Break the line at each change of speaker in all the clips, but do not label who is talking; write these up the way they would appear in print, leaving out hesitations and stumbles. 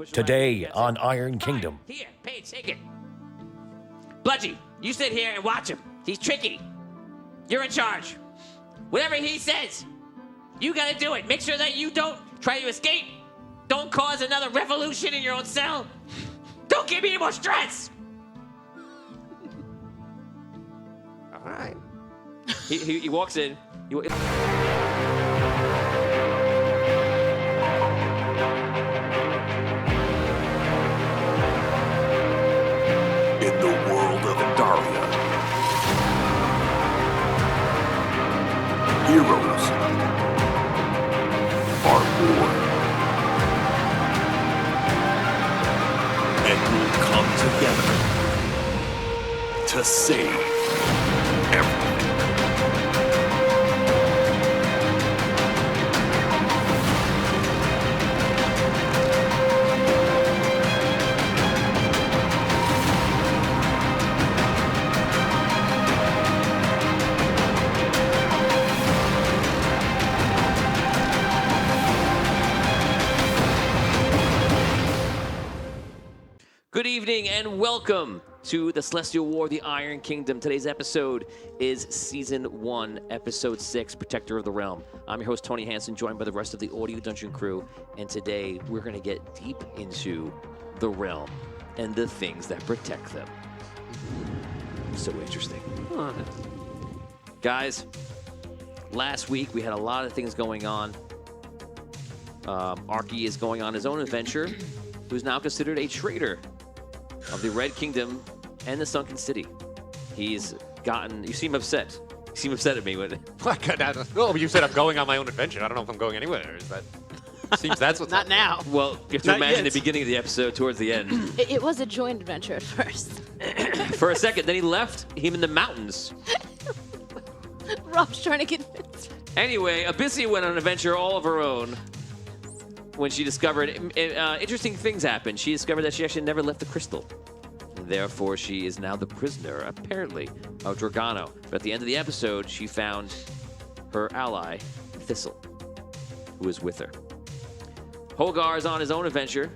Today on Iron Kingdom.
Here, Paige, take it. Bludgy, you sit here and watch him. He's tricky. You're in charge. Whatever he says, you gotta do it. Make sure that you don't try to escape. Don't cause another revolution in your own cell. Don't give me any more stress. All right. He walks in.
In the world of Daria, heroes are born and will come together to save everyone.
Good evening and welcome to the Celestial War, the Iron Kingdom. Today's episode is Season 1, Episode 6, Protector of the Realm. I'm your host, Tony Hansen, joined by the rest of the Audio Dungeon crew. And today, we're going to get deep into the realm and the things that protect them. So interesting. Guys, last week we had a lot of things going on. Arky is going on his own adventure, who's now considered a traitor of the Red Kingdom and the Sunken City. He's gotten... You seem upset. You seem upset at me.
Oh, you said I'm going on my own adventure. I don't know if I'm going anywhere. Is that... Seems that's what's
Not now.
Well, you have to imagine the beginning of the episode towards the end.
It was a joint adventure at first.
For a second, then he left him in the mountains.
Rob's trying to convince me.
Anyway, Abyssia went on an adventure all of her own when she discovered... interesting things happened. She discovered that she actually never left the crystal. And therefore, she is now the prisoner, apparently, of Dragano. But at the end of the episode, she found her ally, Thistle, who is with her. Hogar is on his own adventure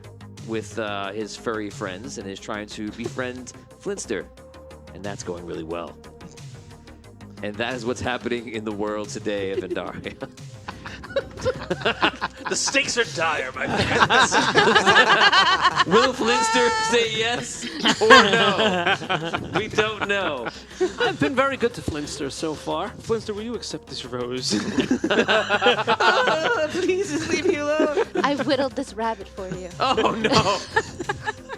with his furry friends and is trying to befriend Flinster. And that's going really well. And that is what's happening in the world today of Andaria.
The stakes are dire, my friend.
Will Flinster say yes or no? We don't know.
I've been very good to Flinster so far. Flinster, will you accept this rose? Please just leave me alone.
I whittled this rabbit for you.
Oh, no.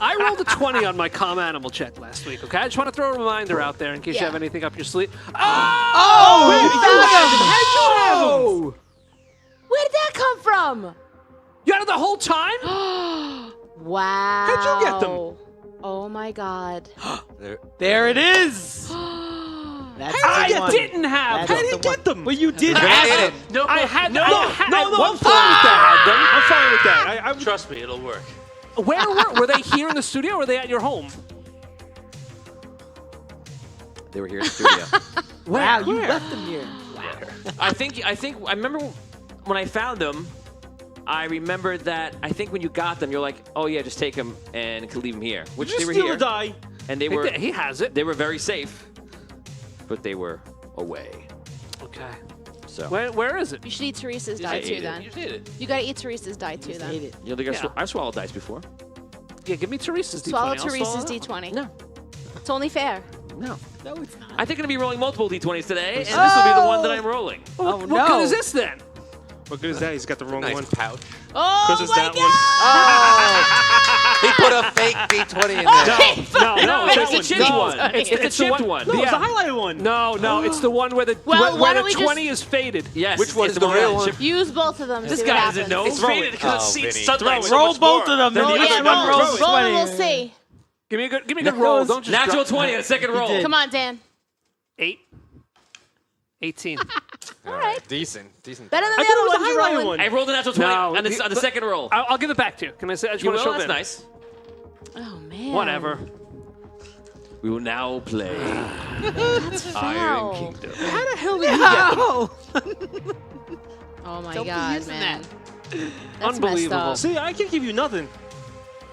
I rolled a 20 on my calm animal check last week, okay? I just want to throw a reminder out there in case you have anything up your sleeve.
Oh! Where did that come from?
You had it the whole time?
Wow.
How'd you get them?
Oh my god.
There it is.
I didn't have them.
How did you get them? Well, you did
have them.
No,
I had
no,
them.
I'm fine with that. I'm fine with that.
Trust me, it'll work. Where were they here in the studio or were they at your home?
They were here in the studio.
Wow, you left them here.
I remember when I found them, I remembered that I think when you got them, you're like, oh yeah, just take them and could leave them here. Which they were here.
Die.
And they were.
He has it.
They were very safe, but they were away.
Okay.
So.
Where is it?
You should eat Teresa's die too then.
You did it.
You gotta eat Teresa's die too then.
Ate it.
You know, I've swallowed dice before.
Yeah, give me Teresa's D20.
Swallow
I'll
Teresa's
swallow
D20.
No.
It's only fair.
No.
No, it's not.
I think I'm going to be rolling multiple D20s today, and this will be the one that I'm rolling.
Oh,
no.
What good is this then?
What good is that? He's got the wrong one.
pouch.
Oh
it's
my
that
god!
He put a fake D20 in there.
No, it's the chipped one. It's the chipped one.
No, it's the highlighted one.
No, it's the one where the
Well, why
where
don't
the
we
20 is faded.
Yes.
Which one
it's
is the real one?
Use both of them.
This
see
guy
what
doesn't know.
happens.
It's faded
because
it seats sunlight
Roll both of them. Then
Roll,
the
yeah,
other one rolls
roll
20.
and we'll see.
Give me a good roll. Don't just
Natural
drop-
20 on the second roll.
did.
Come on, Dan.
8. 18.
All right.
Decent.
Better than
I
the
thought it
other
was
ones
the
you're
highlighted
rolling.
one.
I rolled a natural 20
No,
on the second roll.
I'll give it back to you. Can I say? I just
You
want to
will?
show
That's
them.
nice.
Oh man.
Whatever.
We will now play
That's
Iron
foul.
Kingdom.
How the hell did you get them?
Oh my
Don't be
god,
using
man.
that.
That's
Unbelievable.
messed up.
See, I can't give you nothing.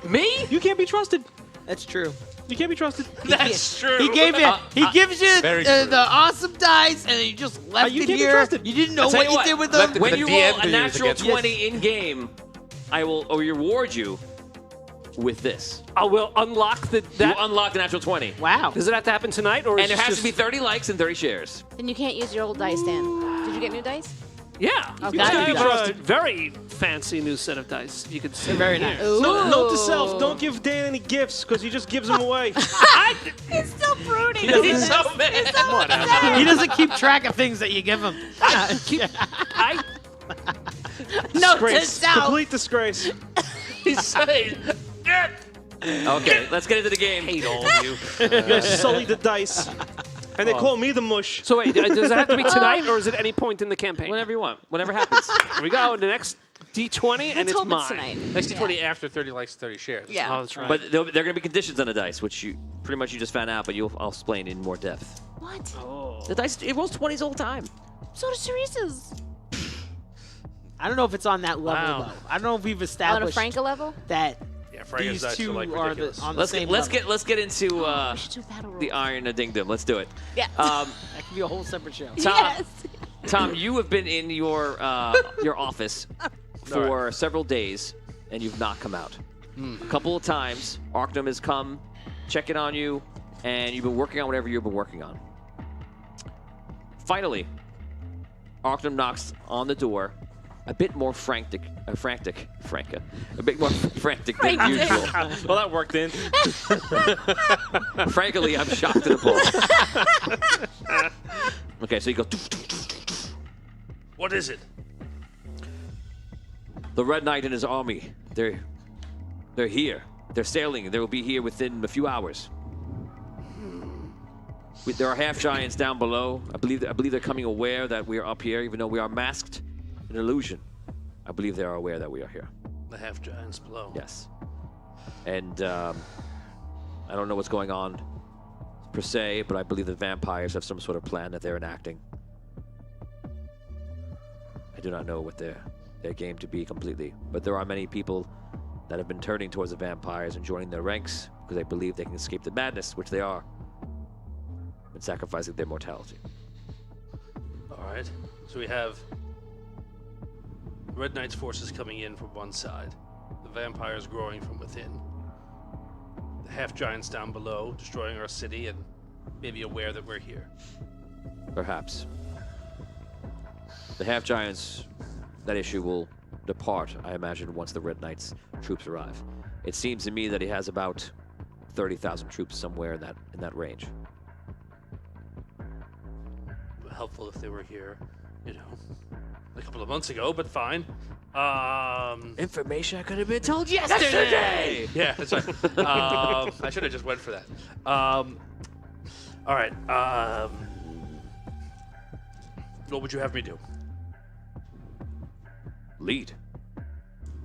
Me?
You can't be trusted.
That's true.
You can't be trusted.
That's true.
He gave you. He gives you
very true.
the awesome dice, and then you just left
you
it
can't be
here.
trusted.
You didn't know
I'll tell
what
you
you did with
Left
them.
it
When
the
you
DM
roll a
to use
natural
against
20 in game, I will reward you with this.
I will unlock
You
that.
unlock the natural 20.
Wow.
Does it have to happen tonight, or
And
is
there
it
has
just
to be 30 likes and 30 shares.
Then you can't use your old dice, Dan. Did you get new dice?
Yeah.
Oh,
You
God,
can
you
be
got it.
trusted. Very fancy new set of dice. You could see.
Very nice.
Ooh.
Note to self: don't give Dan any gifts because he just gives them away.
He's so broody.
He's so mad.
He doesn't keep track of things that you give him.
I
No, to
Disgrace.
self.
Complete disgrace.
He's saying, okay, let's get into the game.
Hate all of you.
You guys sully the dice. And they call me the mush.
So wait, does it have to be tonight, or is it any point in the campaign?
Whenever you want. Whenever happens.
Here we go. The next D20, and
Let's
it's
hope
mine.
it's tonight.
Next D20 after 30 likes, 30 shares.
Yeah.
Oh, that's right.
But there are going to be conditions on the dice, which you pretty much you just found out, but I'll explain in more depth.
What?
Oh.
The dice, it rolls 20s all the time.
So does Teresa's.
I don't know if it's on that level
Wow.
though. I don't know if we've
On a
established
Franca level?
that
Yeah, Freya's
these
dice
two
are like
are
ridiculous.
on the
Let's
same
let's
level.
get into
We should do battle rolls.
the Iron Dingdom. Let's do it.
Yeah.
Um,
That could be a whole separate show.
Tom,
Yes.
Tom, you have been in your office for several days, and you've not come out. A couple of times, Arcanum has come, checking on you, and you've been working on whatever you've been working on. Finally, Arcanum knocks on the door, a bit more frantic, a bit more frantic than
Frantic.
usual.
Well, that worked in.
Frankly, I'm shocked and appalled. Okay, so you go.
What is it?
The Red Knight and his army. They're here. They're sailing. They will be here within a few hours. There are half giants down below. I believe they're coming aware that we are up here, even though we are masked. An illusion. I believe they are aware that we are here.
The half giants below.
Yes. And I don't know what's going on per se, but I believe the vampires have some sort of plan that they're enacting. I do not know what their game to be completely, but there are many people that have been turning towards the vampires and joining their ranks because they believe they can escape the madness, which they are, and sacrificing their mortality.
All right. So we have Red Knight's forces coming in from one side, the vampires growing from within, the half giants down below destroying our city and maybe aware that we're here.
Perhaps. The half giants, that issue will depart, I imagine, once the Red Knight's troops arrive. It seems to me that he has about 30,000 troops somewhere in that range.
Helpful if they were here, a couple of months ago, but fine.
Information I could have been told yesterday.
Yeah, that's right. I should have just went for that. All right. What would you have me do?
Lead.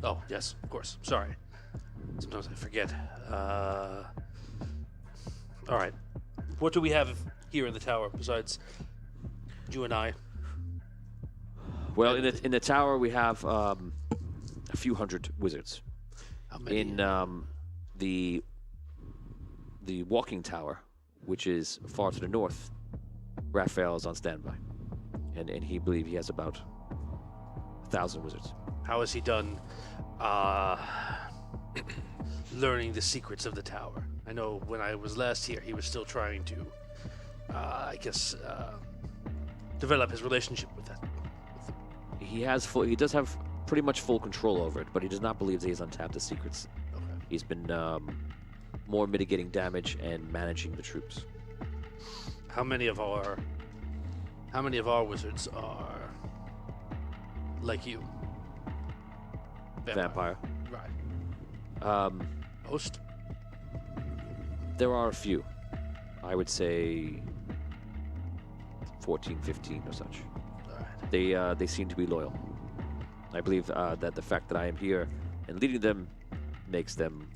Oh, yes, of course. Sorry. Sometimes I forget. All right. What do we have here in the tower besides you and I?
Well, in the tower we have a few hundred wizards.
How many?
In the walking tower, which is far to the north, Raphael is on standby, and he believes he has about 1,000 wizards.
How has he done learning the secrets of the tower? I know when I was last here, he was still trying to, develop his relationship with that.
He does have pretty much full control over it, but he does not believe that he's untapped the secrets.
Okay.
He's been more mitigating damage and managing the troops.
How many of our wizards are like you?
Vampire.
Right. Most?
There are a few. I would say 14, 15 or such.
All right.
They seem to be loyal. I believe that the fact that I am here and leading them makes them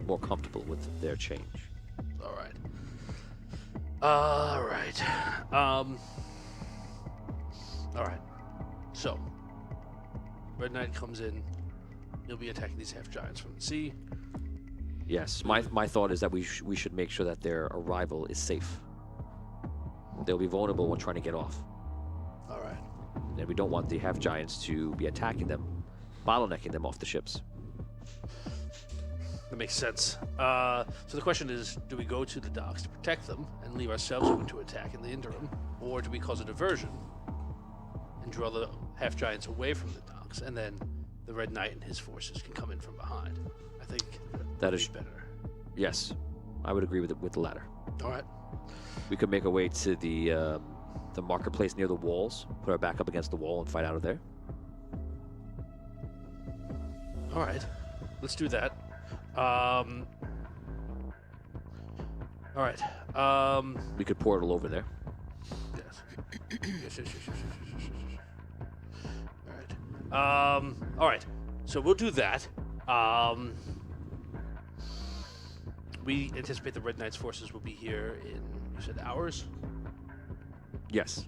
more comfortable with their change.
All right. All right. All right. So, Red Knight comes in. He'll be attacking these half giants from the sea.
Yes. My thought is that we should make sure that their arrival is safe. They'll be vulnerable when trying to get off.
All right.
And we don't want the half giants to be attacking them, bottlenecking them off the ships.
That makes sense. So the question is, do we go to the docks to protect them and leave ourselves open to attack in the interim, or do we cause a diversion and draw the half giants away from the docks, and then the Red Knight and his forces can come in from behind? I think
That is
better.
Yes, I would agree with the latter.
All right.
We could make our way to the marketplace near the walls, put our back up against the wall, and fight out of there.
All right. Let's do that. All right.
We could portal over there.
Yes. Yes. All right. All right. So we'll do that. We anticipate the Red Knight's forces will be here in, you said, hours?
Yes.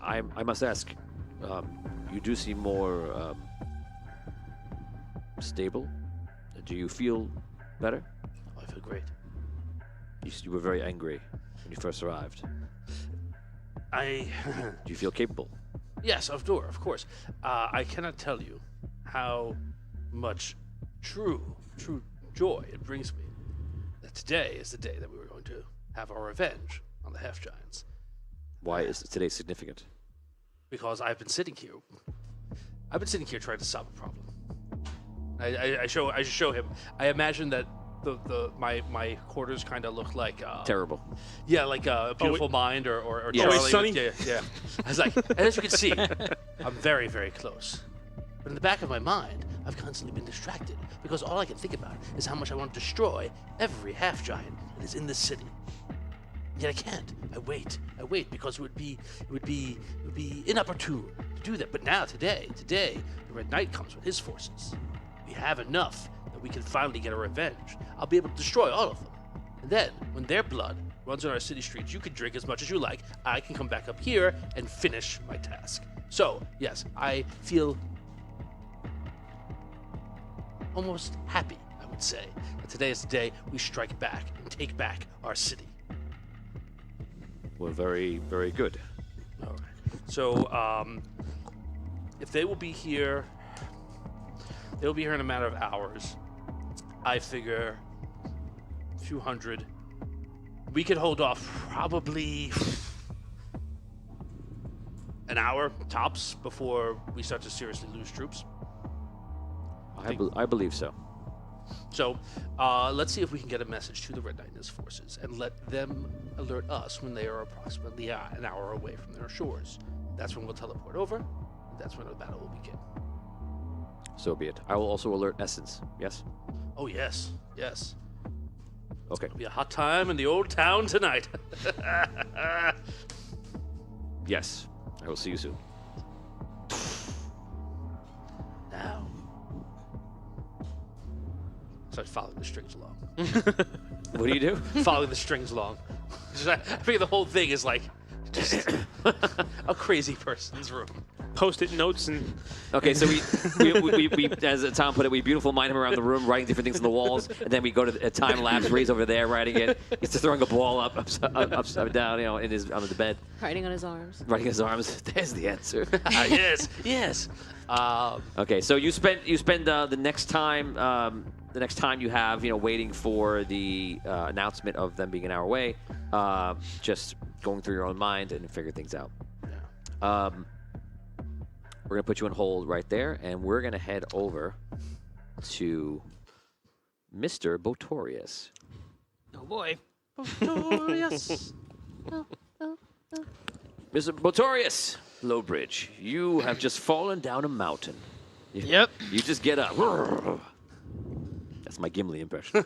I must ask, you do seem more stable. Do you feel better?
Oh, I feel great.
You were very angry when you first arrived.
I...
Do you feel capable?
Yes, of course. I cannot tell you how much true joy it brings me that today is the day that we were going to have our revenge on the half giants.
Why is today significant?
Because I've been sitting here trying to solve a problem. I just show him. I imagine that my quarters kind of look like
Terrible.
yeah, like a Beautiful Mind or
Yeah.
Charlie.
Always Sunny?
Yeah. I was like, and as you can see, I'm very, very close. But in the back of my mind, I've constantly been distracted because all I can think about is how much I want to destroy every half giant that is in this city. Yet I can't. I wait because it would be inopportune to do that. But now, today, the Red Knight comes with his forces. We have enough that we can finally get a revenge. I'll be able to destroy all of them. And then, when their blood runs on our city streets, you can drink as much as you like. I can come back up here and finish my task. So, yes, I feel almost happy, I would say, that today is the day we strike back and take back our city.
Well, very, very good.
All right. So, if they will be here, they'll be here in a matter of hours. I figure a few hundred. We could hold off probably an hour tops before we start to seriously lose troops.
I believe so.
So, let's see if we can get a message to the Red Knight and his forces and let them alert us when they are approximately an hour away from their shores. That's when we'll teleport over, and that's when the battle will begin.
So be it. I will also alert Essence. Yes?
Oh, yes.
Okay.
It'll be a hot time in the old town tonight.
Yes. I will see you soon.
Now. Start following the strings along.
What do you do?
Following the strings along. I figure the whole thing is like just a crazy person's room.
Post-it notes and
Okay, so we as Tom put it, we beautiful mind him around the room, writing different things on the walls, and then we go to a time lapse where he's over there writing it. He's just throwing a ball upside down, on the bed,
Hiding on his arms.
writing his arms. There's the answer.
Yes.
Okay, so you spend the next time you have waiting for the announcement of them being an hour away, just going through your own mind and figure things out.
Yeah.
We're going to put you on hold right there, and we're going to head over to Mr. Botorius.
Oh boy.
Victorious.
Mr. Botorius, Lowbridge, you have just fallen down a mountain.
Yep.
You just get up. That's my Gimli impression.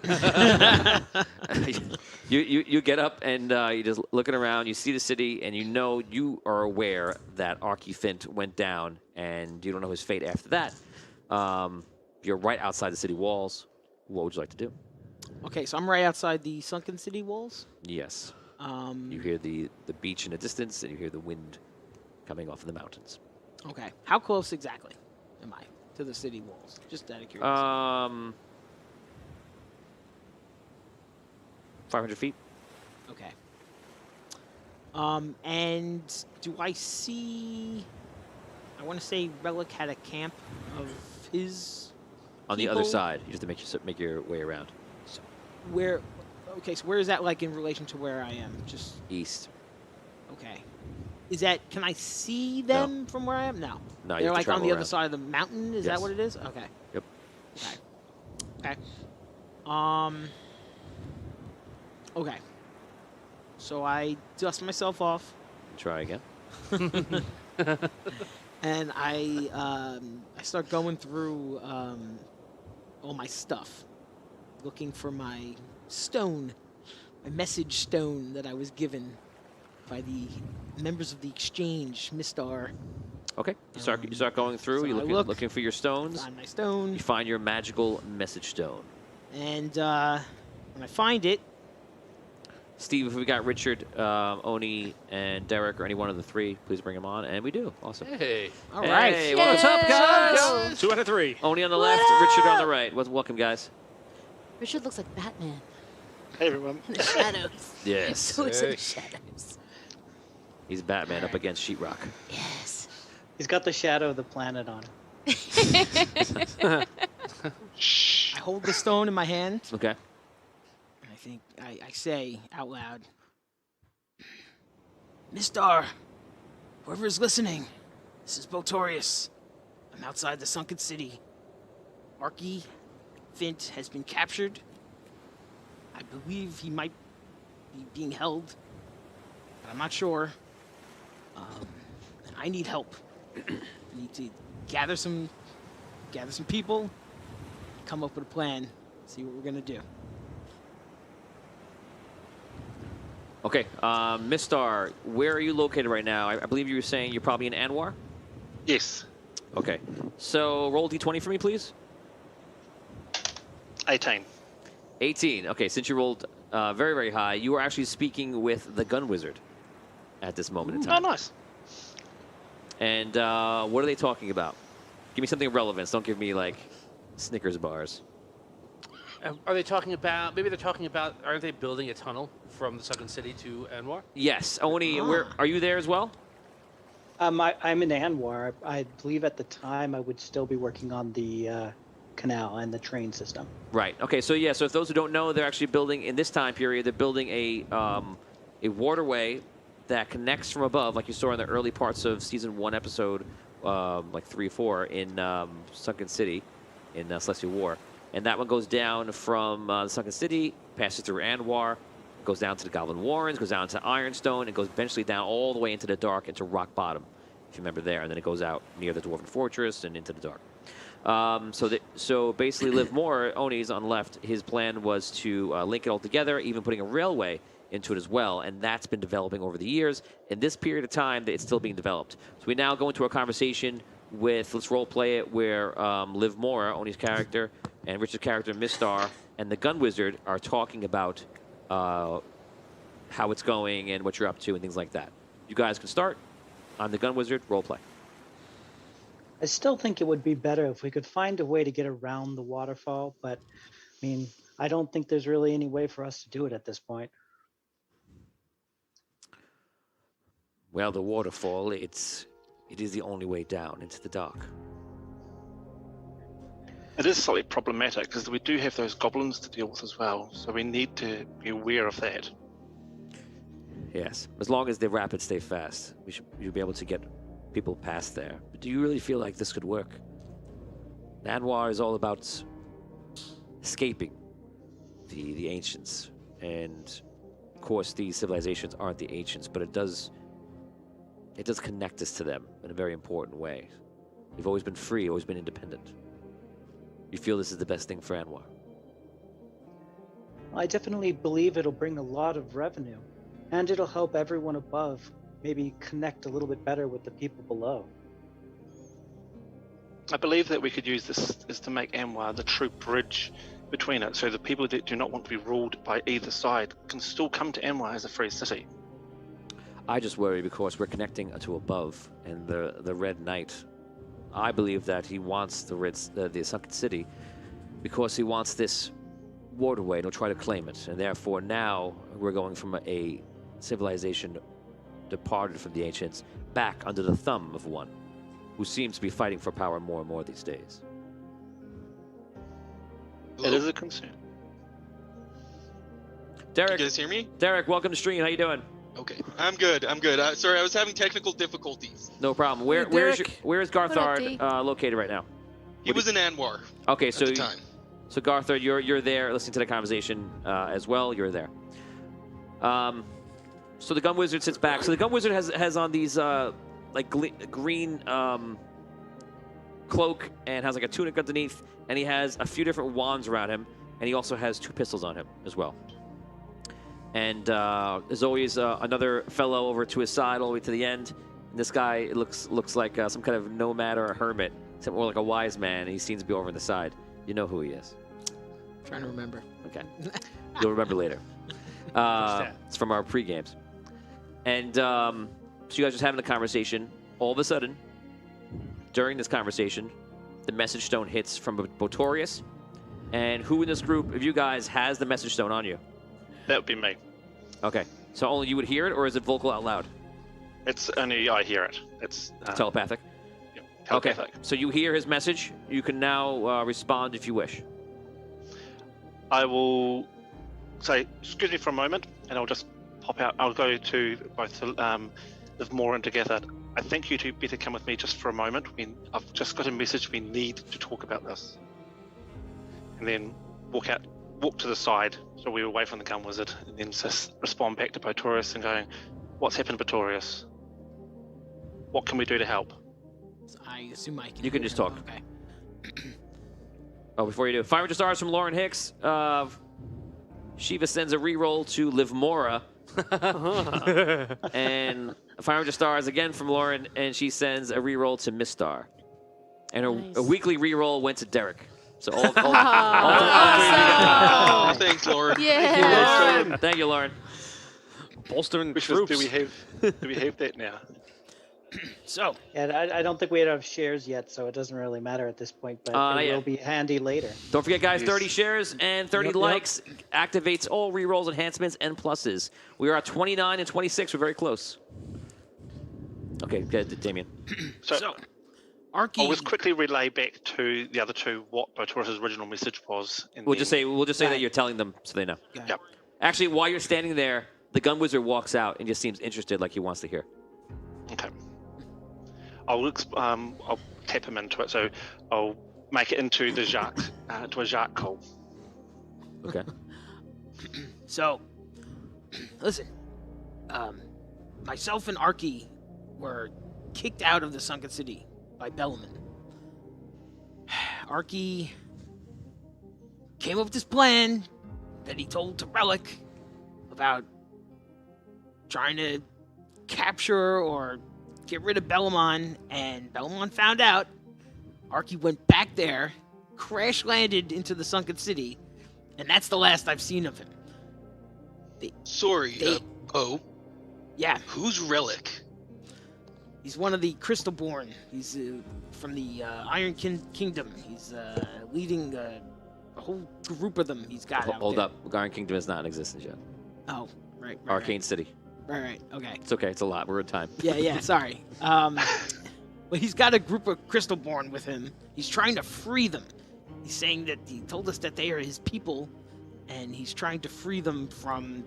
You get up and you're just looking around. You see the city, and you are aware that Archie Fint went down, and you don't know his fate after that. You're right outside the city walls. What would you like to do?
Okay, so I'm right outside the sunken city walls.
Yes. You hear the beach in the distance, and you hear the wind coming off of the mountains.
Okay, how close exactly am I to the city walls? Just out of curiosity.
500 feet.
Okay. And do I see? I want to say Relic had a camp of his.
On the other
people?
side, you just have to make your way around.
Where? Okay, so where is that like in relation to where I am? Just
East.
okay. Is that? Can I see them from where I am? No.
No, you
They're
have to
like on
travel
the
around.
other side of the mountain. Is
Yes.
that what it is? Okay.
Yep.
Okay. Okay. Okay. So I dust myself off,
Try again.
and I start going through all my stuff, looking for my stone, my message stone that I was given by the members of the exchange, Mistar.
Okay. You start going through.
so
You're
I
looking for your stones.
Find my stone,
You find your magical message stone.
and when I find it,
Steve, if we got Richard, Oni, and Derek, or any one of the three, please bring them on. And we do. Awesome.
Hey.
all right.
Hey, what's up, guys?
2 out of 3.
Oni on the left, Richard on the right. Welcome, guys.
Richard looks like Batman
Hey, everyone.
in the shadows.
Yes.
He looks in
Hey.
the shadows.
He's Batman up against Sheetrock.
Yes.
He's got the shadow of the planet on him.
I hold the stone in my hand,
Okay.
and I think I say out loud, Mistar, whoever is listening, this is Botorius. I'm outside the sunken city. Marky Fint has been captured. I believe he might be being held, but I'm not sure. And I need help. I need to gather some people, come up with a plan, see what we're gonna do.
Okay. Mistar, where are you located right now? I believe you were saying you're probably in Anwar?
Yes.
Okay. So roll d20 for me, please.
18.
18. Okay, since you rolled very, very high, you are actually speaking with the gun wizard at this moment in
Oh,
time.
nice.
And what are they talking about? Give me something of relevance. Don't give me, like, Snickers bars.
Are they talking about? Maybe they're talking about. Aren't they building a tunnel from the Sunken City to Anwar?
Yes. Oni, where are you there as well?
I'm in Anwar. I believe at the time I would still be working on the canal and the train system.
Right. Okay. So yeah. So if those who don't know, they're actually building in this time period. They're building a waterway that connects from above, like you saw in the early parts of season 1, episode like 3 or 4 in Sunken City, in Celestial War, and that one goes down from the Sunken City, passes through Anwar, goes down to the Goblin Warrens, goes down to Ironstone, and goes eventually down all the way into the dark, into Rock Bottom, if you remember there, and then it goes out near the Dwarven Fortress and into the dark. So basically, Liv Moore, Oni's on the left, his plan was to link it all together, even putting a railway into it as well, and that's been developing over the years. In this period of time, it's still being developed. So we now go into a conversation with, let's role play it, where Liv Moore, Oni's character, and Richard's character, Mistar, and the Gun Wizard are talking about how it's going and what you're up to and things like that. You guys can start. I'm the Gun Wizard. Role play.
I still think it would be better if we could find a way to get around the waterfall, but I mean, I don't think there's really any way for us to do it at this point.
Well, the waterfall, it is the only way down into the dark.
It is slightly problematic because we do have those goblins to deal with as well, so we need to be aware of that.
Yes, as long as the rapids stay fast, you'll be able to get people past there. But do you really feel like this could work? Anwar is all about escaping the ancients, and of course these civilizations aren't the ancients, but it does connect us to them in a very important way. You've always been free, always been independent. You feel this is the best thing for Anwar?
I definitely believe it'll bring a lot of revenue, and it'll help everyone above maybe connect a little bit better with the people below.
I believe that we could use this as to make Anwar the true bridge between it, so the people that do not want to be ruled by either side can still come to Anwar as a free city.
I just worry because we're connecting to above, and the Red Knight, I believe that he wants the Sunken City because he wants this waterway and will try to claim it. And therefore now we're going from a civilization departed from the ancients back under the thumb of one who seems to be fighting for power more and more these days.
It is a concern.
Derek,
You guys hear me?
Derek, welcome to stream. How you doing?
Okay. I'm good. Sorry, I was having technical difficulties.
No problem.
Hey,
Where's
Derek.
where's
What up,
Garthard
D?
located right now?
He was in Anwar
Okay,
at
so
the time.
so Garthard, you're there listening to the conversation as well. You're there. So the gun wizard sits back. So the gun wizard has on these like green cloak and has like a tunic underneath, and he has a few different wands around him, and he also has 2 pistols on him as well. And there's always another fellow over to his side all the way to the end. And this guy looks like some kind of nomad or a hermit, except more like a wise man, and he seems to be over on the side. You know who he is.
Trying to remember.
Okay. You'll remember later. It's from our pre-games. And so you guys are just having a conversation. All of a sudden, during this conversation, the message stone hits from Botorius. And who in this group of you guys has the message stone on you?
That would be me.
Okay. So only you would hear it, or is it vocal out loud?
It's only I hear it. It's
Telepathic?
yeah,
Okay.
telepathic.
So you hear his message. You can now respond if you wish.
I will say, excuse me for a moment, and I'll just pop out. I'll go to both Livermore and together. I think you two better come with me just for a moment. I've just got a message. We need to talk about this. And then walk to the side, so we're away from the gun wizard, and then just respond back to Botorius and going, "What's happened, Botorius? What can we do to help?"
So I assume I can.
You can
hear
just
him.
talk.
Okay.
Oh, before you do, 500 stars from Lauren Hicks. Shiva sends a reroll to Livmora. And 500 stars again from Lauren, and she sends a reroll to Mistar. And
Nice.
a weekly reroll went to Derek. So all
Oh, thanks, Laura.
Yeah.
Thank you, Lauren.
Bolstering
Which
troops.
do we have that now?
So
Yeah, I don't think we have shares yet, so it doesn't really matter at this point, but
Not
it
yet.
will be handy later.
Don't forget, guys,
Yes.
30 shares and 30
Yep, yep.
likes activates all rerolls, enhancements, and pluses. We are at 29 and 26. We're very close. Okay, good, Damien.
so Arky.
I'll just quickly relay back to the other two what Botorius' original message was. And
We'll
then-
just say that
Right.
you're telling them so they know.
Got it.
Yep.
Actually, while you're standing there, the gun wizard walks out and just seems interested, like he wants to hear.
Okay. I'll tap him into it, so I'll make it into the Jacques, to a Jacques call.
Okay.
So, listen, myself and Arky were kicked out of the sunken city by Bellaman. Arky came up with this plan that he told to Relic about trying to capture or get rid of Bellamon, and Bellamon found out. Arky went back there, crash landed into the sunken city, and that's the last I've seen of him.
Sorry,
They- Yeah,
who's Relic?
he's one of the Crystalborn. He's from the Iron Kingdom. He's leading a whole group of them. He's got.
Hold
out
up. Iron Kingdom is not in existence yet.
there. Oh, right.
Arcane City.
Right. Okay.
It's okay. It's a lot. We're in time.
Yeah. Sorry. But he's got a group of Crystalborn with him. He's trying to free them. He's saying that he told us that they are his people, and he's trying to free them from,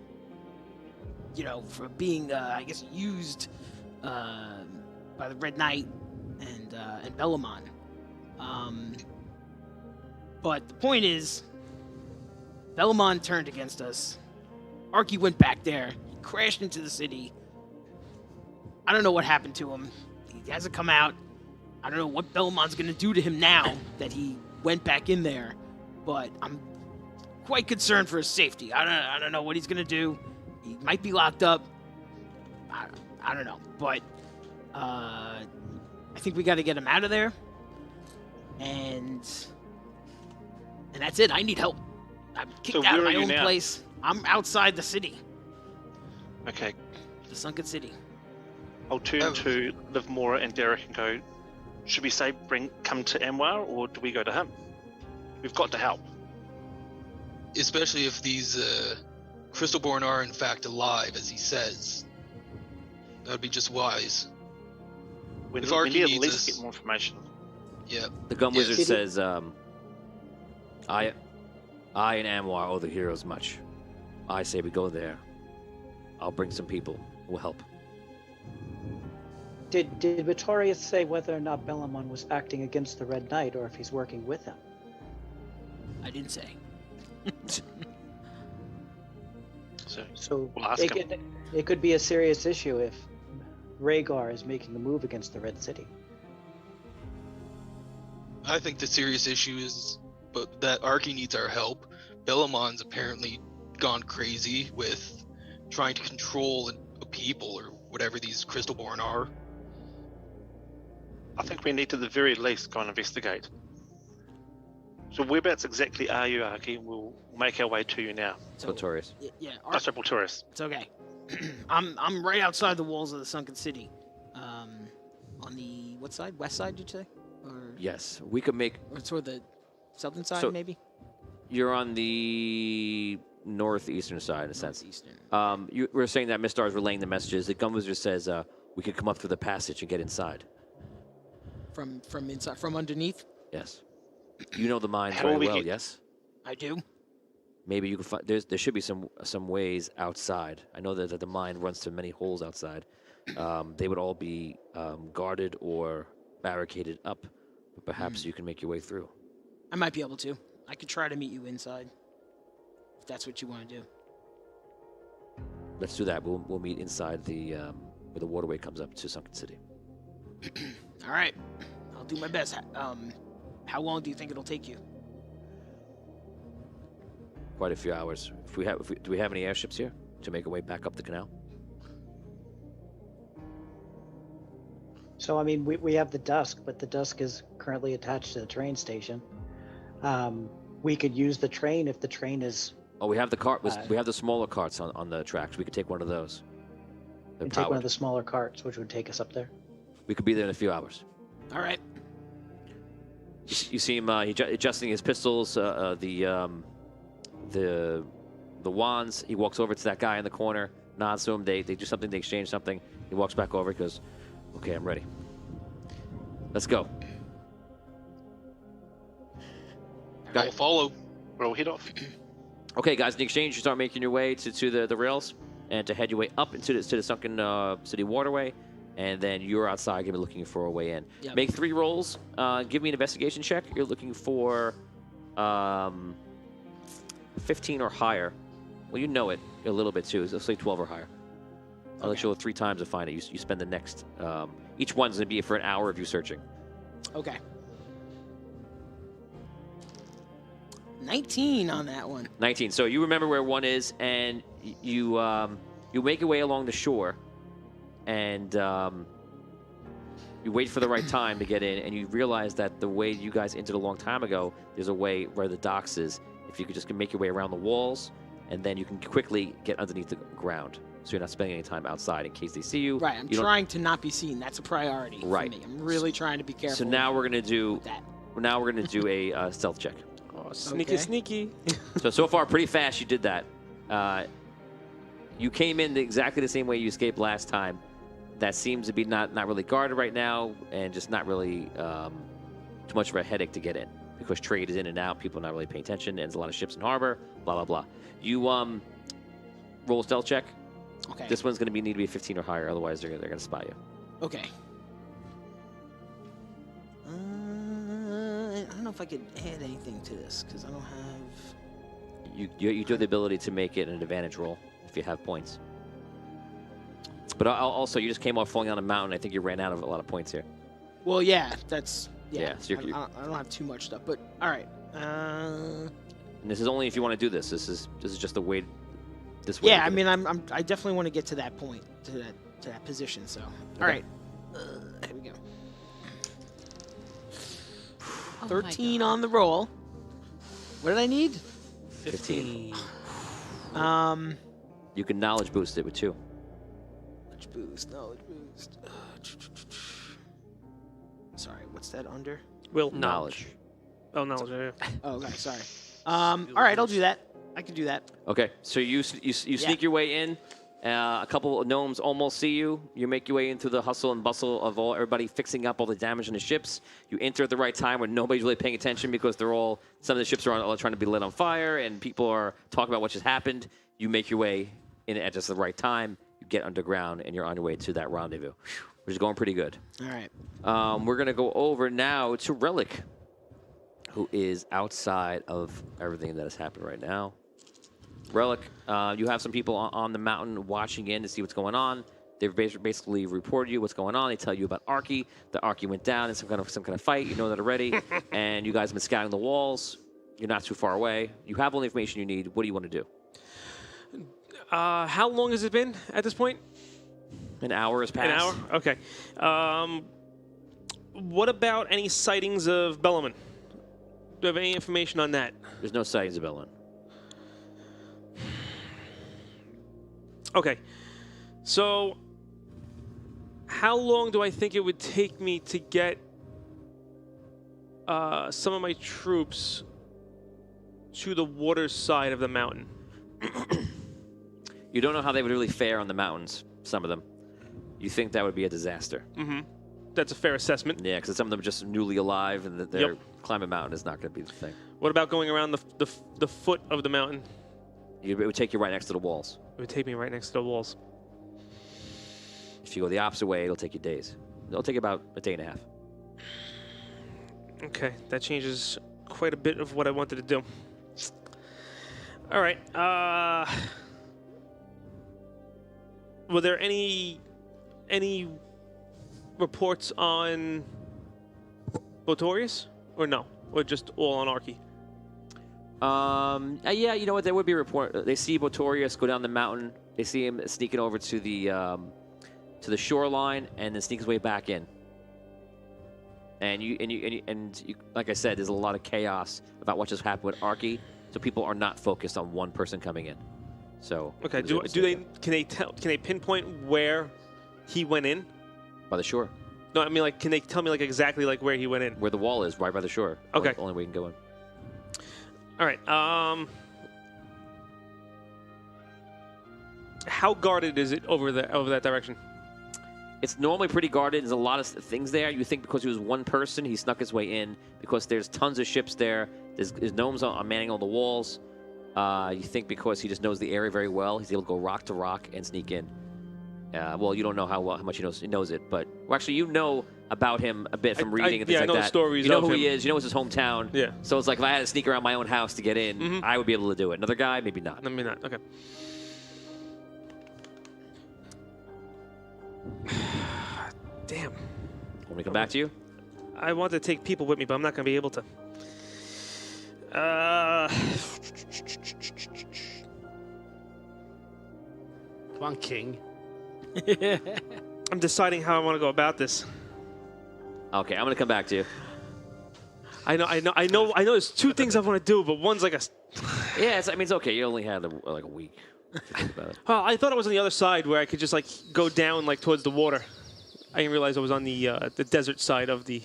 from being, I guess, used by the Red Knight and Bellamon. But the point is, Bellamon turned against us. Arky went back there. He crashed into the city. I don't know what happened to him. He hasn't come out. I don't know what Bellamon's going to do to him now that he went back in there. But I'm quite concerned for his safety. I don't know what he's going to do. He might be locked up. I don't know. But I think we got to get him out of there. And that's it. I need help. I'm kicked
So
out of
where
my
are you
own
now?
place. I'm outside the city,
Okay.
the sunken city.
I'll turn to Livermore and Derek and go, should we say come to Anwar, or do we go to him? We've got to help.
especially if these Crystalborn are in fact alive, as he says. That would be just wise.
We
If
need,
Arky
we need at
needs
least
us-
get more information.
Yeah.
The gun
Yes.
wizard says, I and Amwar owe the heroes much. I say we go there. I'll bring some people who will help.
Did Vittorius say whether or not Bellamon was acting against the Red Knight or if he's working with him?
I didn't say.
So
We'll ask him.
it could be a serious issue if Rhaegar is making a move against the Red City.
I think the serious issue is that Arky needs our help. Bellamon's apparently gone crazy with trying to control a people or whatever these Crystalborn are.
I think we need to, at the very least, go and investigate. So whereabouts exactly are you, Arky? We'll make our way to you now.
So,
Notorious.
Yeah,
Oh, sorry, Baltorius.
it's okay. I'm right outside the walls of the sunken city. On the what side? West side, did you say? Or
Yes, we could make.
or toward the southern side,
So-
maybe?
You're on the northeastern side, in a sense.
Northeastern.
You were saying that Miss Stars relaying the messages. The gun wizard says we could come up through the passage and get inside.
From inside, from underneath.
Yes. You know the mine
How
very
will we
well,
get-
yes?
I do.
Maybe you can find. There should be some ways outside. I know that the mine runs to many holes outside. They would all be guarded or barricaded up, but perhaps you can make your way through.
I might be able to. I could try to meet you inside. If that's what you want to do.
Let's do that. We'll meet inside the where the waterway comes up to Sunken City.
All right. I'll do my best. How long do you think it'll take you?
Quite a few hours. Do we have any airships here to make our way back up the canal?
So I mean, we have the Dusk, but the Dusk is currently attached to the train station. We could use the train if the train is.
Oh, we have the cart. We have the smaller carts on the tracks. We could take one of those. They're
And take one
powered.
of the smaller carts, which would take us up there.
We could be there in a few hours.
All right.
You see him adjusting his pistols, the wands. He walks over to that guy in the corner, nods to him. They do something. They exchange something. He walks back over. He goes, "Okay, I'm ready. Let's go."
I'll follow.
We'll head off.
Okay, guys. In exchange, you start making your way to the rails and to head your way up into the sunken city waterway. And then you're outside, going to be looking for a way in.
Yep.
Make 3 rolls. Give me an investigation check. You're looking for 15 or higher. Well, you know it a little bit too. Let's say 12 or higher. I'll let you roll 3 times to find it. You spend the next. Each one's going to be for an hour of you searching.
Okay. 19 on that one.
19. So you remember where one is, and you make your way along the shore, and you wait for the right time to get in, and you realize that the way you guys entered a long time ago, there's a way where the docks is. If you could just make your way around the walls, and then you can quickly get underneath the ground, so you're not spending any time outside in case they see you.
Right. I'm
You don't-
trying to not be seen. That's a priority
Right.
for me. I'm really trying to be careful.
So now we're gonna do.
with that.
Now we're gonna do a stealth check.
Oh, sneaky,
Okay.
sneaky.
So far, pretty fast. You did that. You came in exactly the same way you escaped last time. That seems to be not really guarded right now, and just not really too much of a headache to get in because trade is in and out. People are not really paying attention, and there's a lot of ships in harbor. Blah blah blah. You roll a stealth check.
Okay.
This one's gonna need to be a 15 or higher, otherwise they're gonna spy you.
Okay. I don't know if I could add anything to this because I don't have.
You do have the ability to make it an advantage roll if you have points. But also, you just came off falling down a mountain. I think you ran out of a lot of points here.
Well, yeah, that's
Yeah, so you're-
I don't have too much stuff, but all right.
And this is only if you want to do this. This is just the way. This way.
Yeah,
to
I
get
mean,
it.
I definitely want to get to that point, to that position. So, all right. Here we go.
Oh my
13
God.
on the roll. What did I need?
15.
Knowledge
You can knowledge boost it with 2.
boost. Sorry, what's that under?
Will.
Knowledge.
Oh, knowledge. Yeah.
Oh, okay, sorry. All right, I'll do that. I can do that.
Okay, so you sneak your way in. A couple of gnomes almost see you. You make your way into the hustle and bustle of everybody fixing up all the damage on the ships. You enter at the right time when nobody's really paying attention because some of the ships are all trying to be lit on fire and people are talking about what just happened. You make your way in at just the right time. You get underground and you're on your way to that rendezvous, which is going pretty good.
All right.
We're going to go over now to Relic, who is outside of everything that has happened right now. Relic, you have some people on the mountain watching in to see what's going on. They've basically reported you what's going on. They tell you about Arky. The Arky went down in some kind of fight. You know that already. And you guys have been scouting the walls. You're not too far away. You have all the information you need. What do you want to do?
How long has it been at this point?
An hour has passed.
An hour? Okay. What about any sightings of Bellaman? Do you have any information on that?
There's no sightings of Bellaman.
Okay. So, how long do I think it would take me to get some of my troops to the water side of the mountain?
You don't know how they would really fare on the mountains, some of them. You think that would be a disaster.
Mm-hmm. That's a fair assessment.
Yeah, because some of them are just newly alive, and that their climbing mountain is not going to be the thing.
What about going around the foot of the mountain?
It would take you right next to the walls.
It would take me right next to the walls.
If you go the opposite way, it'll take you days. It'll take about a day and a half.
Okay, that changes quite a bit of what I wanted to do. All right. Were there any reports on Botorius, or no, or just all on Arky?
Yeah, you know what? There would be a report. They see Botorius go down the mountain. They see him sneaking over to the shoreline, and then sneak his way back in. And you, like I said, there's a lot of chaos about what just happened with Arky, so people are not focused on one person coming in. So
okay, can they pinpoint where he went in?
By the shore.
No, I mean, like, can they tell me, like, exactly, like, where he went in?
Where the wall is, right by the shore.
Okay.
Only way you can go in.
All right. How guarded is it over that direction?
It's normally pretty guarded. There's a lot of things there. You think because he was one person, he snuck his way in because there's tons of ships there. There's gnomes on manning all the walls. You think because he just knows the area very well, he's able to go rock to rock and sneak in. Well, you don't know how much he knows it, but actually you know about him a bit from reading and things like that.
I know stories.
You know
of
who
him.
he is. You know it's his hometown.
Yeah.
So it's like if I had to sneak around my own house to get in, I would be able to do it. Another guy, maybe not.
Maybe not. Okay. Damn.
Want me to come back to you?
I want to take people with me, but I'm not going to be able to.
Come on, King.
I'm deciding how I want to go about this.
Okay, I'm gonna come back to you.
I know. There's two things I want to do, but one's like a.
Yeah, it's okay. You only had like a week to think about it.
Well, I thought it was on the other side where I could just like go down like towards the water. I didn't realize I was on the desert side of the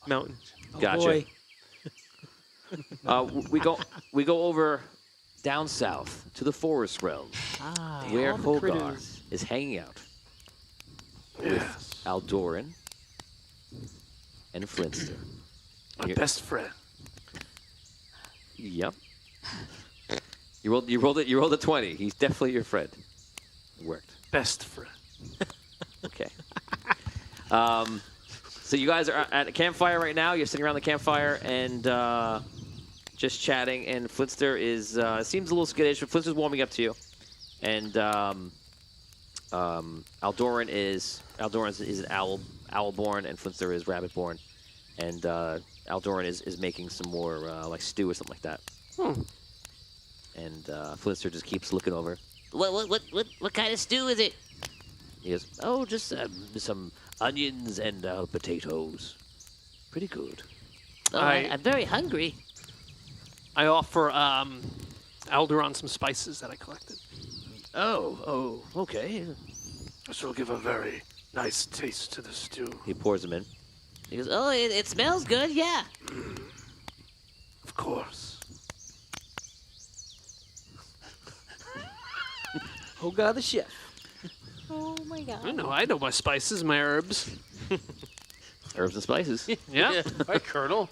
mountain.
Gotcha. We go over down south to the forest realm, where Hogar is hanging out with Aldoran and Flinster.
My best friend.
Yep. You rolled a 20. He's definitely your friend. It worked.
Best friend.
Okay. So you guys are at a campfire right now. You're sitting around the campfire and just chatting. And Flinster is seems a little skittish, but Flinster's warming up to you. And Aldoran is an owl-born, and Flinster is rabbit-born. And Aldoran is making some more like stew or something like that. And Flinster just keeps looking over.
What kind of stew is it?
He goes, oh, just some onions and potatoes. Pretty good.
Oh, I'm very hungry.
I offer Alderon some spices that I collected.
Oh, okay.
This will give a very nice taste to the stew.
He pours them in.
He goes, oh, it smells good, yeah.
Of course.
Hoga the chef.
Oh my god.
I know my spices, my herbs.
Herbs and spices.
Yeah.
Hi, Colonel.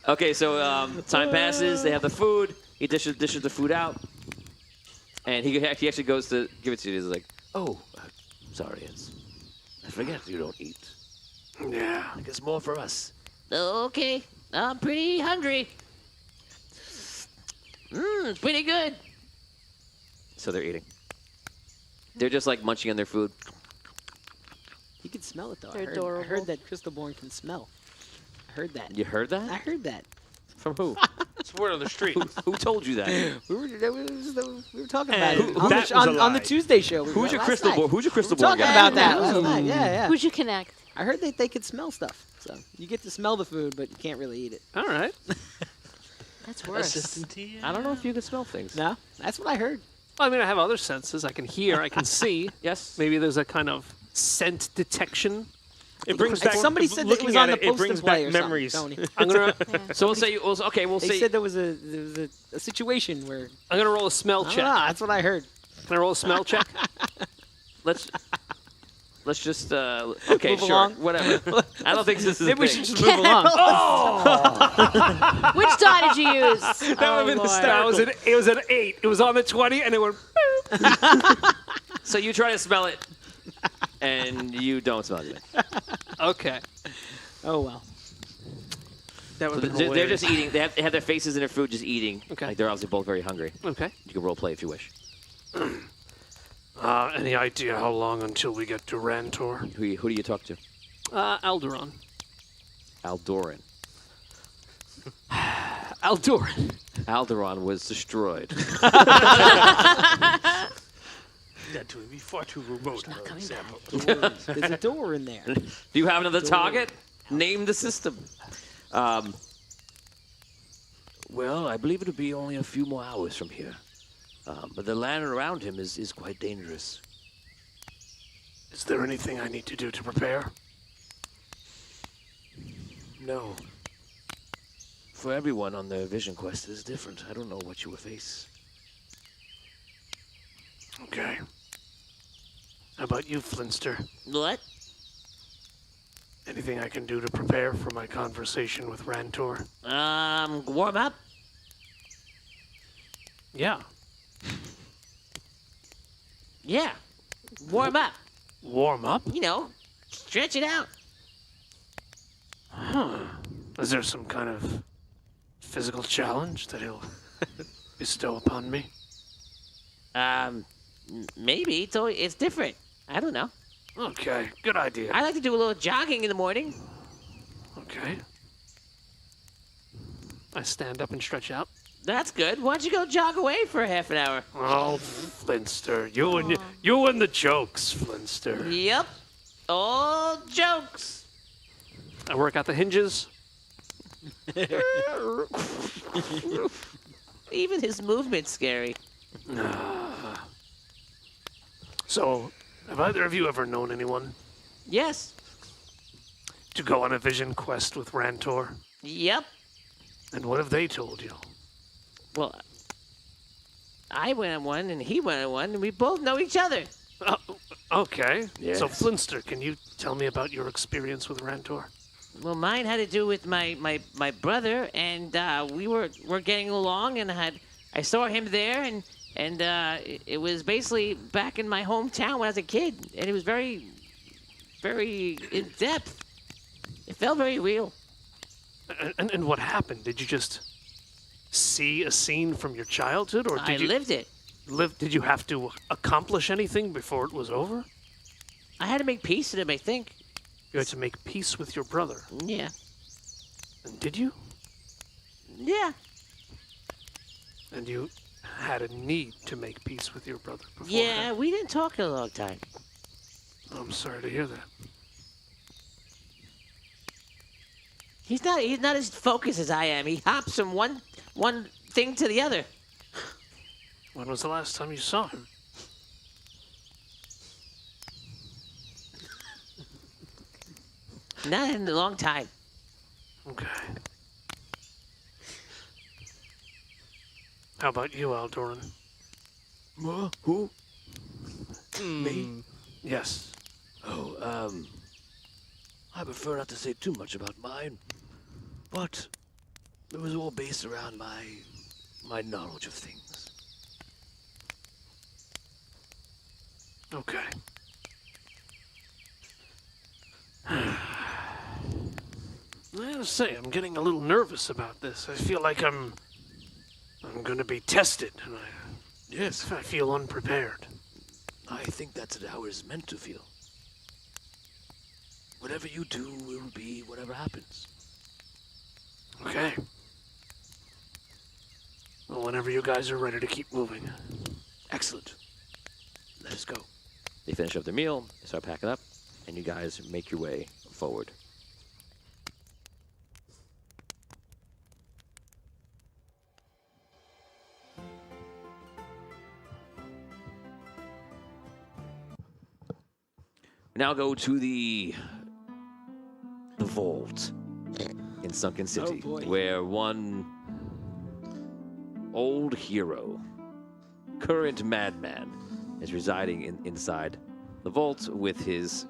Okay, so time passes. They have the food. He dishes the food out, and he actually goes to give it to you. He's like, "Oh, sorry, I forget you don't eat.
Yeah.
I guess more for us."
Okay, I'm pretty hungry. It's pretty good.
So they're eating. They're just like munching on their food.
You can smell it though.
They're
I
adorable.
heard that Crystalborn can smell. I heard that.
You heard
I
that?
heard that.
From who?
It's word on the street.
Who told you that?
We were talking about
And
it on,
that
the,
was a
on the
lie.
Tuesday show.
Who's your crystal
ball?
ball? Who's your crystal
We were
ball
talking
guy?
about that last night. Yeah.
Who'd you connect?
I heard that they could smell stuff. So you get to smell the food, but you can't really eat it.
All right.
That's worse.
Assistant TM.
I don't know if you can smell things.
No, that's what I heard.
Well, I mean, I have other senses. I can hear. I can see.
Yes.
Maybe there's a kind of scent detection.
It brings
Like
back.
somebody said that it
looking
was
at
on the
it, it
post
brings
and play
back
or something,
memories.
Tony.
I'm gonna
So we'll say. Okay, we'll
They
say.
said there was a situation where
roll a smell check.
that's what I heard.
Can I roll a smell check?
Let's just. Okay,
Move
sure,
along.
whatever. I don't think this is.
Maybe
a
we
thing.
should just move along.
Which die did you use?
That would have been
It
hysterical.
was an 8. It was on the 20, and it went.
So you try to smell it, and you don't smell it.
Okay.
Oh well.
That
So
would have been
they're
hilarious.
just eating. They have their faces in their food, just eating.
Okay.
Like they're obviously both very hungry.
Okay.
You can role play if you wish.
Any idea how long until we get to Rantor?
Who do you talk to?
Alderon.
Aldoran.
Aldoran.
Alderon was destroyed.
That would be far too remote.
Not coming back.
There's a door in there.
Do you have another target? Name the system. Well, I believe it'll be only a few more hours from here. But the land around him is quite dangerous.
Is there anything I need to do to prepare?
No. For everyone on their vision quest is different. I don't know what you will face.
Okay. How about you, Flinster?
What?
Anything I can do to prepare for my conversation with Rantor?
Warm up?
Yeah.
Yeah. Warm up.
Warm up?
You know, stretch it out.
Huh. Is there some kind of physical challenge that he'll bestow upon me?
Maybe. It's different. I don't know.
Okay, good idea.
I like to do a little jogging in the morning.
Okay. I stand up and stretch out.
That's good. Why don't you go jog away for a half an hour?
Oh, Flinster, you and the jokes, Flinster.
Yep. All jokes.
I work out the hinges.
Even his movement's scary.
So, have either of you ever known anyone
Yes.
to go on a vision quest with Rantor?
Yep.
And what have they told you?
Well, I went on one and he went on one, and we both know each other.
Okay.
Yes.
So, Flinster, can you tell me about your experience with Rantor?
Well, mine had to do with my brother, and we were getting along, and I saw him there, and it was basically back in my hometown when I was a kid, and it was very, very in depth. It felt very real.
And what happened? Did you just see a scene from your childhood, or
I
did you
lived it.
Did you have to accomplish anything before it was over?
I had to make peace with him, I think.
You had to make peace with your brother.
Yeah.
And did you?
Yeah.
And you had a need to make peace with your brother before.
Yeah, we didn't talk in a long time.
I'm sorry to hear that.
He's not as focused as I am. He hops from one thing to the other.
When was the last time you saw him?
Not in a long time.
Okay. How about you, Aldoran?
Who?
Me?
Yes.
Oh, I prefer not to say too much about mine, but it was all based around my knowledge of things.
Okay. I gotta say, I'm getting a little nervous about this. I feel like I'm gonna be tested, and
Yes,
I feel unprepared.
I think that's how it's meant to feel. Whatever you do will be whatever happens.
Okay. Well, whenever you guys are ready to keep moving.
Excellent. Let us go.
They finish up their meal, they start packing up, and you guys make your way forward. We now go to the vault in Sunken City,
boy.
where one old hero, current madman, is residing inside the vault with his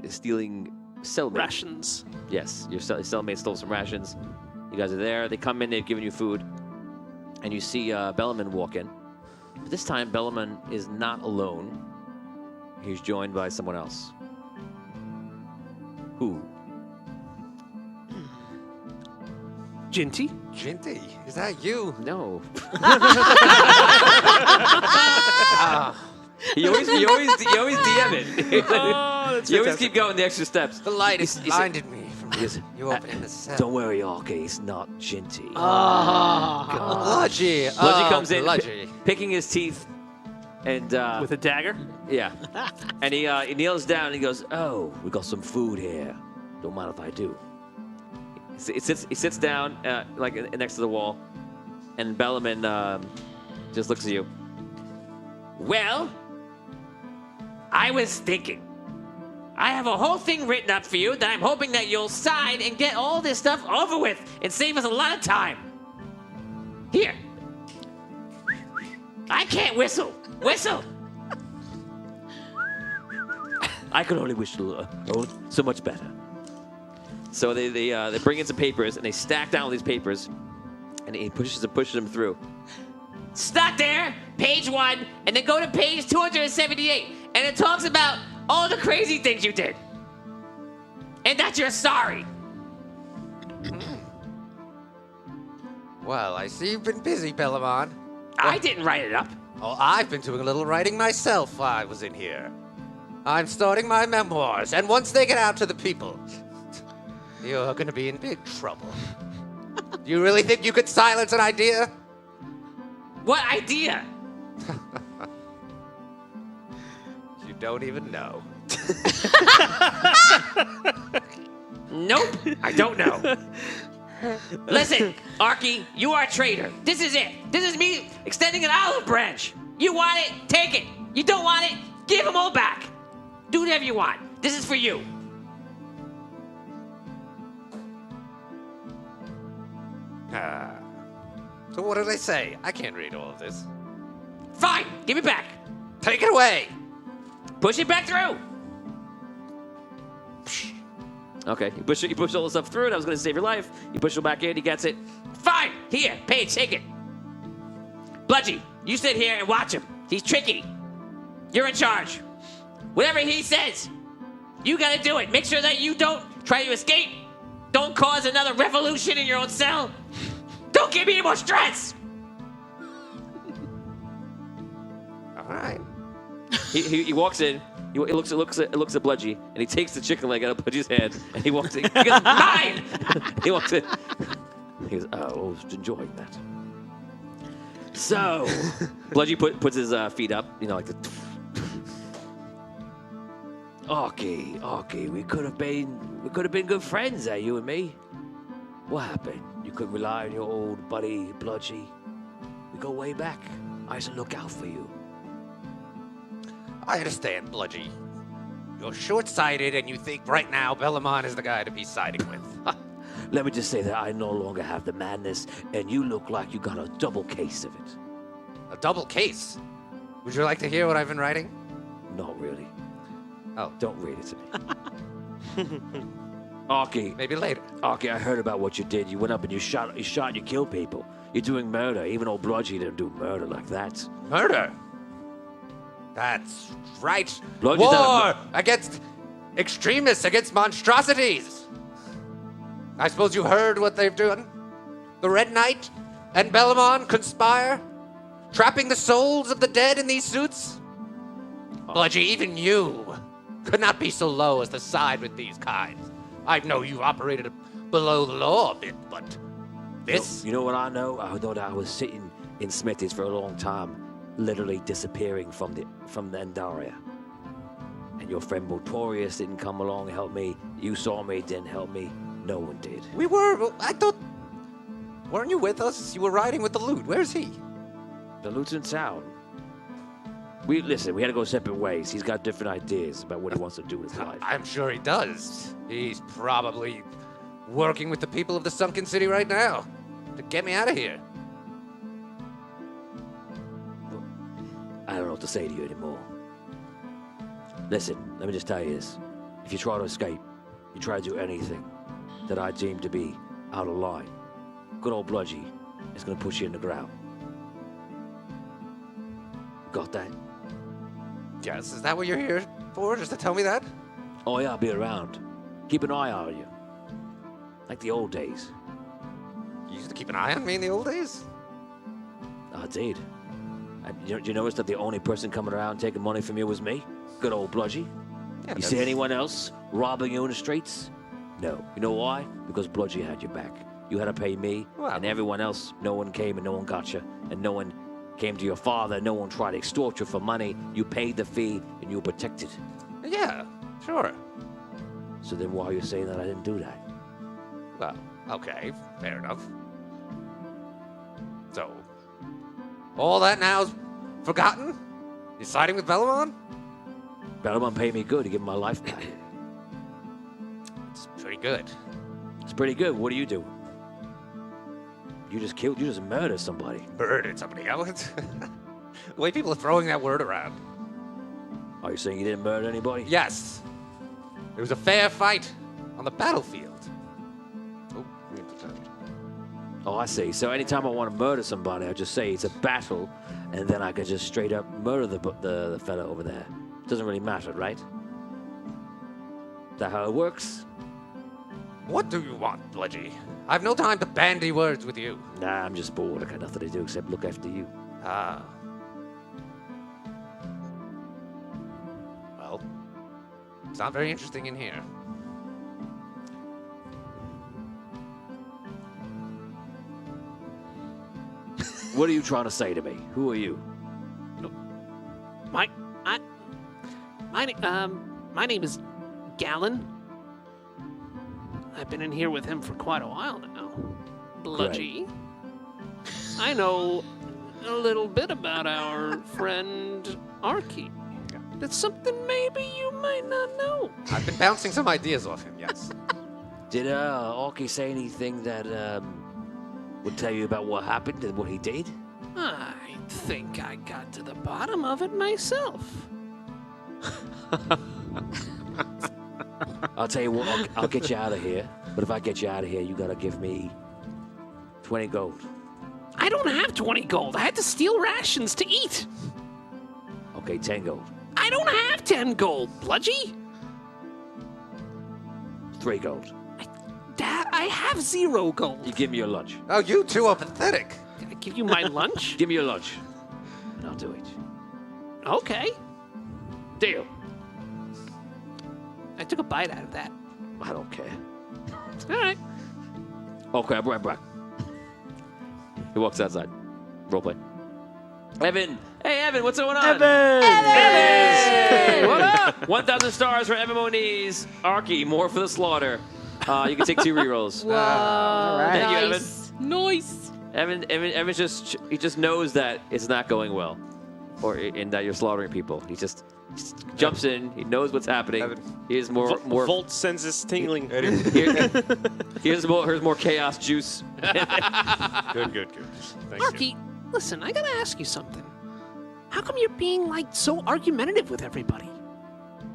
stealing cellmate.
Rations.
Yes, your cellmate stole some rations. You guys are there. They come in, they've given you food. And you see Bellaman walk in. But this time, Bellaman is not alone. He's joined by someone else. Who?
Jinty?
Jinty, is that you?
No.
Ah,
You always DM it.
Oh, that's
You always
fantastic.
keep going the extra steps.
the light has
He said-
blinded me from
he goes,
you opening the cell.
Don't worry, Arky, it's not Jinty.
Bludgy.
Bludgy comes in,
Bludgy.
picking his teeth, and
With a dagger?
yeah, and he kneels down and he goes, "Oh, we got some food here. Don't mind if I do." He sits down next to the wall, and Bellaman just looks at you.
Well, I was thinking. I have a whole thing written up for you that I'm hoping that you'll sign and get all this stuff over with and save us a lot of time. Here. I can't whistle. Whistle.
I could only wish so much better. So they bring in some papers and they stack down all these papers, and he pushes them through.
Start there, page 1, and then go to page 278. And it talks about all the crazy things you did. And that you're sorry.
Well, I see you've been busy, Bellamon.
I didn't write it up.
Oh, I've been doing a little writing myself while I was in here. I'm starting my memoirs, and once they get out to the people, you're gonna be in big trouble. Do you really think you could silence an idea?
What idea?
You don't even know.
Nope, I don't know. Listen, Arky, you are a traitor. This is it. This is me extending an olive branch. You want it, take it. You don't want it, give them all back. Do whatever you want. This is for you.
So what did I say? I can't read all of this.
Fine, give it back.
Take it away!
Push it back through.
Okay, you push all the stuff through it. I was going to save your life. You push it back in. He gets it.
Fine, here, Paige, take it. Bludgy, you sit here and watch him. He's tricky. You're in charge. Whatever he says, you gotta do it. Make sure that you don't try to escape. Don't cause another revolution in your own cell. Don't give me any more stress.
All right.
He walks in. He looks at Bludgy, and he takes the chicken leg out of Bludgy's hand, and he walks in. He goes, mine! He walks in. He goes, oh, I was enjoying that. So, Bludgy puts his feet up, like the. Okay, we could have been good friends, you and me. What happened? You couldn't rely on your old buddy Bludgy. We go way back. I used to look out for you.
I understand, Bludgy. You're short-sighted and you think right now Bellamon is the guy to be siding with.
Let me just say that I no longer have the madness, and you look like you got a double case of it.
A double case? Would you like to hear what I've been writing?
Not really.
Oh.
Don't read it to me. Arky.
Maybe later.
Arky, I heard about what you did. You went up and you shot, you killed people. You're doing murder. Even old Bludgy didn't do murder like that.
Murder? That's right.
Bludgy's
War against extremists, against monstrosities. I suppose you heard what they've done? The Red Knight and Bellamon conspire, trapping the souls of the dead in these suits? Bludgy, even you could not be so low as to side with these kinds. I know you've operated below the law a bit, but this?
You know what I know? I thought I was sitting in Smithy's for a long time, literally disappearing from the Andaria. And your friend Botorius didn't come along and help me. You saw me, didn't help me. No one did.
We were. I thought. Weren't you with us? You were riding with the loot. Where's he?
The loot's in town. We had to go separate ways. He's got different ideas about what he wants to do with his life.
I'm sure he does. He's probably working with the people of the sunken city right now to get me out of here.
I don't know what to say to you anymore. Listen, let me just tell you this. If you try to escape, you try to do anything that I deem to be out of line, good old Bludgy is going to push you in the ground. Got that?
Yes, is that what you're here for? Just to tell me that?
Oh yeah, I'll be around. Keep an eye on you. Like the old days.
You used to keep an eye on me in the old days?
I did. Did you notice that the only person coming around taking money from you was me? Good old Bludgy.
Yeah,
you see anyone else robbing you in the streets? No. You know why? Because Bludgy had your back. You had to pay me, and everyone else, no one came and no one got you, and no one came to your father, no one tried to extort you for money. You paid the fee, and you were protected.
Yeah, sure.
So then why are you saying that I didn't do that?
Well, okay, fair enough. So, all that now's forgotten? You're siding with Bellamon?
Bellamon paid me good to give him my life back.
It's pretty good.
It's pretty good. What do you do? You just murdered somebody.
Murdered somebody else? The way people are throwing that word around.
Are you saying you didn't murder anybody?
Yes. It was a fair fight on the battlefield.
Oh, I see. So anytime I want to murder somebody, I just say it's a battle, and then I can just straight up murder the fella over there. Doesn't really matter, right? Is that how it works?
What do you want, Bludgy? I've no time to bandy words with you.
Nah, I'm just bored. I got nothing to do except look after you.
Ah. Well, it's not very interesting in here.
What are you trying to say to me? Who are you?
My name is Gallon. I've been in here with him for quite a while now. Bludgy. I know a little bit about our friend Arky. That's something maybe you might not know.
I've been bouncing some ideas off him, yes.
Did Arky say anything that would tell you about what happened and what he did?
I think I got to the bottom of it myself.
I'll tell you what, I'll get you out of here. But if I get you out of here, you gotta give me 20 gold.
I don't have 20 gold. I had to steal rations to eat.
Okay, 10 gold.
I don't have 10 gold, Bludgy.
3 gold.
Dad, I have 0 gold.
You give me your lunch.
Oh, you two are pathetic.
Can I give you my lunch?
Give me your lunch, and I'll do it.
Okay.
Deal.
I took a bite out of that.
I don't care.
All right.
Okay, I'll be right back. He walks outside. Roleplay. Evan! Hey, Evan, what's going on?
Evan!
Hey, what up? 1,000 stars for Evan Moniz. Arky, more for the slaughter. You can take 2 rerolls.
Whoa. All
right. Thank you,
Evan. Nice.
Evan just knows that it's not going well.
in that you're slaughtering people. He just jumps in. He knows what's happening. Here's more.
Volt sends us tingling.
Here's more chaos juice.
Good. Thank you.
Arky, listen, I gotta ask you something. How come you're being, like, so argumentative with everybody?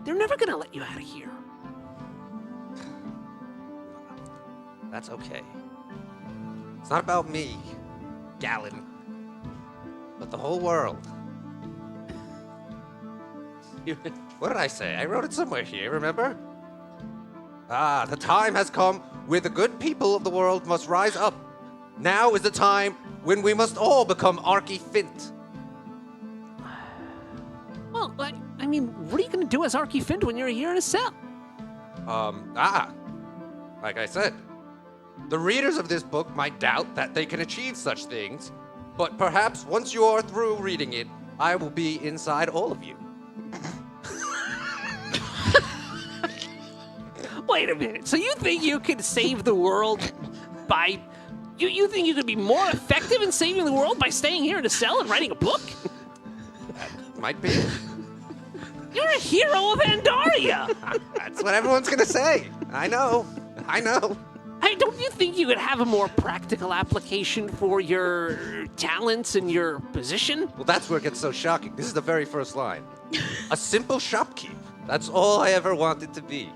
They're never gonna let you out of here.
That's okay. It's not about me, Gallon, but the whole world. What did I say? I wrote it somewhere here, remember? The time has come where the good people of the world must rise up. Now is the time when we must all become Arky Fint.
Well, I mean, what are you gonna do as Arky Fint when you're here in a cell?
Like I said, the readers of this book might doubt that they can achieve such things, but perhaps once you are through reading it, I will be inside all of you.
Wait a minute. So you think you could save the world by... You think you could be more effective in saving the world by staying here in a cell and writing a book?
Might be.
You're a hero of Andaria.
That's what everyone's gonna say. I know.
Hey, don't you think you could have a more practical application for your talents and your position?
Well, that's where it gets so shocking. This is the very first line. A simple shopkeep. That's all I ever wanted to be.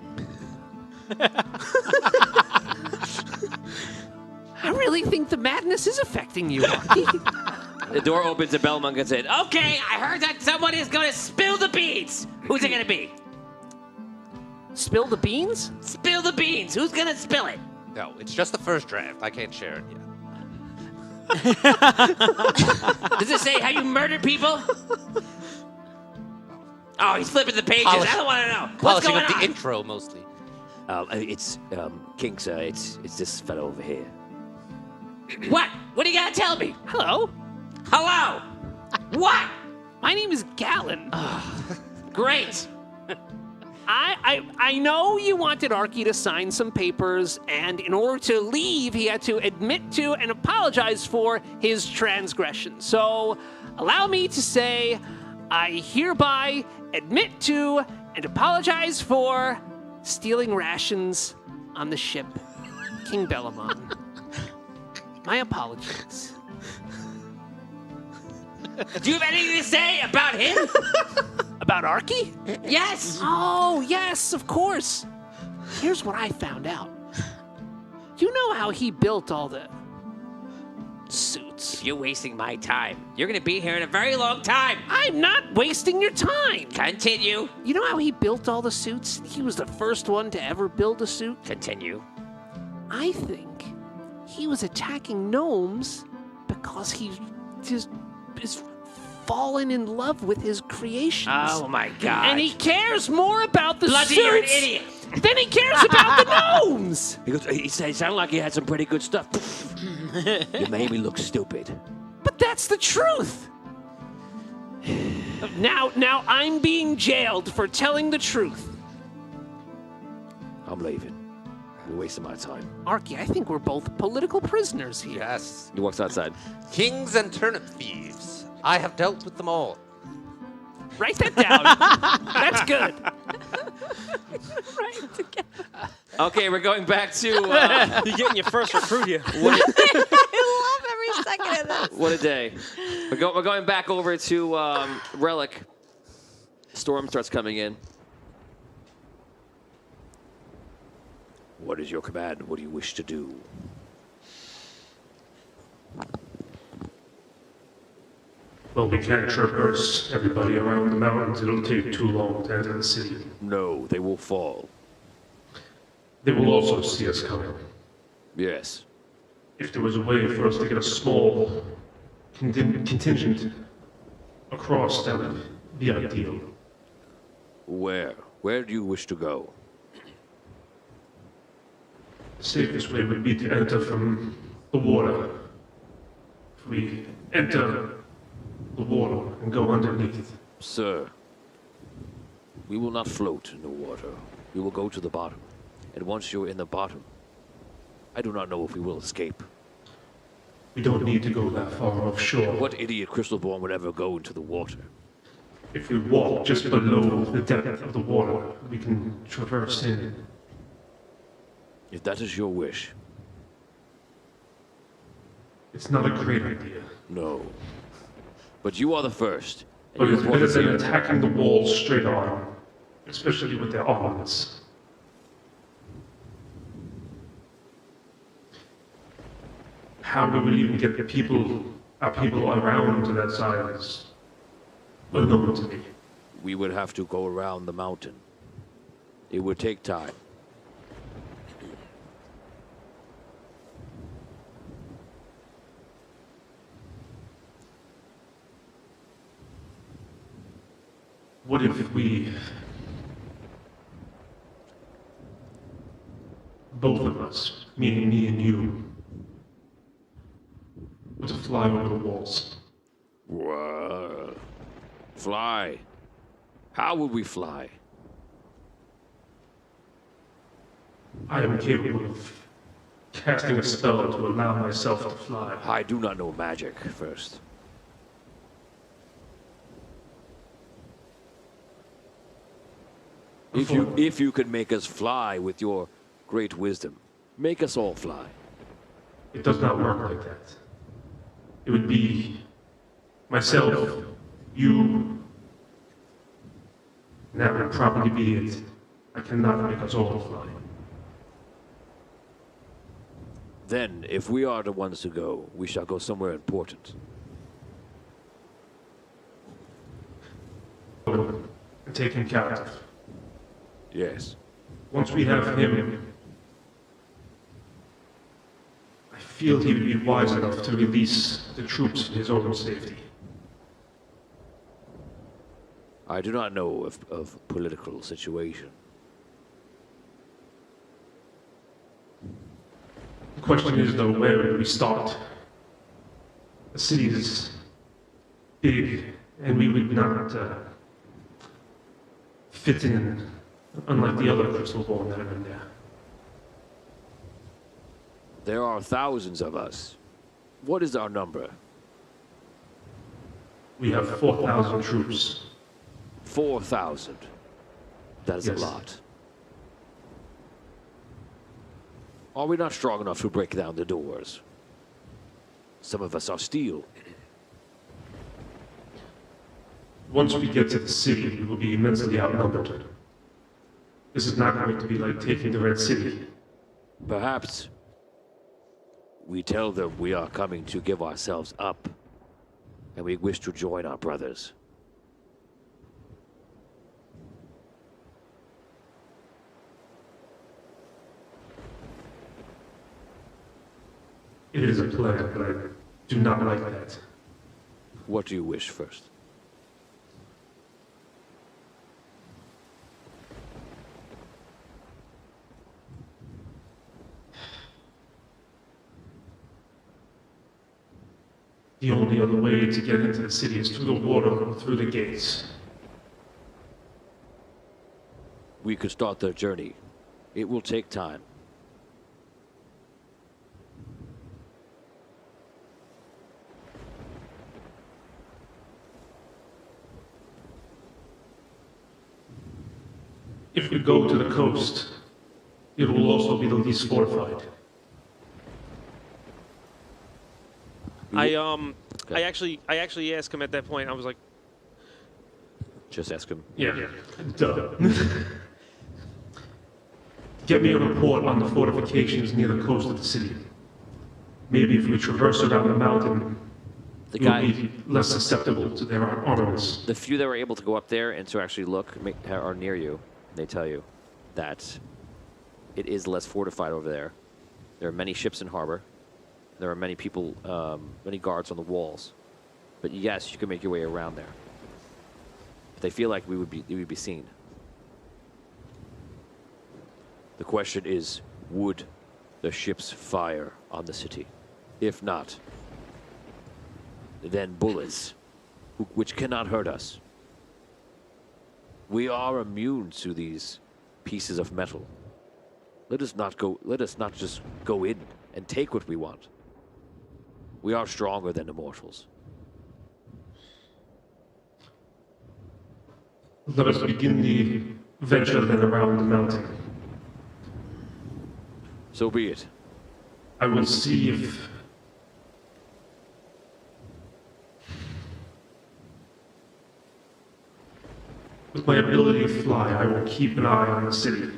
I really think the madness is affecting you, Arky.
The door opens and Belmont gets in.
Okay, I heard that someone is going to spill the beans. Who's it going to be?
Spill the beans?
Spill the beans. Who's going to spill it?
No, it's just the first draft. I can't share it yet.
Does it say how you murdered people? Oh, he's flipping the pages. I don't want to know. What's
Polishing
going
up
on?
the intro, mostly.
It's Kinks. It's this fellow over here.
What? What do you got to tell me?
Hello.
Hello. What?
My name is Gallon.
Great.
I know you wanted Arky to sign some papers, and in order to leave, he had to admit to and apologize for his transgression. So, allow me to say, I hereby admit to and apologize for stealing rations on the ship King Bellamon. My apologies.
Do you have anything to say about him?
About Arky?
Yes.
Oh, yes, of course. Here's what I found out. You know how he built all the suits?
You're wasting my time. You're going to be here in a very long time.
I'm not wasting your time.
Continue.
You know how he built all the suits? He was the first one to ever build a suit.
Continue.
I think he was attacking gnomes because he just is fallen in love with his creations.
Oh my God.
And he cares more about the
Bloody,
suits
you're an idiot.
than he cares about the gnomes.
Because he sounded like he had some pretty good stuff. You made me look stupid.
But that's the truth. Now I'm being jailed for telling the truth.
I'm leaving. You're wasting my time.
Arky, I think we're both political prisoners here.
Yes.
He walks outside.
Kings and turnip thieves. I have dealt with them all.
Write that down. That's good.
Okay, we're going back to...
You're getting your first recruit here.
I love every second of this.
What a day. We're going back over to Relic. Storm starts coming in.
What is your command? What do you wish to do?
Well, we can't traverse everybody around the mountains. It'll take too long to enter the city.
No, they will fall.
They will also see us coming.
Yes.
If there was a way for us to get a small contingent across, that would be ideal.
Where? Where do you wish to go?
The safest way would be to enter from the water. If we enter the water and go underneath.
Sir, we will not float in the water. We will go to the bottom. And once you're in the bottom, I do not know if we will escape.
We don't need to go that far offshore.
What idiot crystalborn would ever go into the water?
If we walk just below the depth of the water, we can traverse in.
If that is your wish,
It's not a great idea.
no. But you are the first. and
But
you
it's
brought
better
us
than
here.
attacking the walls straight on, especially with their arms. How do we even get our people around to that side is unknown to me.
We would have to go around the mountain. It would take time.
What if we, both of us, meaning me and you, were to fly over the walls?
Whoa. Fly. How would we fly?
I am capable of casting a spell to allow myself to fly.
I do not know magic first. If you could make us fly with your great wisdom, make us all fly.
It does not work like that. It would be myself, you, and that would probably be it. I cannot make us all fly.
Then, if we are the ones to go, we shall go somewhere important.
And take him captive.
Yes.
Once we have him, I feel he would be wise enough to release the troops for his own safety.
I do not know of political situation.
The question is, though, where do we start? The city is big, and we would not fit in, unlike the other crystal ball that are in there.
There are thousands of us. What is our number?
We have 4,000 troops.
4,000. That is
Yes.
a lot. Are we not strong enough to break down the doors? Some of us are steel.
Once we get to the city, we will be immensely outnumbered. This is not going to be like taking the Red City.
Perhaps we tell them we are coming to give ourselves up, and we wish to join our brothers.
It is a plan, but I do not like that.
What do you wish first?
The only other way to get into the city is through the water or through the gates.
We could start the journey. It will take time.
If we go to the coast, it will also be the least fortified.
I actually asked him at that point. I was like,
Just ask him.
Yeah. Duh. Get me a report on the fortifications near the coast of the city. Maybe if we traverse around the mountain, we'll be less susceptible to their armaments.
The few that were able to go up there and to actually look are near you. They tell you that it is less fortified over there. There are many ships in harbor. There are many people, many guards on the walls. But yes, you can make your way around there. But they feel like we would be seen.
The question is, would the ships fire on the city? If not, then bullets, which cannot hurt us. We are immune to these pieces of metal. Let us not just go in and take what we want. We are stronger than immortals.
Let us begin the venture then around the mountain.
So be it.
I will see if... With my ability to fly, I will keep an eye on the city.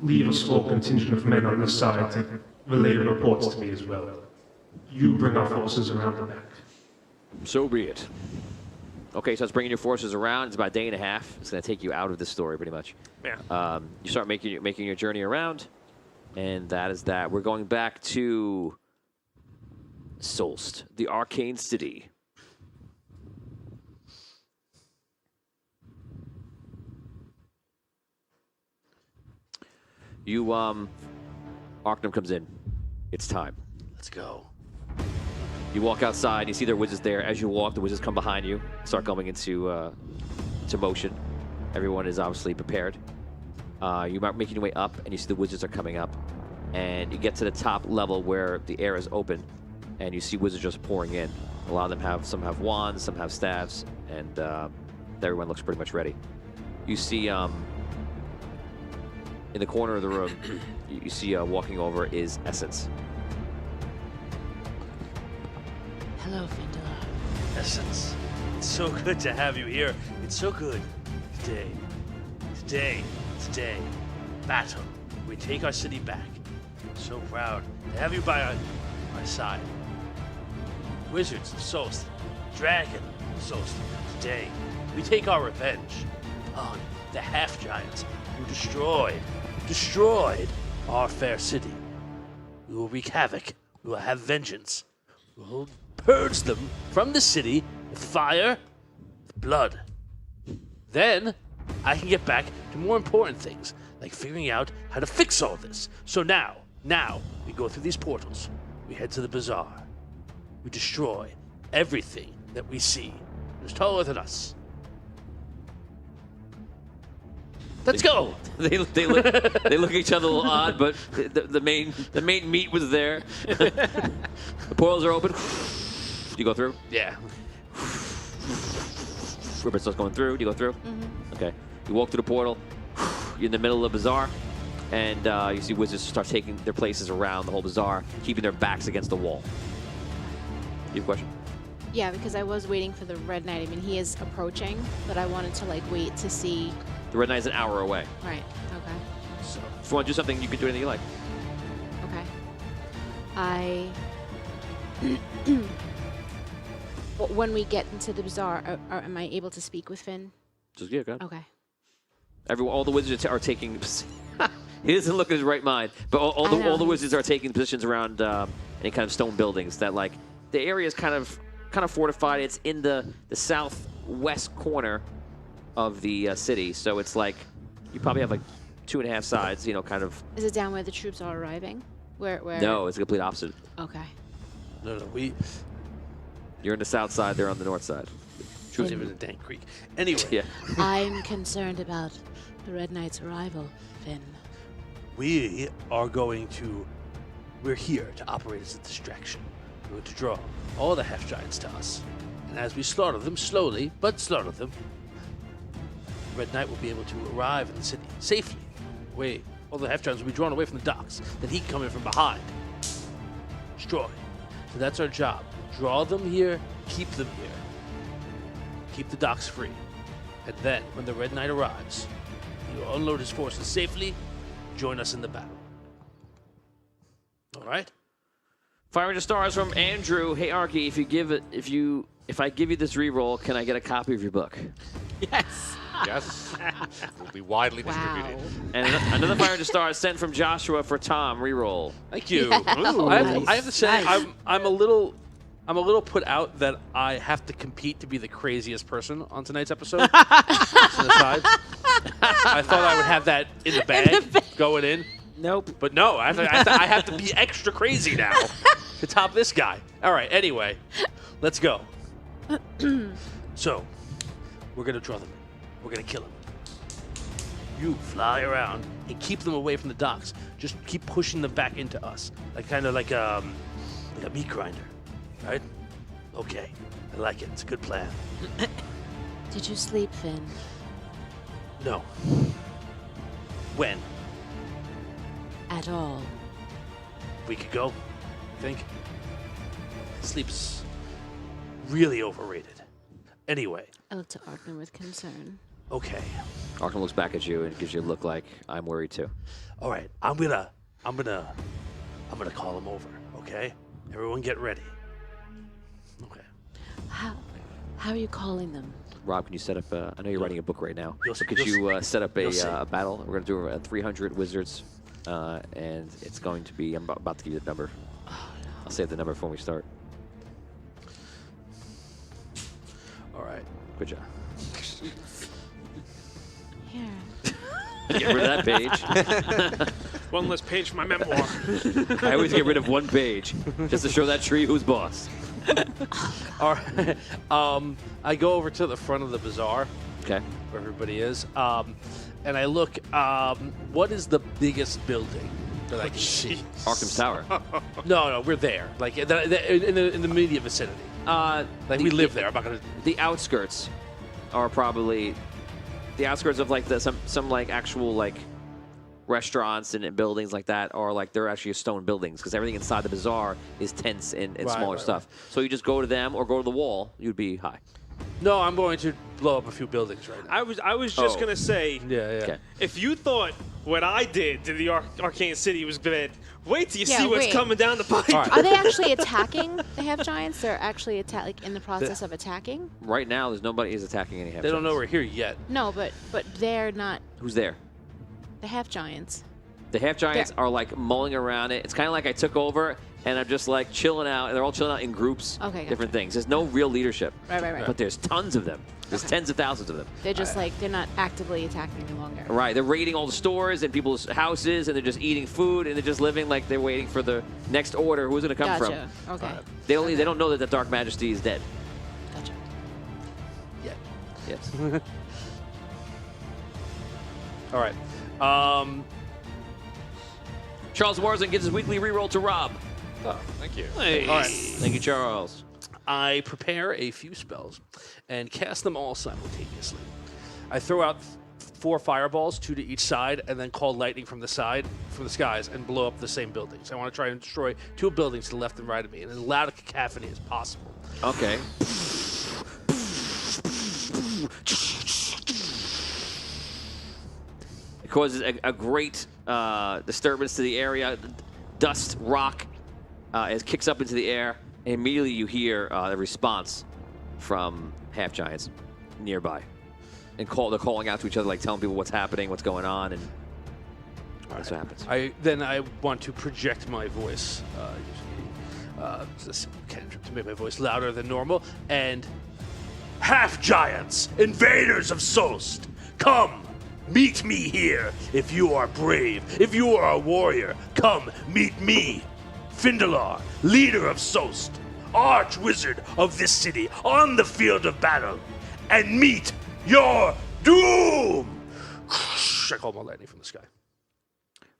Leave a small contingent of men on the side to relay reports to me as well. You bring our forces around the back.
So be it. Okay, so it's bringing your forces around. It's about a day and a half. It's going to take you out of this story, pretty much.
Yeah.
You start making your journey around, and that is that. We're going back to Solst, the arcane city. You, Arcanum comes in. It's time.
Let's go.
You walk outside, you see their wizards there. As you walk, the wizards come behind you, start going into to motion. Everyone is obviously prepared. You're making your way up, and you see the wizards are coming up. And you get to the top level where the air is open, and you see wizards just pouring in. A lot of them some have wands, some have staffs, and everyone looks pretty much ready. You see in the corner of the room, you see walking over is Essence.
Hello, Findala.
Essence, it's so good to have you here. It's so good. Today, battle. We take our city back. I'm so proud to have you by our side. Wizards of Solst, Dragon of Solst. Today, we take our revenge on the half-giants who destroyed our fair city. We will wreak havoc. We will have vengeance. We will purge them from the city with fire, with blood. Then, I can get back to more important things, like figuring out how to fix all this. So now, we go through these portals. We head to the bazaar. We destroy everything that we see that is taller than us. Let's go!
They look at each other a little odd, but the main meat was there. The portals are open. Do you go through?
Yeah.
Rupert starts going through. Do you go through? Mm-hmm. Okay. You walk through the portal. You're in the middle of the bazaar, and you see wizards start taking their places around the whole bazaar, keeping their backs against the wall. You have a question?
Yeah, because I was waiting for the Red Knight. I mean, he is approaching, but I wanted to wait to see.
The Red Knight's an hour away.
Right. Okay.
So if you want to do something, you can do anything you like.
Okay. When we get into the bazaar, am I able to speak with Finn?
Just go ahead.
Okay.
All the wizards are taking. He doesn't look in his right mind, but all the wizards are taking positions around any kind of stone buildings. That the area is kind of fortified. It's in the southwest corner of the city, so it's you probably have 2.5 sides. Kind of.
Is it down where the troops are arriving? Where?
No, it's the complete opposite.
Okay.
No,
You're on the south side. They're on the north side.
Troops even in Dank Creek. Anyway.
Yeah.
I'm concerned about the Red Knight's arrival, Finn.
We're here to operate as a distraction. We're going to draw all the half-giants to us. And as we slaughter them, slowly, but slaughter them, Red Knight will be able to arrive in the city safely. All the half-giants will be drawn away from the docks. Then he can come in from behind. Destroy. So that's our job. Draw them here, keep them here. Keep the docks free. And then, when the Red Knight arrives, he will unload his forces safely, join us in the battle. All right?
Fire into stars from Andrew. Hey Arky, if I give you this reroll, can I get a copy of your book?
Yes. Yes. Will be widely distributed.
And another fire into stars sent from Joshua for Tom. Reroll.
Thank you.
Yeah.
Ooh, I have to say, I'm a little put out that I have to compete to be the craziest person on tonight's episode. Just an aside. I thought I would have that in the bag going in.
Nope.
But no, I have to be extra crazy now to top this guy. All right, anyway, let's go. So, we're going to draw them in. We're going to kill them. You fly around and keep them away from the docks. Just keep pushing them back into us. Like a meat grinder. Right? Okay. I like it. It's a good plan.
Did you sleep, Finn?
No. When?
At all.
We could go, I think. Sleep's really overrated. Anyway.
I look to Arkner with concern.
Okay.
Arkner looks back at you and gives you a look like, I'm worried too.
All right. I'm gonna call him over, okay? Everyone get ready. Okay.
How are you calling them?
Rob, can you set up, I know you're writing a book right now.
You'll-
So could
you'll
you set up
You'll see.
a battle? We're going to do 300 wizards, and it's going to be, I'm about to give you the number. I'll save the number before we start.
All right.
Good job.
Here.
Get rid of that page.
One less page for my memoir.
I always get rid of one page just to show that tree who's boss.
All right. I go over to the front of the bazaar.
Okay.
Where everybody is. And I look, what is the biggest building that I can see?
Arkham's Tower.
No, we're there. Like in the immediate vicinity. Like we live there. I'm not gonna.
The outskirts are probably the outskirts of like some like actual like restaurants and buildings like that are like they're actually stone buildings because everything inside the bazaar is tents and smaller stuff. So you just go to them or go to the wall, you'd be high.
No, I'm going to blow up a few buildings right now.
I was just gonna say,
Yeah.
Okay.
if you thought what I did to the Arcane City was bad, wait till you
Yeah,
see what's
wait.
coming down the pipe.
All right.
Are they actually attacking the half giants? They're actually like in the process of attacking?
Right now, there's nobody is attacking any half
They don't know
giants.
we're here yet.
No, but they're not
Who's there?
the half giants.
The half giants are like mulling around it. It's kind of like I took over and I'm just like chilling out. And they're all chilling out in groups,
Okay, gotcha.
different things. There's no real leadership.
Right.
But there's tons of them. There's tens of thousands of them.
They're just like, they're not actively attacking any longer.
Right, they're raiding all the stores and people's houses, and they're just eating food, and they're just living like they're waiting for the next order. Who's going to come
Gotcha.
from?
Okay.
They don't know that the Dark Majesty is dead.
Gotcha.
Yet.
Yes.
All right.
Charles Warzone gives his weekly reroll to Rob.
Oh, thank you.
All right.
Thank you, Charles.
I prepare a few spells and cast them all simultaneously. I throw out 4 fireballs, 2 to each side, and then call lightning from the skies, and blow up the same buildings. I want to try and destroy 2 buildings to the left and right of me in as loud a cacophony as possible.
Okay. It causes a great disturbance to the area. Dust, rock, it kicks up into the air, and immediately you hear the response from half giants nearby, and they're calling out to each other, like telling people what's happening, what's going on, and that's what happens.
I want to project my voice, to make my voice louder than normal, and half giants, invaders of Sost, come, meet me here. If you are brave, if you are a warrior, come meet me, Findalar, leader of Sost, arch wizard of this city, on the field of battle, and meet your doom. I call my lightning from the sky.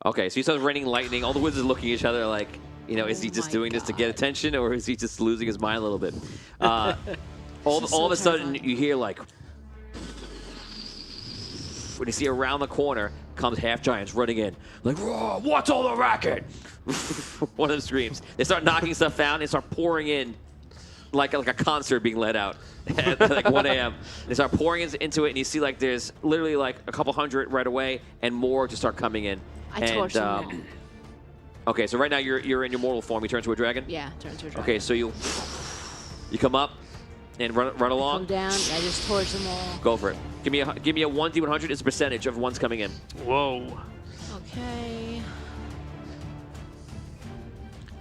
Okay, so he starts raining lightning. All the wizards looking at each other like, is he just doing this to get attention, or is he just losing his mind a little bit? All of a sudden, you hear like, when you see around the corner comes half giants running in, like, "Whoa, what's all the racket?" One of them screams. They start knocking stuff down and start pouring in, like a concert being let out at like 1 a.m. They start pouring into it, and you see like there's literally like a couple hundred right away, and more to start coming in.
I torched them.
Okay, so right now you're in your mortal form. You turn into a dragon.
Yeah, turn to a dragon.
Okay, so you come and run along.
Come down. I just torch them all.
Go for it. Give me a 1d100. It's a percentage of ones coming in.
Whoa.
Okay.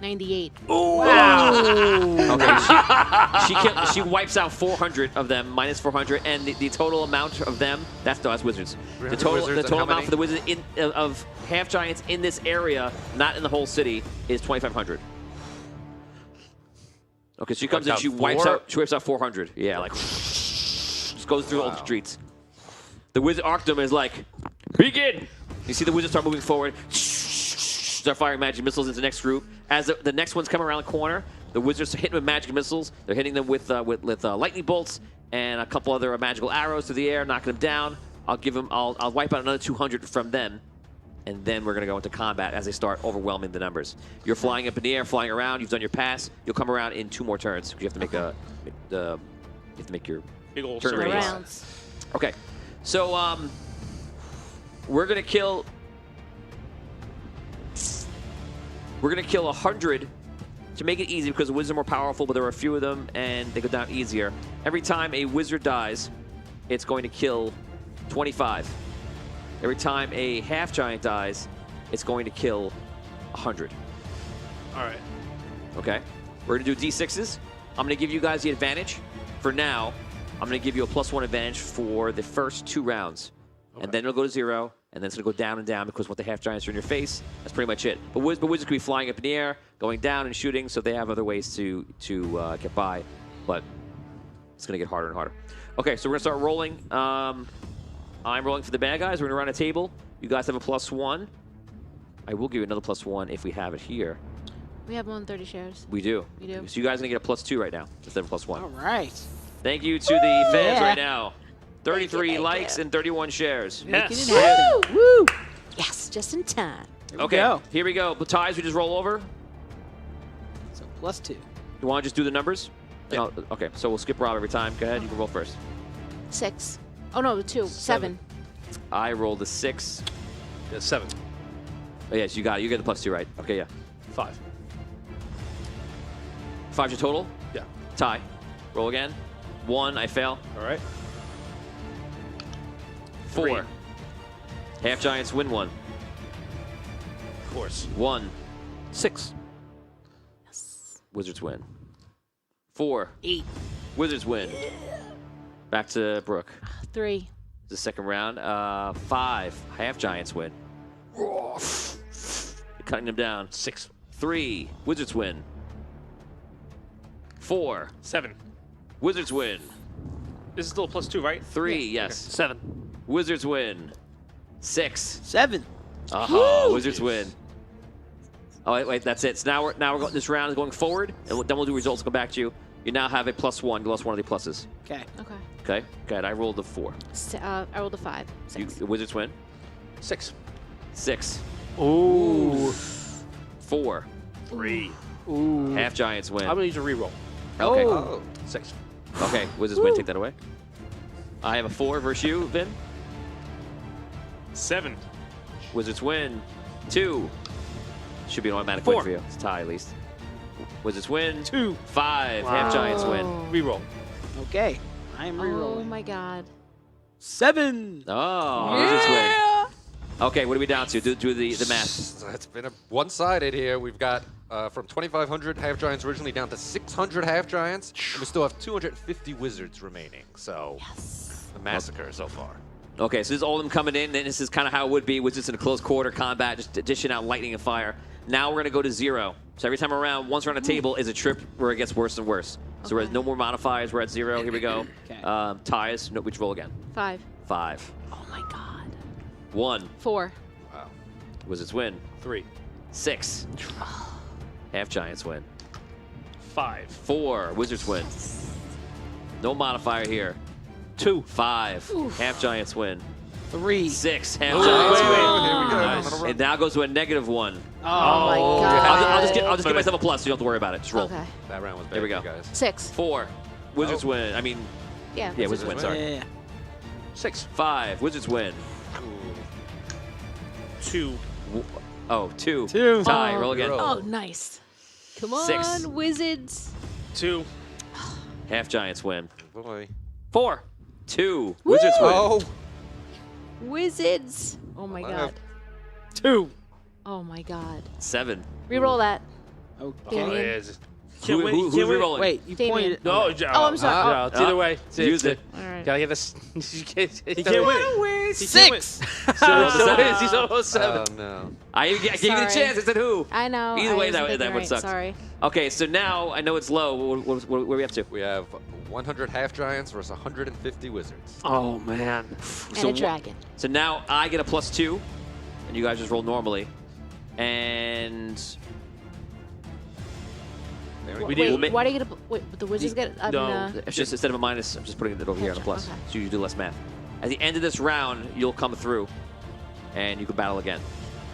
98.
Okay, she wipes out 400 of them, minus 400, and the total amount of them, that's wizards. The total amount for the wizards of half giants in this area, not in the whole city, is 2,500. Okay, so she comes in, she wipes out 400. Yeah, like just goes through all the streets. The wizard Arctum is like, begin! You see the wizards start moving forward. Start firing magic missiles into the next group. As the next ones come around the corner, the wizards are hitting with magic missiles. They're hitting them with lightning bolts and a couple other magical arrows through the air, knocking them down. I'll give them. I'll wipe out another 200 from them, and then we're gonna go into combat as they start overwhelming the numbers. You're flying up in the air, flying around. You've done your pass. You'll come around in 2 more turns. You have to make you have to make your
Big old
turn
circle.
radius.
Rounds.
Okay, so we're gonna kill. We're gonna kill 100 to make it easy because the wizards are more powerful, but there are a few of them and they go down easier. Every time a wizard dies, it's going to kill 25. Every time a half giant dies, it's going to kill 100.
All right.
Okay? We're gonna do D6s. I'm gonna give you guys the advantage. For now, I'm gonna give you a +1 advantage for the first 2 rounds.
Okay.
And then it'll go to 0, and then it's gonna go down and down because what the half giants are in your face, that's pretty much it. But wizards could be flying up in the air, going down and shooting, so they have other ways to get by. But it's gonna get harder and harder. Okay, so we're gonna start rolling. I'm rolling for the bad guys. We're gonna run a table. You guys have a +1. I will give you another +1 if we have it here.
We have 130 shares.
We do.
We do.
So you guys are gonna get a +2 right now instead of a +1.
All right.
Thank you to the fans
Yeah.
right now. 33
Thank you.
likes and 31 shares.
Yes.
Making it happen. Woo! Yes, just in time.
Okay,
go.
here we go. The ties, we just roll over.
So +2.
You want to just do the numbers?
Yeah.
Okay, so we'll skip Rob every time. Go ahead, you can roll first.
6. Oh no, 2. 7.
I rolled a 6.
Yeah, 7.
Oh, yes, you got it. You get the +2 right. Okay, yeah.
5.
5's your total?
Yeah.
Tie. Roll again. 1, I fail.
All right.
4. Half giants win 1.
Of course.
1.
6.
Wizards win. 4.
8.
Wizards win. Back to Brooke.
3.
The second round. 5. Half giants win. Cutting them down.
6.
3. Wizards win. 4.
7.
Wizards win.
This is still a +2, right?
3. Yes.
7.
Wizards win. 6.
7.
Wizards win. Oh wait, that's it. So now we're going. This round is going forward, and then we'll do results. Come back to you. You now have a +1. You lost one of the pluses.
Okay.
Okay.
Okay. Good. I rolled a 4.
I rolled a 5. 6.
The Wizards win.
6.
6.
Ooh.
4.
3.
Ooh.
Half giants win.
I'm gonna use a reroll.
Okay.
Oh.
6.
Okay. Wizards win. Take that away. I have a 4 versus you, Vin.
7.
Wizards win. 2. Should be an automatic
4.
win for you. It's a tie at least. Wizards win.
2.
5. Half giants win.
Reroll.
Okay. I'm
Oh
rerolling.
my god.
7.
Oh, Wizards win. Okay, what are we down to? Do the math.
It's been a one-sided here. We've got from 2,500 half giants originally down to 600 half giants. And we still have 250 wizards remaining. So the massacre so far.
Okay, so this is all of them coming in, and this is kind of how it would be, was just in a close quarter combat, just dishing out lightning and fire. Now we're going to go to 0. So every time around, once we're on a table, is a trip where it gets worse and worse. So we're at no more modifiers. We're at 0. Here we go.
Okay.
Ties. No, we just roll again.
5.
5.
Oh my god.
1.
4.
Wow.
Wizards win.
3.
6. Half giants win.
5.
4. Wizards win. No modifier here.
2.
5. Half giants win.
3.
6. Half
Oh,
giants win.
here we go.
Nice. It now goes to a -1.
Oh, my god.
I'll just give myself a plus, so you don't have to worry about it. Just roll.
Okay.
That round was bad
Here we
for
go.
you guys.
6.
4. Wizards win. I mean,
Yeah.
yeah, Wizards win. Sorry.
Yeah.
6.
5. Wizards win.
2.
2.
2.
Tie. Roll again.
Oh, nice. Come on,
6.
wizards.
2.
Half giants win.
Boy.
4. 2. Wizards win.
Oh.
Wizards. Oh my
I
god.
have-
2.
Oh my god.
7.
Reroll that.
Oh,
Damien.
yeah.
Who's re-rolling?
Wait, you
Damien.
pointed.
No,
Oh, I'm sorry.
No, it's either way.
Use it.
All right.
Gotta get this.
He can't win it. He can't win.
6.
So
seven.
he's almost 7.
Oh, no.
I gave you the
Sorry.
chance. I said who.
I know.
Either
I
way,
was
that
thinking
would
right.
suck.
Sorry.
Okay, so now I know it's low. What are we up to?
We have 100 half giants versus 150 wizards.
Oh, man.
And a dragon.
So now I get a +2, and you guys just roll normally. And
We
Wait, why do you get a... Wait, but the wizards get... I mean,
No.
it's just instead of a minus, I'm just putting it over here on a plus.
Okay.
So you do less math. At the end of this round, you'll come through, and you can battle again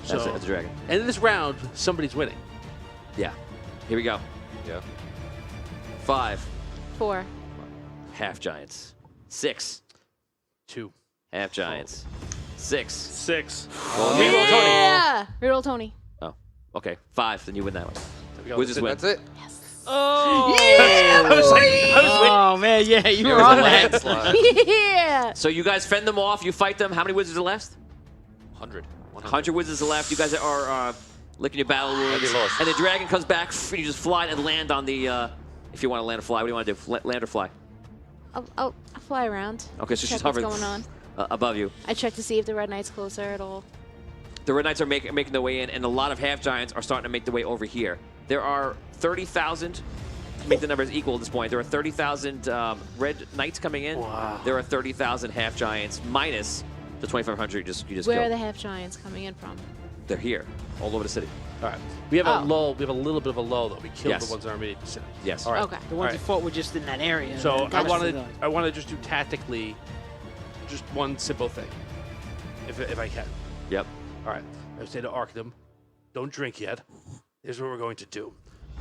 as a dragon.
And in this round, somebody's winning.
Yeah. Here we go.
Yeah.
5
4.
half giants. 6
2
half giants. 6.
6.
Yeah! Reroll Tony.
Oh, okay. 5, then you win that one.
we go.
Wizards win.
That's it.
Oh.
I was waiting.
Oh man, yeah, you
It
were
was a
on that.
Landslide.
Yeah!
So you guys fend them off. You fight them. How many wizards are left?
100.
100 wizards are left. You guys are licking your battle wounds.
Heavy loss.
And the dragon comes back. And you just fly and land on the. If you want to land or fly, what do you want to do? Land or fly?
I'll fly around.
Okay, so she's
Check what's
hovering
going on.
Above you.
I check to see if the Red Knight's closer at all.
The Red Knights are making their way in, and a lot of half giants are starting to make their way over here. There are 30,000. To make the numbers equal at this point, there are 30,000 Red Knights coming in.
Wow.
There are 30,000 half giants minus the 2,500 you just
Where
killed.
are the half giants coming in from?
They're here, all over the city.
All right. We have a
Oh.
lull. We have a little bit of a lull, though. We killed
Yes.
the ones in our immediate vicinity.
Yes.
All right.
Okay.
The ones
All
you
right.
fought were just in that area.
So
and
I
that's
wanted
the-
to just do tactically, just one simple thing, if I can.
Yep.
All right. I would say to Arkham, don't drink yet. Here's what we're going to do.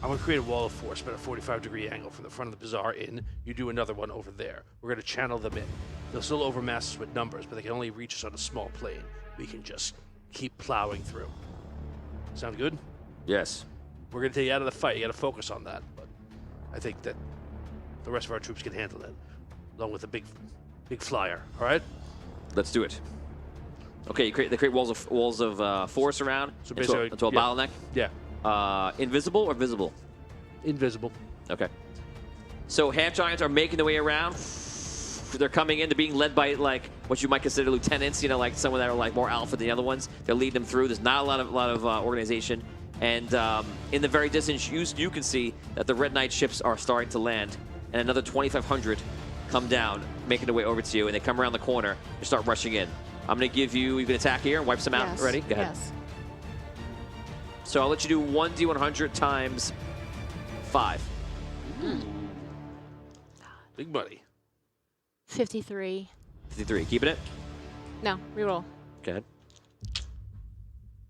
I'm going to create a wall of force at a 45-degree angle from the front of the bazaar in. You do another one over there. We're going to channel them in. They'll still overmass us with numbers, but they can only reach us on a small plane. We can just keep plowing through. Sound good?
Yes.
We're going to take you out of the fight. You got to focus on that. But I think that the rest of our troops can handle it, along with the big flyer. All right?
Let's do it. Okay, they create walls of force around
So
into
basically,
a
yeah.
bottleneck.
Yeah.
Invisible or visible?
Invisible.
Okay. So half giants are making their way around. They're coming in. They're being led by like what you might consider lieutenants. You know, like someone that are like more alpha than the other ones. They're leading them through. There's not a lot of organization. And in the very distance, you can see that the Red Knight ships are starting to land, and another 2,500 come down, making their way over to you, and they come around the corner and start rushing in. I'm going to give you can attack here and wipe some out.
Yes.
Ready? Go ahead.
Yes.
So I'll let you do 1d100 times 5.
Big money.
53.
53. Keeping it?
No, reroll.
Go ahead.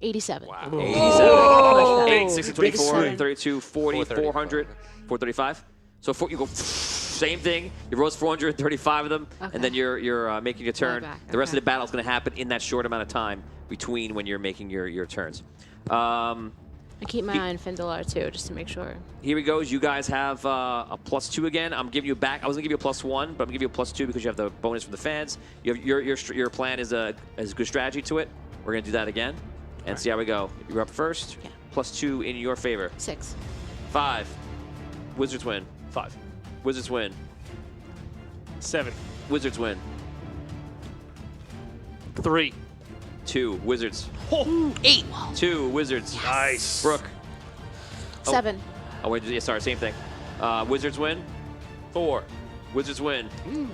87.
Wow.
87. 8, 60,
Big
24,
seven.
32, 40, 400,
435.
435. So you go same thing. You rose 435 of them,
Okay.
and then you're making your turn.
back,
The rest of
okay.
the battle is going to happen in that short amount of time between when you're making your turns.
I keep my eye on Findalar too, just to make sure.
Here we go. You guys have a +2 again. I'm giving you back. I was gonna give you a +1, but I'm gonna give you a +2 because you have the bonus from the fans. You have your plan is a good strategy to it. We're gonna do that again and see how we go. You're up first.
Yeah.
+2 in your favor.
6.
5. Wizards win.
5.
Wizards win.
7.
Wizards win.
3.
2. Wizards.
8.
2. Wizards.
Nice.
Brooke.
7.
Oh wait, yeah, sorry, same thing. Wizards win. 4. Wizards win. I'm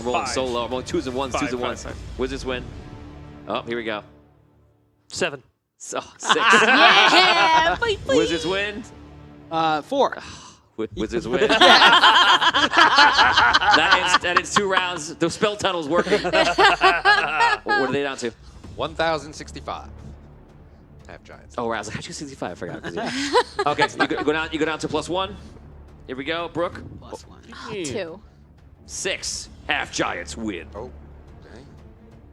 rolling
5.
so low. I'm rolling 2s and 1s, 2s and
5,
1s.
5.
Wizards win. Oh, here we go.
7.
So, 6.
Yeah, please.
Wizards win.
4.
Wizards win. that ends 2 rounds. The spell tunnel's working. What are they down to?
1,065. Half giants.
Oh, right. I was like, how'd you 65? I forgot. Okay, you go down to +1. Here we go. Brooke.
+1.
2.
6. Half giants win.
Oh. Okay.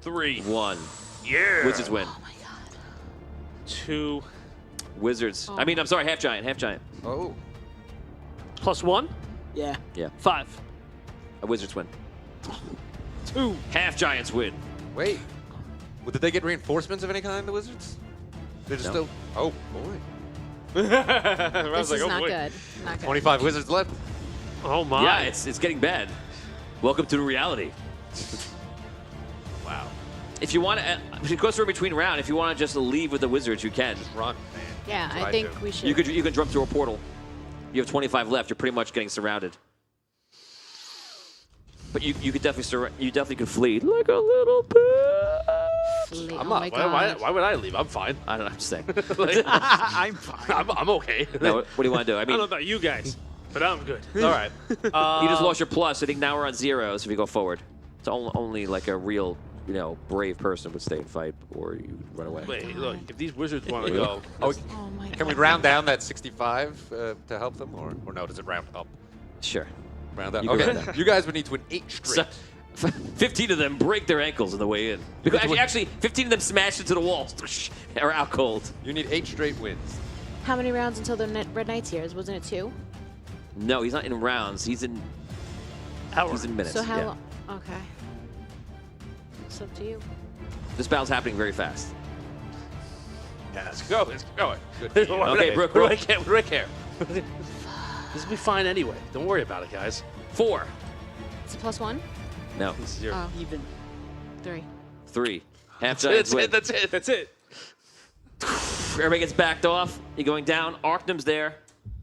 3.
1.
Yeah.
Wizards win.
Oh my god.
2.
Wizards.
Oh.
I mean, I'm sorry, half giant. Half giant.
Oh.
+1.
Yeah.
5.
Wizards win.
2.
Half giants win.
Wait. Well, did they get reinforcements of any kind, the Wizards? They're just
No.
still. Oh, boy.
This is not good. Not good.
25 Wizards left.
Oh my.
Yeah, it's getting bad. Welcome to reality.
Wow.
If you want to, because we're between round, if you want to just leave with the Wizards, you can.
Run, man.
Yeah,
That's what
I think
do.
we should.
You can jump through a portal. You have 25 left. You're pretty much getting surrounded. But you could definitely could flee like a little bit.
Flee-
I'm
oh
not.
my
Why
god.
would I leave? I'm fine.
I don't know. I'm just saying.
I'm fine.
I'm okay.
No, what do you want to do? I
I
mean,
don't know about you guys, but I'm good.
All right.
you just lost your plus. I think now we're on 0s if you go forward. It's only like a real, brave person would stay and fight, or you run away.
Wait, look, if these wizards want to go,
Oh,
Oh my
can we
God.
round down that 65 to help them, or no? Does it round up?
Sure.
Round up.
You can
Okay.
round down.
You guys would need to win 8 straight.
So, 15 of them break their ankles on the way in. Because actually, 15 of them smash into the wall, are out cold.
You need 8 straight wins.
How many rounds until the Red Knight's here? Wasn't it 2?
No, he's not in rounds. He's in
hours.
He's in minutes.
So how
yeah.
long? Okay. It's up to you.
This battle's happening very fast.
Yeah, let's go. Let's keep going.
Good.
Okay, Brooke.
What do I care? This will be fine anyway. Don't worry about it, guys.
4.
It's a +1?
No.
This is your.
Oh,
Even.
3.
3. Half
That's
giants win.
it. That's it. That's it.
Everybody gets backed off. You're going down. Archnum's there.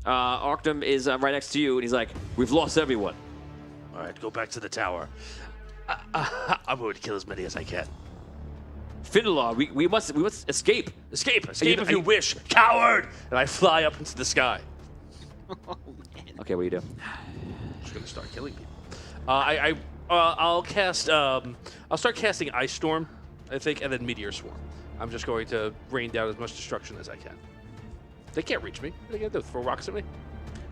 Archnum is right next to you, and he's like, "We've lost everyone."
All right, go back to the tower. I'm going to kill as many as I can.
Finnelar, we must escape.
Escape if you wish, coward! And I fly up into the sky.
Okay, what do you do?
I'm just gonna start killing people. I'll cast. I'll start casting Ice Storm, I think, and then Meteor Swarm. I'm just going to rain down as much destruction as I can. They can't reach me. What are they gonna do? Throw rocks at me?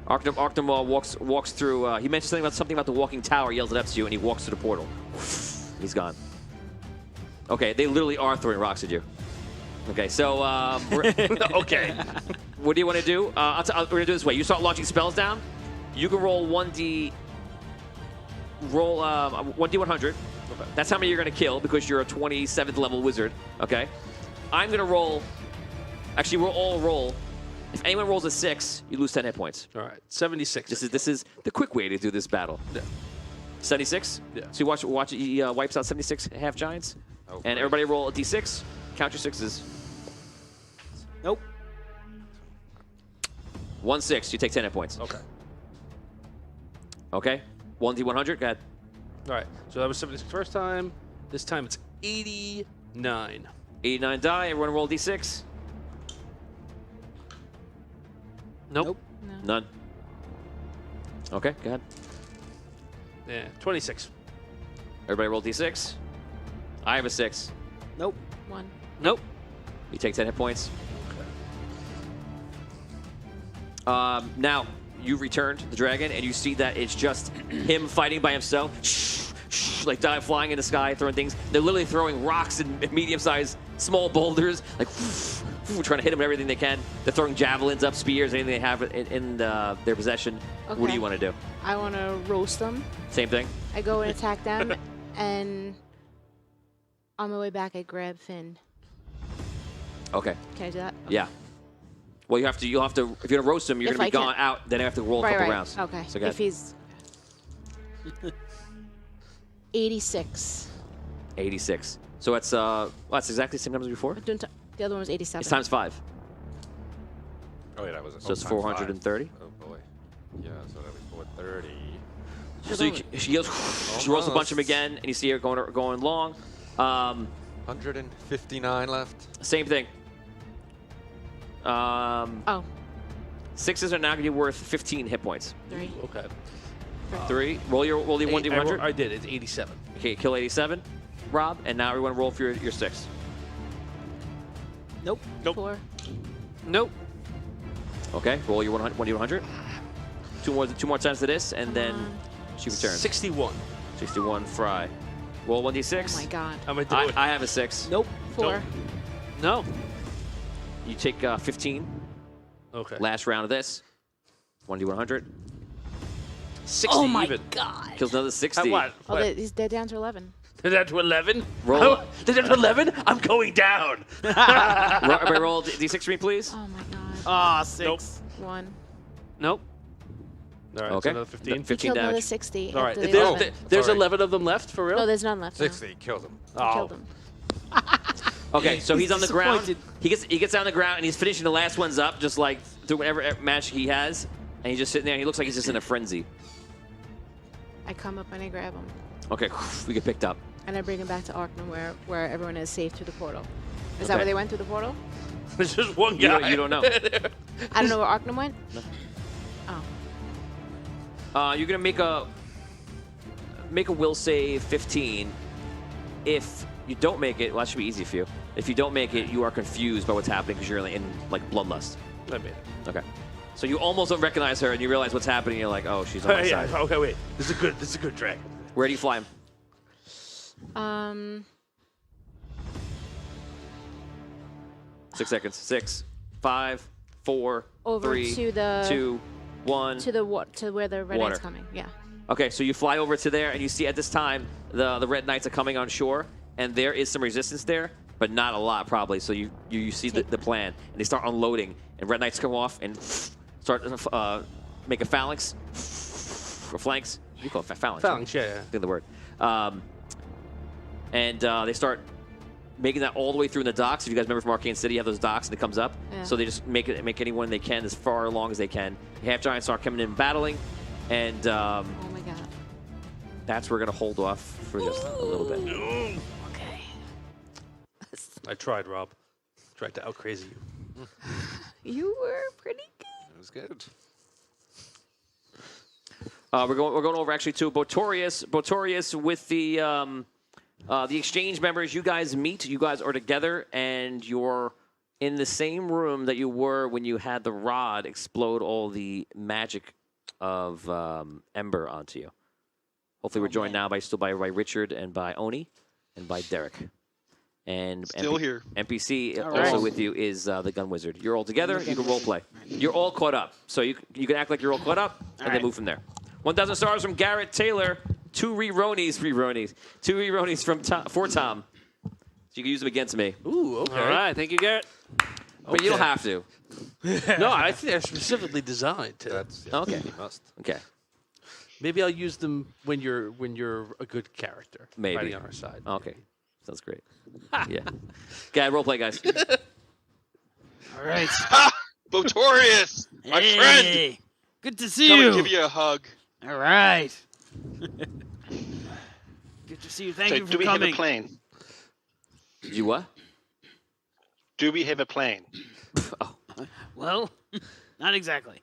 Archnum walks through. He mentioned something about the walking tower. Yells it up to you, and he walks through the portal. He's gone. Okay, they literally are throwing rocks at you. Okay, so
Okay.
what do you want to do? We're gonna do it this way. You start launching spells down. You can roll 1d. Roll 1d100.
Okay.
That's how many you're gonna kill because you're a 27th level wizard. Okay. I'm gonna roll. Actually, we'll all roll. If anyone rolls a 6, you lose 10 hit points.
All right. 76.
This is the quick way to do this battle.
Yeah.
76.
Yeah.
So you watch it. He wipes out 76 half giants.
Oh,
And
great.
everybody roll a d6. Count your 6s.
Nope.
1 6. You take 10 hit points.
Okay.
Okay. 1d100. Go ahead.
All right. So that was 76 first time. This time it's 89.
89 die. Everyone roll d6.
Nope.
No.
None. Okay. Go ahead.
Yeah. 26.
Everybody roll d6. I have a 6.
Nope.
1.
Nope.
You take 10 hit points. Now, you returned the dragon, and you see that it's just him fighting by himself. Like flying in the sky, throwing things. They're literally throwing rocks and medium-sized small boulders, like trying to hit him with everything they can. They're throwing javelins up, spears, anything they have in their possession. What do
Okay.
you want to do?
I want to roast them.
Same thing?
I go and attack them, and on my way back, I grab Finn.
Okay.
Can I do that?
Yeah. Well, you'll have to. If you're gonna roast him, you're
If
gonna be
I
gone
can.
out. Then I have to roll a
Right,
couple
right.
rounds.
Okay.
So go
If
ahead.
he's 86.
86. So that's exactly the same number as before.
The other one was 87.
It's times 5.
Oh, yeah, that was
So it's 430.
Oh, boy. Yeah, so that was 430.
So she rolls a bunch of them again, and you see her going long.
159 left.
Same thing.
Oh,
6s are now going to be worth 15 hit points.
3.
Okay.
3. Roll your 1d100.
I did. It's 87.
Okay, kill 87, Rob, and now everyone roll for your 6.
Nope.
4.
Nope.
Okay, roll your 1d100. Two more times to this, and then she returns.
61.
61 Fry. Roll 1d6.
Oh my god.
I'm gonna do it.
I have a 6.
Nope.
4.
No.
You take 15.
Okay.
Last round of this. 1d100.
60
Oh my
even.
god.
Kills another 60.
What?
Oh, they're down to 11.
They're down to 11?
Roll.
They're down to 11? I'm going down.
Everybody roll d6 for me, please.
Oh my god.
Ah, 6.
Nope.
1.
Nope. All right,
Okay.
so another 15.
15
Killed another
damage.
60.
All right.
after the
There's,
11.
there's
Sorry.
11 of them left, for real?
No, there's none left.
60, kills him.
Killed them.
Okay, so he's on the ground.
disappointed.
He gets down the ground and he's finishing the last ones up, just like through whatever match he has, and he's just sitting there. And he looks like he's just in a frenzy.
I come up and I grab them.
Okay, we get picked up.
And I bring them back to Arkham where everyone is safe through the portal. Is that
Okay.
where they went through the portal?
There's just one
You
guy.
don't, you don't know.
I don't know where Arkham went.
No.
Oh.
You're gonna make make a will save 15. If you don't make it, well, that should be easy for you. If you don't make it, you are confused by what's happening because you're in like bloodlust.
I made it.
Okay. So you almost don't recognize her, and you realize what's happening. You're like, oh, she's on my
Yeah.
side.
Okay, wait. This is a good dragon.
Where do you fly him? 6 seconds. 6, 5, 4,
Over
3,
to the
2, 1.
to where the red
Water.
knight's coming. Yeah.
Okay, so you fly over to there, and you see at this time the red knights are coming on shore, and there is some resistance there, but not a lot probably. So you see the plan, and they start unloading, and red knights come off and start make a phalanx or flanks. What do you call it? Phalanx.
Phalanx, yeah.
I think the word. And they start making that all the way through in the docks. If you guys remember from Arcane City, you have those docks, and it comes up.
Yeah.
So they just make anyone they can as far along as they can. Half giants start coming in and battling, and
Oh my god.
that's where we're gonna hold off for just a little bit.
Okay.
I tried, Rob. Tried to out crazy you.
You were pretty good.
It was good.
We're going over actually to Botorius. Botorius with the exchange members. You guys meet. You guys are together, and you're in the same room that you were when you had the rod explode all the magic of Ember onto you. Hopefully, we're joined now by Richard and by Oni and by Derek. And
Still here.
NPC
All
also
right.
with you is the gun wizard. You're all together. You can role play. You're all caught up, so you can act like you're all caught up, and then
right.
move from there. 1,000 stars from Garrett Taylor. 2 re-ronies from for Tom. So you can use them against me,
Ooh, okay.
All right, thank you, Garrett.
but you don't have to.
No, I think they're specifically designed to.
That's
Okay.
You must.
Okay.
Maybe I'll use them when you're a good character.
Maybe.
Fighting on our side.
Okay. Sounds great. Yeah. Go ahead, role play, guys.
All right.
Botorius, my friend.
Hey, good to see
Come
you.
and give you a hug.
All right. Good to see you. Thank
So
you for
do we have
coming.
a plan?
You what?
Do we have a plan?
Well, not exactly.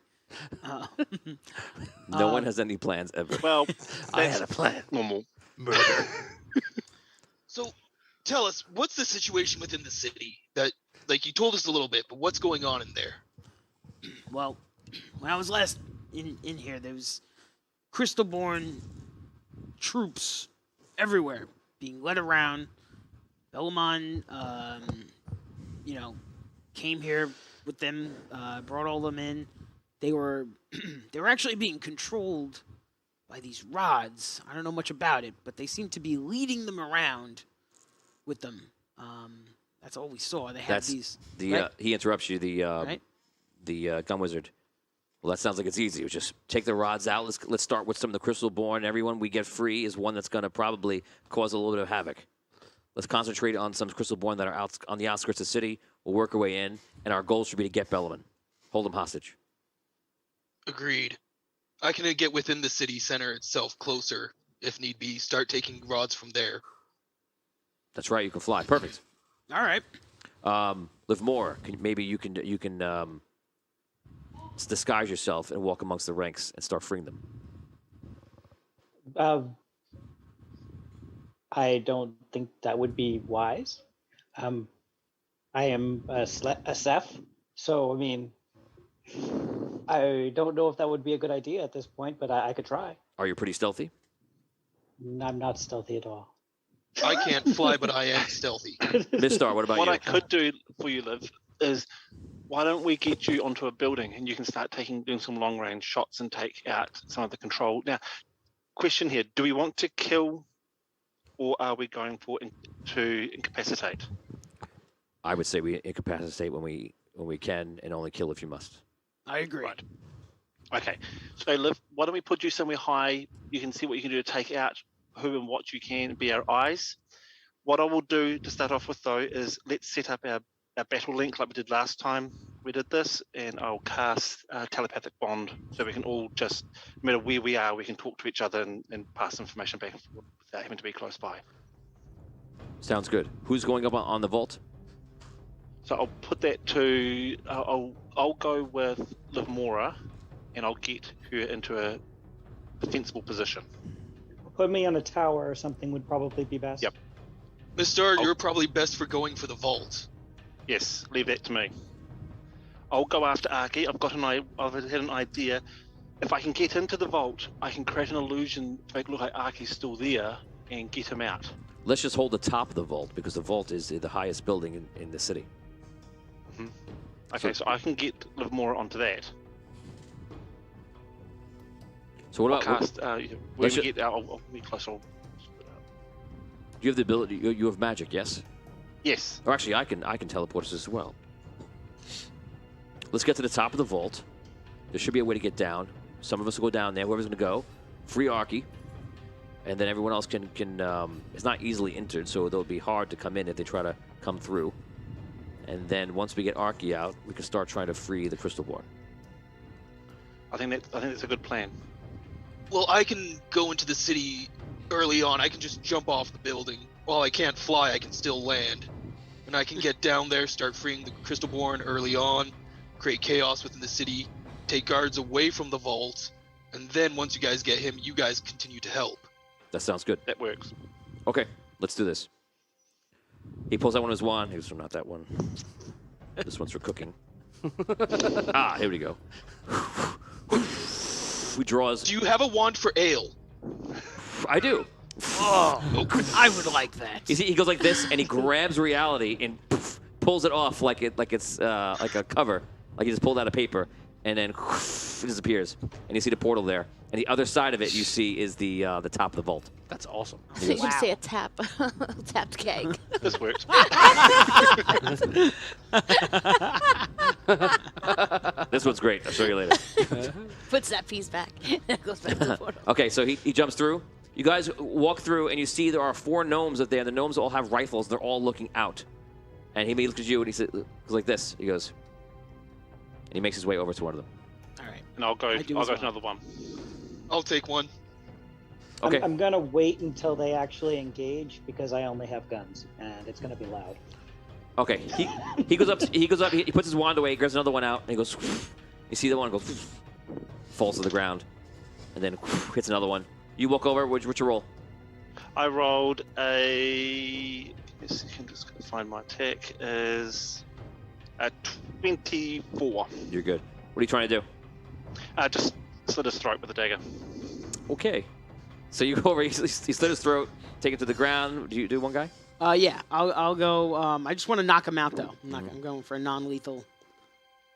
No one has any plans ever.
Well,
I
that's
had a plan.
normal.
Murder.
So, tell us, what's the situation within the city? That, like, you told us a little bit, but what's going on in there?
Well, when I was last in here, there was crystal-born troops everywhere being led around. Bellamon, came here with them, brought all them in. They were they were actually being controlled by these rods. I don't know much about it, but they seem to be leading them around with them. That's all we saw. They had
That's
these.
the
right?
he interrupts you.
Right?
The gun wizard. Well, that sounds like it's easy. Just take the rods out. Let's start with some of the crystal born. Everyone we get free is one that's going to probably cause a little bit of havoc. Let's concentrate on some crystal born that are out on the outskirts of the city. We'll work our way in, and our goal should be to get Bellaman. Hold him hostage.
Agreed. I can get within the city center itself closer, if need be. Start taking rods from there.
That's right. You can fly. Perfect.
All right.
Livermore, maybe you can disguise yourself and walk amongst the ranks and start freeing them.
I don't think that would be wise. I am a Seth, so I mean, I don't know if that would be a good idea at this point, but I could try.
Are you pretty stealthy?
I'm not stealthy at all.
I can't fly, but I am stealthy.
Miss Star, what about
What
you?
I could do for you, Liv, is why don't we get you onto a building and you can start doing some long range shots and take out some of the control. Now, question here: do we want to kill, or are we going for to incapacitate?
I would say we incapacitate when we can, and only kill if you must.
I agree.
Right. Okay. So, Liv, why don't we put you somewhere high? You can see what you can do to take out who and what you can, be our eyes. What I will do to start off with, though, is let's set up our battle link like we did last time we did this, and I'll cast a telepathic bond so we can all just, no matter where we are, we can talk to each other and pass information back and forth without having to be close by.
Sounds good. Who's going up on the vault?
So I'll put that to, I'll go with Livmora, and I'll get her into a defensible position.
put me on a tower or something would probably be best.
Yep.
Mister, you're probably best for going for the vault.
Yes, leave that to me. I'll go after Arky. I've had an idea. If I can get into the vault, I can create an illusion to make it look like Arky's still there and get him out.
Let's just hold the top of the vault because the vault is the highest building in the city.
Mm-hmm. Okay, so I can get Livermore onto that.
So what
I'll
about?
cast? When we get out, I'll be close.
You have the ability. You have magic, yes?
Yes.
Or actually, I can teleport us as well. Let's get to the top of the vault. There should be a way to get down. Some of us will go down there. Whoever's going to go, free Arky, and then everyone else can. It's not easily entered, so it'll be hard to come in if they try to come through. And then once we get Arky out, we can start trying to free the crystal ball.
I think that's a good plan.
Well, I can go into the city early on. I can just jump off the building. While I can't fly, I can still land. And I can get down there, start freeing the Crystalborn early on, create chaos within the city, take guards away from the vault, and then once you guys get him, you guys continue to help.
That sounds good.
That works.
Okay, let's do this. He pulls out one of his wand. He goes, not that one. This one's for cooking. Here we go. He draws.
Do you have a wand for ale?
I do.
Oh, I would like that.
You see, he goes like this, and he grabs reality and pulls it off like it's like a cover, like he just pulled out of paper, and then it disappears. And you see the portal there, and the other side of it you see is the top of the vault.
That's awesome.
So you can say a tapped keg.
This works.
This one's great. I'll show you later.
Puts that piece back. Goes back to the portal.
Okay, so he jumps through. You guys walk through, and you see there are 4 gnomes up there. The gnomes all have rifles. They're all looking out. And he looks at you, and he says, like this. He goes, and he makes his way over to one of them.
All right.
And I'll go
well.
to another one.
I'll take one.
Okay.
I'm gonna wait until they actually engage because I only have guns and it's gonna be loud.
Okay. He goes up. He puts his wand away. Grabs another one out, and he goes. You see the one goes, falls to the ground, and then hits another one. You walk over. What's your roll?
I rolled a. Yes, you can just find my attack is a 24.
You're good. What are you trying to do?
Just slit his throat with a dagger.
Okay. So you go over. He slit his throat. Take him to the ground. Do you do one guy?
Yeah, I'll go. I just want to knock him out though. I'm going for a non-lethal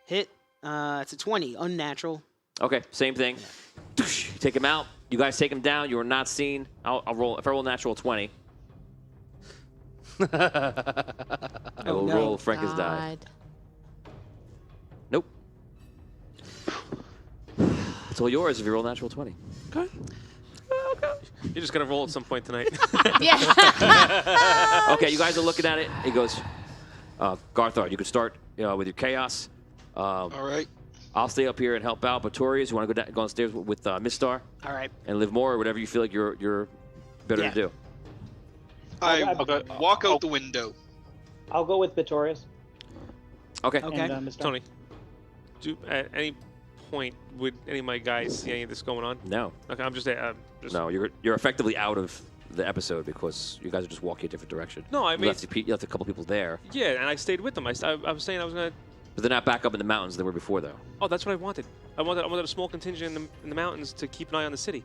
hit. It's a 20, unnatural.
Okay, same thing. You take him out. You guys take him down. You are not seen. I'll roll. If I roll natural 20, I will roll Franken's die. Nope. It's all yours if you roll natural 20.
Okay. You're just gonna roll at some point tonight.
Yeah.
Okay, you guys are looking at it. He goes, Garthar, you could start with your chaos.
All right.
I'll stay up here and help out. But Torius, you want to go downstairs with Mistar?
All right.
And live more, or whatever you feel like you're better to do.
I walk out the window.
I'll go with Vitorius.
Okay.
Okay.
And, Mr.
Tony, at any point would any of my guys see any of this going on?
No.
Okay, I'm just
No, you're effectively out of the episode because you guys are just walking a different direction.
No, I mean,
you left a couple people there,
yeah, and I stayed with them. I was saying I was gonna.
but they're not back up in the mountains they were before, though.
Oh, that's what I wanted. I wanted a small contingent in the mountains to keep an eye on the city.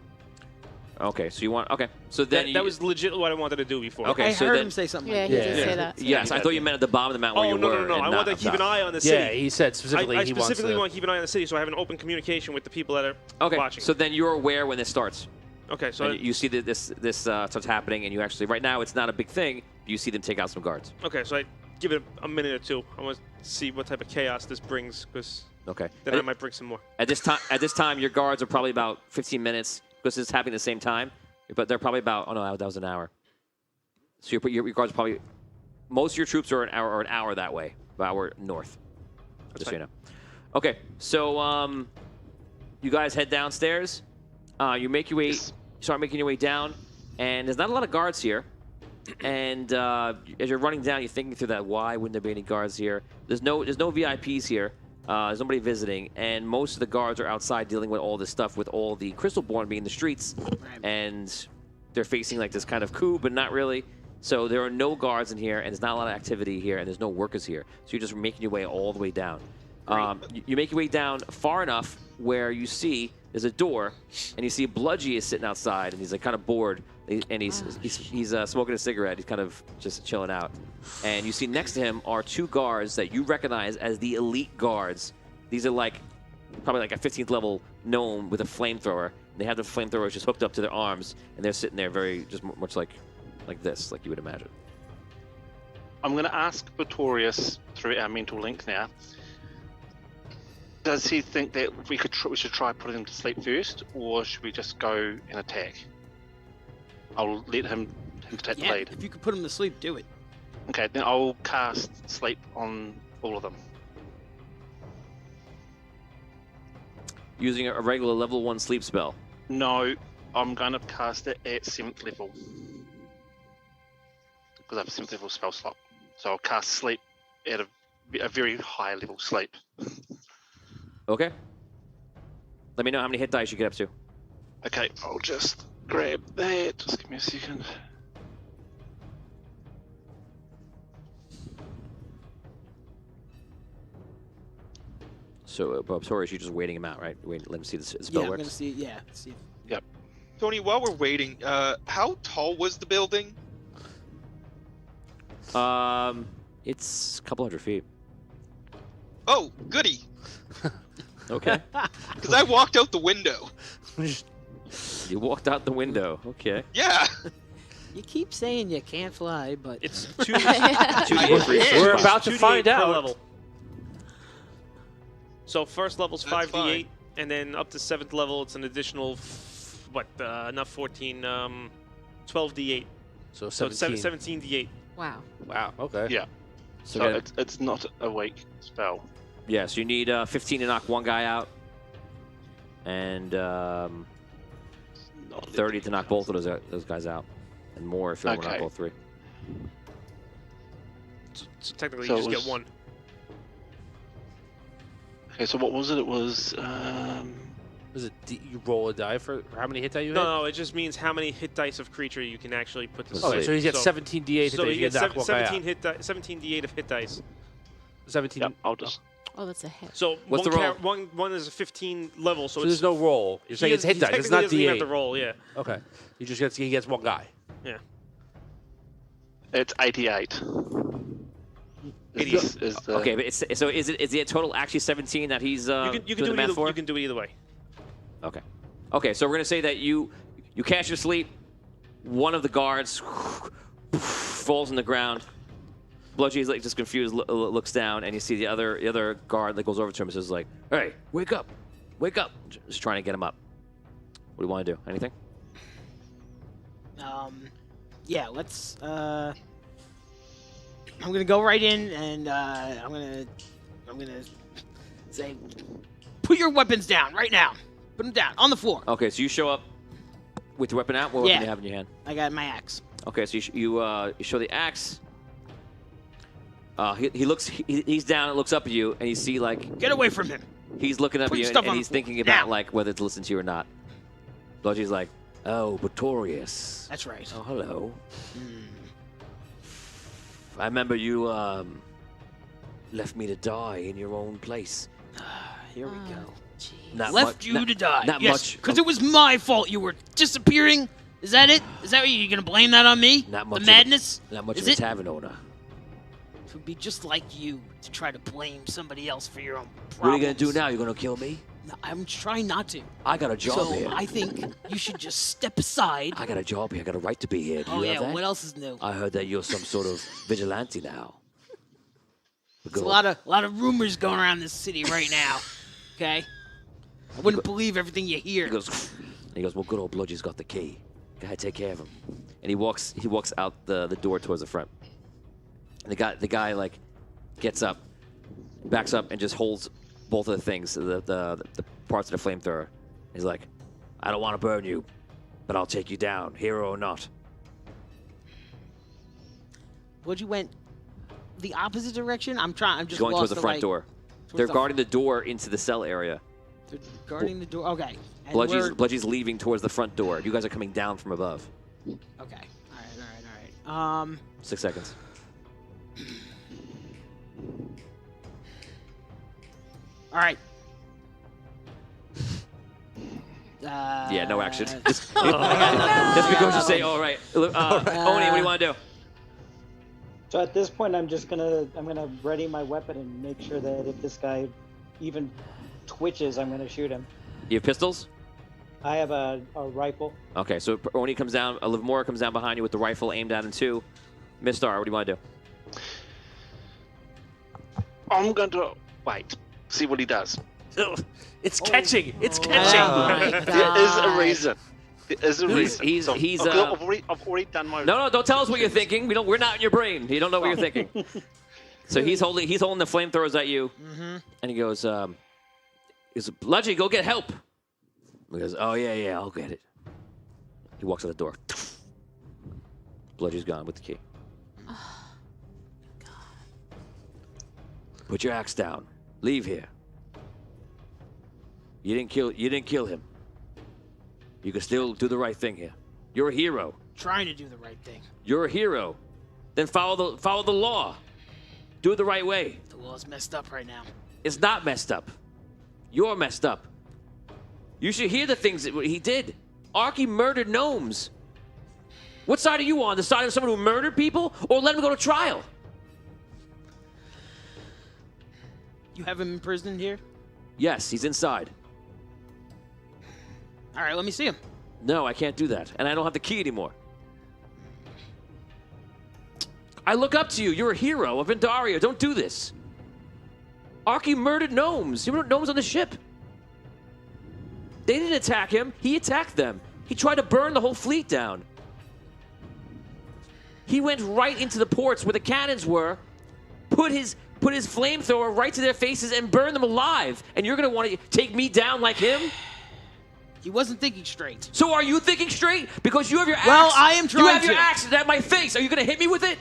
Okay, so you want so then
that was legit what I wanted to do before.
Okay,
I
so
heard
then,
him say something.
Yeah,
Like
he
that.
did say that.
Yes, I thought you meant at the bottom of the mountain where
Oh
you
no,
were.
no!
and
I
not
want to
up
keep an
top.
eye on the city.
Yeah, he said specifically
I
he wants
specifically
to.
want to keep an eye on the city, so I have an open communication with the people that are
Okay,
watching.
so then you're aware when this starts.
Okay, so
And you see that this starts happening, and you actually right now it's not a big thing. You see them take out some guards.
so I give it a minute or two. I want to see what type of chaos this brings, because
Okay.
then I might bring some more.
At this time, your guards are probably about 15 minutes because it's happening at the same time. But they're probably about that was an hour. So your guards are probably most of your troops are an hour that way, an hour north. Just so you know. Okay, so you guys head downstairs. You make your way, start making your way down, and there's not a lot of guards here. And as you're running down, you're thinking through that. Why wouldn't there be any guards here? There's no VIPs here. There's nobody visiting, and most of the guards are outside dealing with all this stuff, with all the Crystalborn being in the streets, and they're facing like this kind of coup, but not really. So there are no guards in here, and there's not a lot of activity here, and there's no workers here. So you're just making your way all the way down. You make your way down far enough where you see there's a door, and you see Bludgy is sitting outside, and he's like kind of bored, and he's smoking a cigarette. He's kind of just chilling out. And you see next to him are 2 guards that you recognize as the elite guards. These are like probably like a 15th level gnome with a flamethrower. They have the flamethrowers just hooked up to their arms, and they're sitting there very just much like this, like you would imagine.
I'm going to ask Botorius through our mental link now. Does he think that we should try putting him to sleep first, or should we just go and attack? I'll let him take the lead.
If you could put him to sleep, do it.
Okay, then I'll cast sleep on all of them.
Using a regular level 1 sleep spell.
No, I'm going to cast it at 7th level. Because I have a 7th level spell slot. So I'll cast sleep at a very high level sleep.
Okay. Let me know how many hit dice you get up to.
Okay, I'll just grab that. Just give me a second.
So, Botorius, you're just waiting him out, right? Wait, let him see the spell
I'm
works.
gonna see. Yeah, see.
Yep.
Tony, while we're waiting, how tall was the building?
It's a couple hundred feet.
Oh, goody.
Okay.
Because I walked out the window.
You walked out the window. Okay.
Yeah.
You keep saying you can't fly, but
It's 2
We're about to find out.
level. So first level's
That's
5d8,
fine.
and then up to 7th level, it's an additional, not 14, 12d8.
So
So it's
17.
17d8.
Wow.
Wow, okay.
Yeah.
So,
So
again,
it's not a weak spell.
yeah, so you need 15 to knock one guy out, and 30 to knock both of those guys out, and more if you want to knock
Okay.
both 3.
So technically
So
you
it
just
was-
get 1.
Okay, so what was it? It was
Was it you roll a die for how many hit die you
No,
hit?
no, it just means how many hit dice of creature you can actually put to
Okay,
sleep.
Okay, so he's got
So-
17 d8 hit
So
dice.
you
You
get
can knock one guy
17 d8 of hit dice.
17.
yep, I'll just
Oh, that's a hit.
So
What's
one,
the roll?
one is a 15 level, so,
So there's no roll. You're saying it's hit dice. It's not
He doesn't have to
d8.
roll, yeah.
Okay. He gets one guy.
Yeah.
it's 88.
88.
Is the,
Okay, but is it total actually 17 that he's
You can
doing
do
the
it
math
either,
for?
you can do it either way.
Okay. Okay, so we're gonna say that you cast your sleep. One of the guards falls on the ground. Bludgy's like just confused, looks down, and you see the other guard that goes over to him and says like, "Hey, wake up, wake up!" Just trying to get him up. What do you want to do? Anything?
Yeah, let's. I'm gonna go right in, and I'm gonna say, put your weapons down right now. Put them down on the floor.
Okay, so you show up with your weapon out. What weapon do you have in your hand?
I got my axe.
Okay, so you show the axe. He's down and looks up at you, and you see like
Get away from him.
he's looking up
Put
at you,
your
and,
stuff
and
on
he's
the floor.
thinking about
Now.
like whether to listen to you or not. Bludgy's like, "Oh, Botorius.
That's right.
Oh, hello. I remember you left me to die in your own place.
Here we go.
Not
Left
much-
you
not-
to die.
Not
yes,
much.
because it was my fault you were disappearing. Is that it? Is that what you're gonna blame that on me?
Not much
The
of a-
madness.
Not much
Is
of a
it?
tavern owner.
It would be just like you to try to blame somebody else for your own problems.
What are you gonna do now? You're gonna kill me?
No, I'm trying not to.
I got a job
So
here.
I think you should just step aside.
I got a job here. I got a right to be here. Do
Oh
you
yeah,
have that?
what else is new?
I heard that you're some sort of vigilante now.
There's a lot of rumors going around this city right now. Okay, I wouldn't believe everything you hear.
He goes, well, good old Bludgy's got the key. Go ahead, take care of him. And he walks out the door towards the front. And the guy like gets up, backs up, and just holds both of the things, the parts of the flamethrower. He's like, I don't want to burn you, but I'll take you down, hero or not.
Would you went the opposite direction? I'm just
Going towards
lost
the
to,
front
like,
door.
towards
They're
the-
guarding the door into the cell area.
They're guarding the door. Okay. And
Bludgy's leaving towards the front door. You guys are coming down from above.
Okay. All right.
6 seconds.
All right.
Yeah, no action. Just because you say, all right. Oni, what do you want to do?
So at this point, I'm gonna ready my weapon and make sure that if this guy even twitches, I'm gonna shoot him.
You have pistols?
I have a rifle.
Okay, so Oni comes down, Livermore comes down behind you with the rifle aimed at him too. Mistar, what do you want to do?
I'm going to wait, see what he does.
It's catching. It's
Oh
catching.
my
There is a
God.
reason. There is a reason. I've already done my.
No, don't tell us what you're thinking. We're not in your brain. You don't know what you're thinking. So he's holding the flamethrowers at you, and he goes, Bludgy, go get help. He goes, oh yeah, I'll get it. He walks out the door. Bludgy's gone with the key. Put your axe down. Leave here. You didn't kill him. You can still do the right thing here. You're a hero.
Trying to do the right thing.
You're a hero. Then follow the law. Do it the right way.
The law's messed up right now.
It's not messed up. You're messed up. You should hear the things that he did. Arky murdered gnomes. What side are you on? The side of someone who murdered people, or let him go to trial?
You have him imprisoned here?
Yes, he's inside.
All right, let me see him.
No, I can't do that, and I don't have the key anymore. I look up to you. You're a hero of Vendaria. Don't do this. Arky murdered gnomes. He murdered gnomes on the ship. They didn't attack him. He attacked them. He tried to burn the whole fleet down. He went right into the ports where the cannons were, put his flamethrower right to their faces and burned them alive. And you're going to want to take me down like him?
He wasn't thinking straight.
So are you thinking straight? Because you have your axe.
Well, I am trying
You have your
to.
axe at my face. Are you going to hit me with it?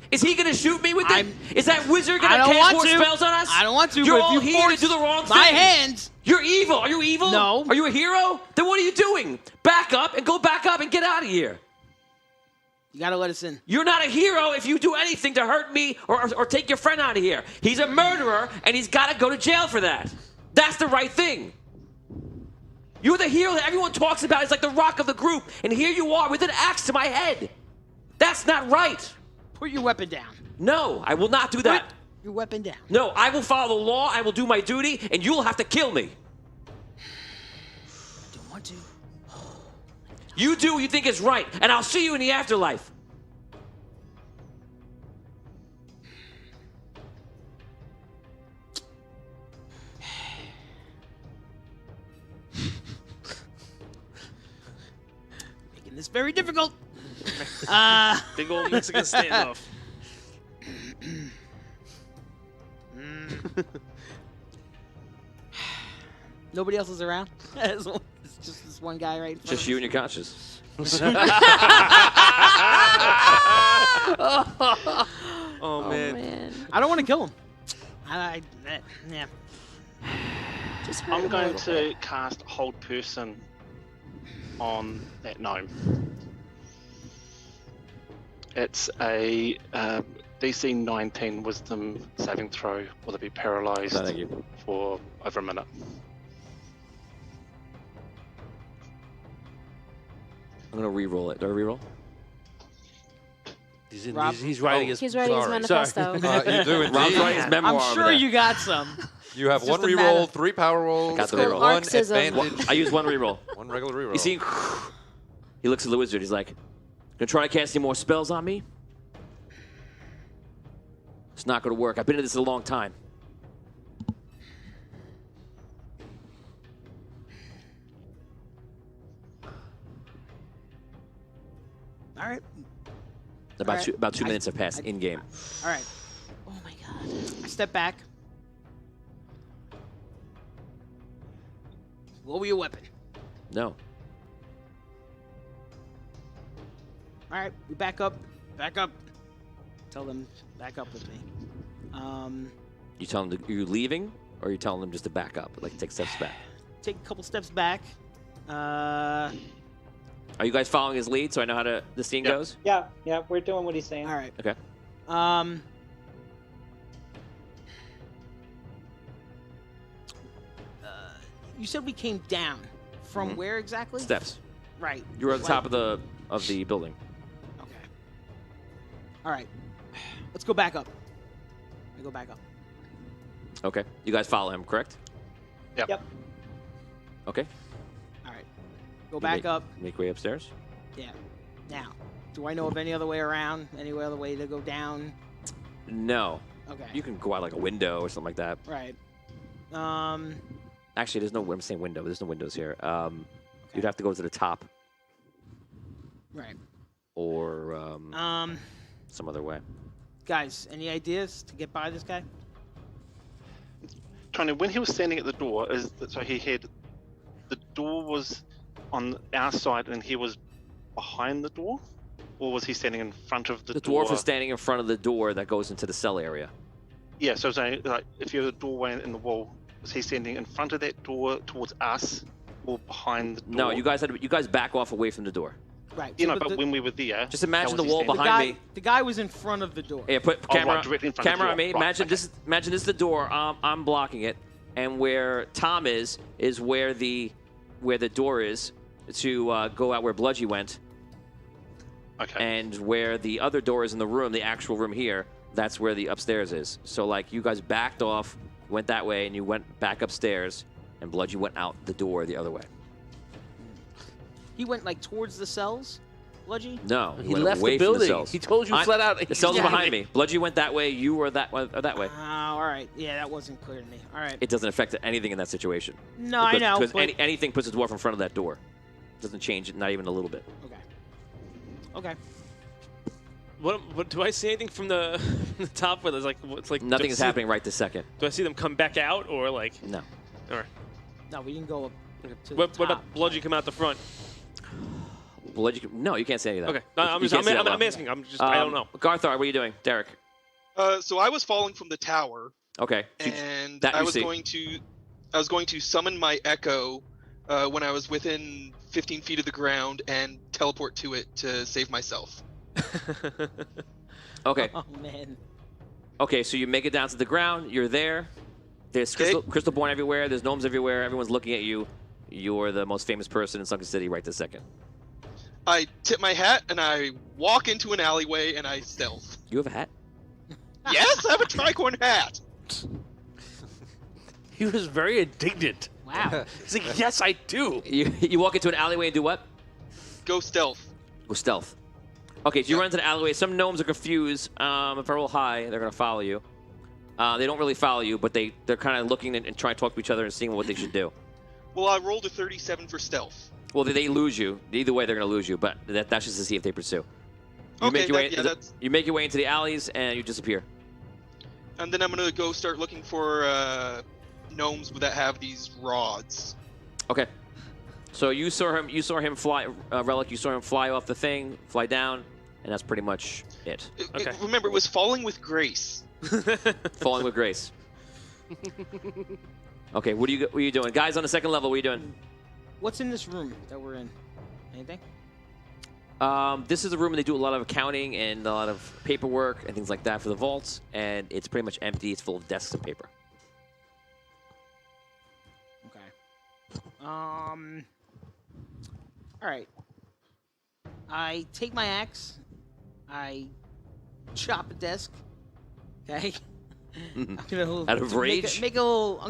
Is he going to shoot me with it? Is that wizard going
I
to
don't
cast
want
more
to.
spells on us?
I don't want to.
You're
but
all
if you
here to
force
do the wrong thing.
my hands.
You're evil. Are you evil?
No.
Are you a hero? Then what are you doing? Back up and go back up and get out of here.
You gotta let us in.
You're not a hero if you do anything to hurt me or take your friend out of here. He's a murderer, and he's got to go to jail for that. That's the right thing. You're the hero that everyone talks about. It's like the rock of the group, and here you are with an axe to my head. That's not right.
Put your weapon down.
No, I will not do that.
Put your weapon down.
No, I will follow the law. I will do my duty, and you will have to kill me.
I don't want to.
You do what you think is right, and I'll see you in the afterlife.
Making this very difficult.
Big old Mexican standoff.
Nobody else is around. It's just this one guy right in front
Just
of
you
us.
and your conscience.
Oh, man.
I don't want to kill him. Yeah.
Just hurt
I'm
him a
going
little
to
bit.
cast Hold Person on that gnome. It's a DC 19 Wisdom saving throw. Will it be paralyzed
No, thank you.
for over a minute?
I'm gonna re-roll it. Do I re-roll?
He's writing his.
He's writing his manifesto.
You do
Rob's
indeed.
writing his memoir.
I'm
over
sure
there.
you got some.
You have
It's
one
just a
reroll,
matter-
3 power rolls,
Got the
called
reroll.
one
Marxism.
advantage,
I use one re-roll.
one regular reroll.
You see, he looks at the wizard. He's like, "Gonna try to cast any more spells on me? It's not gonna work. I've been in this a long time."
All right.
About
All right.
about 2 minutes have passed in game.
All right.
Oh my god.
I step back. Lower your weapon.
No.
All right. We back up. Back up. Tell them back up with me.
You tell them you're leaving, or you telling them just to back up, like take steps back.
Take a couple steps back.
Are you guys following his lead so I know how the scene goes?
Yeah, we're doing what he's saying.
All right.
Okay.
You said we came down. From where exactly?
Steps.
Right.
You were at the top of the building.
Okay. All right. Let's go back up. We go back up.
Okay. You guys follow him, correct?
Yep.
Okay.
All right. Go back up.
Make your way upstairs.
Yeah. Now, do I know of any other way around? Any other way to go down?
No.
Okay.
You can go out like a window or something like that.
Right.
Actually, there's no. I'm saying window. There's no windows here. You'd have to go to the top.
Right.
Or some other way.
Guys, any ideas to get by this guy?
Tony, when he was standing at the door, so he had the door was on our side and he was behind the door, or was he standing in front of the door?
The dwarf was standing in front of the door that goes into the cell area.
Yeah, so saying like if you have a doorway in the wall, was he standing in front of that door towards us, or behind the door?
No, you guys back off away from the door.
Right.
You
so
know, but when we were there,
just imagine the
how was he
wall
standing?
behind me.
The guy was in front of the door.
Yeah, put
Oh,
camera,
right, directly in front of the
camera
door.
on me.
Right,
Imagine this is the door. I'm blocking it, and where Tom is where the door is to go out where Bludgy went.
Okay.
And where the other door is in the room, the actual room here, that's where the upstairs is. So like you guys backed off, went that way, and you went back upstairs, and Bludgy went out the door the other way.
He went like towards the cells, Bludgy?
No,
He
went
left
away
the
from
building.
cells.
He told you flat out.
The cells are behind me. Bludgy went that way. You were that way.
All right. Yeah, that wasn't clear to me. All right.
It doesn't affect anything in that situation.
No, I know.
Because
But...
anything puts a dwarf in front of that door. Doesn't change it, not even a little bit.
Okay.
What do I see anything from the, the top where there's like what's like
Nothing is happening right this second.
Do I see them come back out or like?
No.
All right.
No, we didn't go up to
What
the top.
about Bludgy come out the front?
Bludgy, no, you can't say any of that.
Okay. No, I'm
You can't say that
I'm
loud.
asking. I don't know.
Garthar, what are you doing? Derek.
So I was falling from the tower,
Okay.
and
that
I
you
was
see.
going to summon my echo when I was within 15 feet of the ground and teleport to it to save myself.
Okay.
Oh, man.
Okay, so you make it down to the ground. You're there. There's crystal born everywhere. There's gnomes everywhere. Everyone's looking at you. You're the most famous person in Sunken City right this second.
I tip my hat and I walk into an alleyway and I stealth.
You have a hat?
Yes, I have a tricorn hat.
He was very indignant.
Wow.
He's like, yes, I do.
You walk into an alleyway and do what?
Go stealth.
Go stealth. Okay, so you run into the alleyway. Some gnomes are confused. If I roll high, they're going to follow you. They don't really follow you, but they're kind of looking and trying to talk to each other and seeing what they should do.
Well, I rolled a 37 for stealth.
Well, they lose you. Either way, they're going to lose you, but that's just to see if they pursue. You make your way into the alleys, and you disappear.
And then I'm going to go start looking for gnomes that have these rods.
Okay. So you saw him fly, Relic, you saw him fly off the thing, fly down, and that's pretty much it.
Remember, it was falling with grace.
Falling with grace. Okay, what are you doing? Guys on the second level, what are you doing?
What's in this room that we're in? Anything?
This is a room where they do a lot of accounting and a lot of paperwork and things like that for the vaults, and it's pretty much empty. It's full of desks and paper.
Okay. All right. I take my axe. I chop a desk. Okay. I'm gonna
Out of rage?
I'm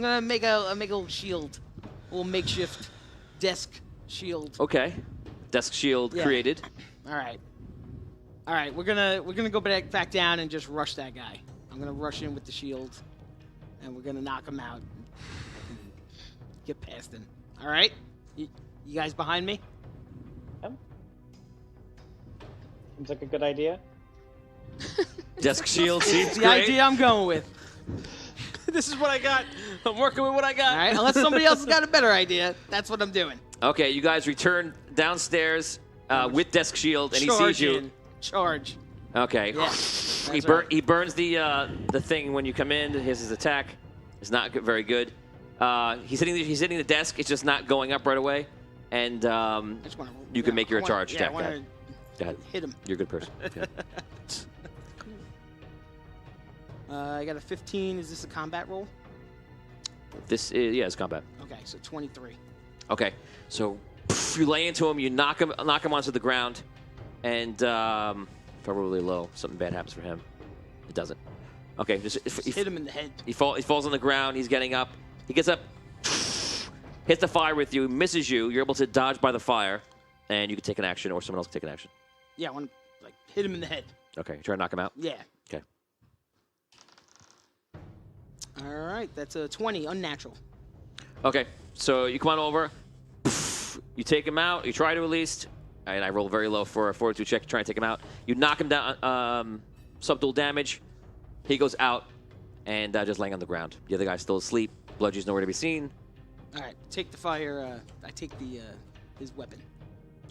gonna make a little shield, a little makeshift desk shield.
Okay. Desk shield created.
All right. We're gonna go back down and just rush that guy. I'm gonna rush in with the shield, and we're gonna knock him out. Get past him. All right. You guys behind me?
Seems like a good idea.
Desk shield seems
the
great.
idea I'm going with.
This is what I got. I'm working with what I got.
All right. Unless somebody else has got a better idea, that's what I'm doing.
Okay, you guys return downstairs with desk shield, and he sees you.
Charge.
Okay.
Yeah.
He burns the thing when you come in. His attack is not very good. He's hitting the desk. It's just not going up right away. and
I just wanna,
you can make your charge
Yeah, I
attack.
want
Go
to
ahead.
hit him.
You're a good person. Yeah.
I got a 15. Is this a combat roll?
This is it's combat.
Okay, so 23.
Okay, so you lay into him, you knock him onto the ground, and probably low. Something bad happens for him. It doesn't. Okay, just
hit him in the head.
He falls on the ground. He's getting up. He gets up, hits the fire with you, misses you. You're able to dodge by the fire, and you can take an action, or someone else can take an action.
Yeah, I want to like hit him in the head.
Okay, try to knock him out.
Yeah.
Okay.
All right, that's a 20, unnatural.
Okay, so you come on over. You take him out. You try to at least. And I roll very low for a fortitude check to try and take him out. You knock him down, subdual damage. He goes out and just laying on the ground. The other guy's still asleep. Bludgy's nowhere to be seen.
All right, take the fire. I take the his weapon.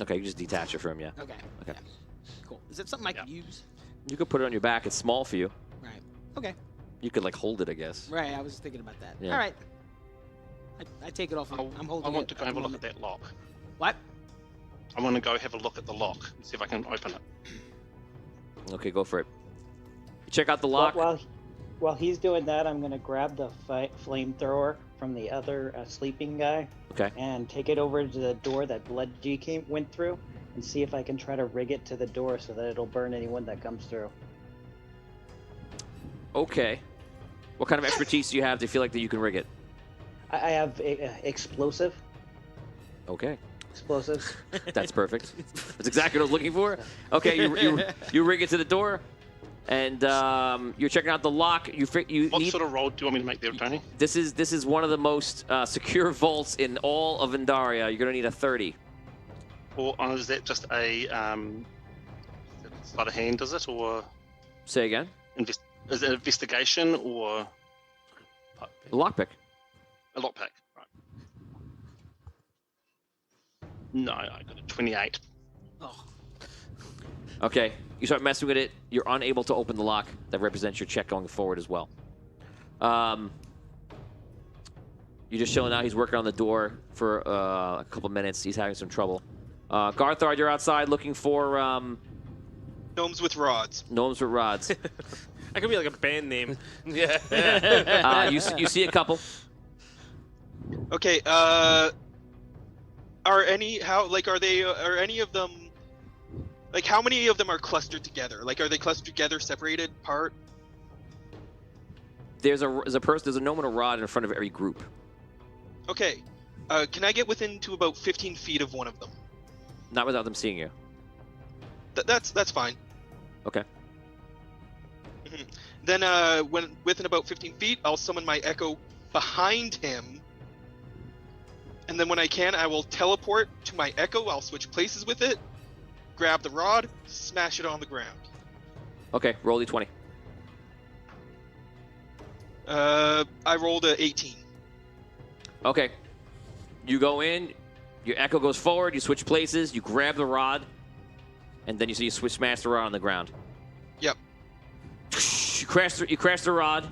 Okay, you just detach it from him, yeah.
Okay.
Okay.
Yeah. Cool. Is that something I could use?
You could put it on your back. It's small for you.
Right. Okay.
You could, like, hold it, I guess.
Right, I was thinking about that.
Yeah.
All right. I take it off. I'm holding it.
I want to go have a look at that lock.
What?
I want to go have a look at the lock and see if I can open it.
Okay, go for it. You check out the lock.
While he's doing that, I'm going to grab the flamethrower from the other sleeping guy.
Okay.
And take it over to the door that Bludgy went through and see if I can try to rig it to the door so that it'll burn anyone that comes through.
Okay. What kind of expertise do you have to feel like that you can rig it?
I have explosive.
Okay.
Explosives.
That's perfect. That's exactly what I was looking for. Okay, you rig it to the door, and you're checking out the lock.
What sort of roll do you want me to make there, Tony?
This is one of the most secure vaults in all of Vendaria. You're gonna need a 30.
Or is that just a sleight of hand? Is it or?
Say again.
Is it investigation or?
A lockpick.
A lockpick. Right. No, I got a 28.
Oh.
Okay, you start messing with it. You're unable to open the lock. That represents your check going forward as well. You're just chilling out. He's working on the door for a couple minutes. He's having some trouble. Garthard, you're outside looking for
Gnomes with rods.
Gnomes with rods.
That could be like a band name.
Yeah.
You see a couple.
Okay. Are any of them like how many of them are clustered together? Like, are they clustered together, separated, apart?
There's a gnome and a rod in front of every group.
Okay. Can I get within to about 15 feet of one of them?
Not without them seeing you.
That's fine.
Okay.
Mm-hmm. Then when within about 15 feet, I'll summon my echo behind him. And then when I can, I will teleport to my echo. I'll switch places with it, grab the rod, smash it on the ground.
Okay, roll D20.
I rolled a 18.
Okay. You go in, your echo goes forward, you switch places, you grab the rod, and then you smash the rod on the ground.
Yep.
You crash the rod.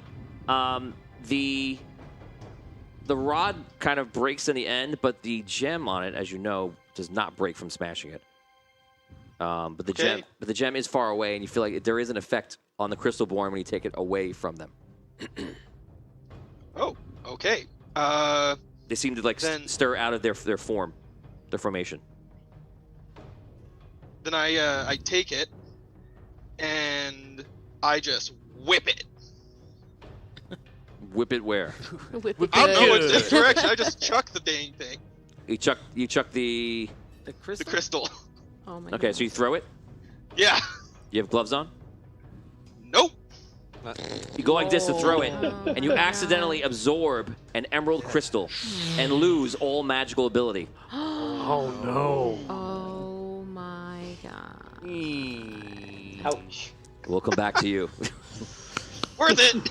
The rod kind of breaks in the end, but the gem on it, as you know, does not break from smashing it. But the gem is far away, and you feel like there is an effect on the Crystalborn when you take it away from them.
Oh, okay.
They seem to stir out of their form, their formation.
Then I take it and I just whip it.
Whip it where?
I don't know which direction. I just chuck the dang thing.
You chuck the
crystal. The crystal.
Oh my.
Okay, so you throw it.
Yeah.
You have gloves on.
Nope.
You go like this to throw it, and you accidentally absorb an emerald crystal and lose all magical ability.
Oh no.
Oh my god.
Ouch.
We'll come back to you.
Worth it.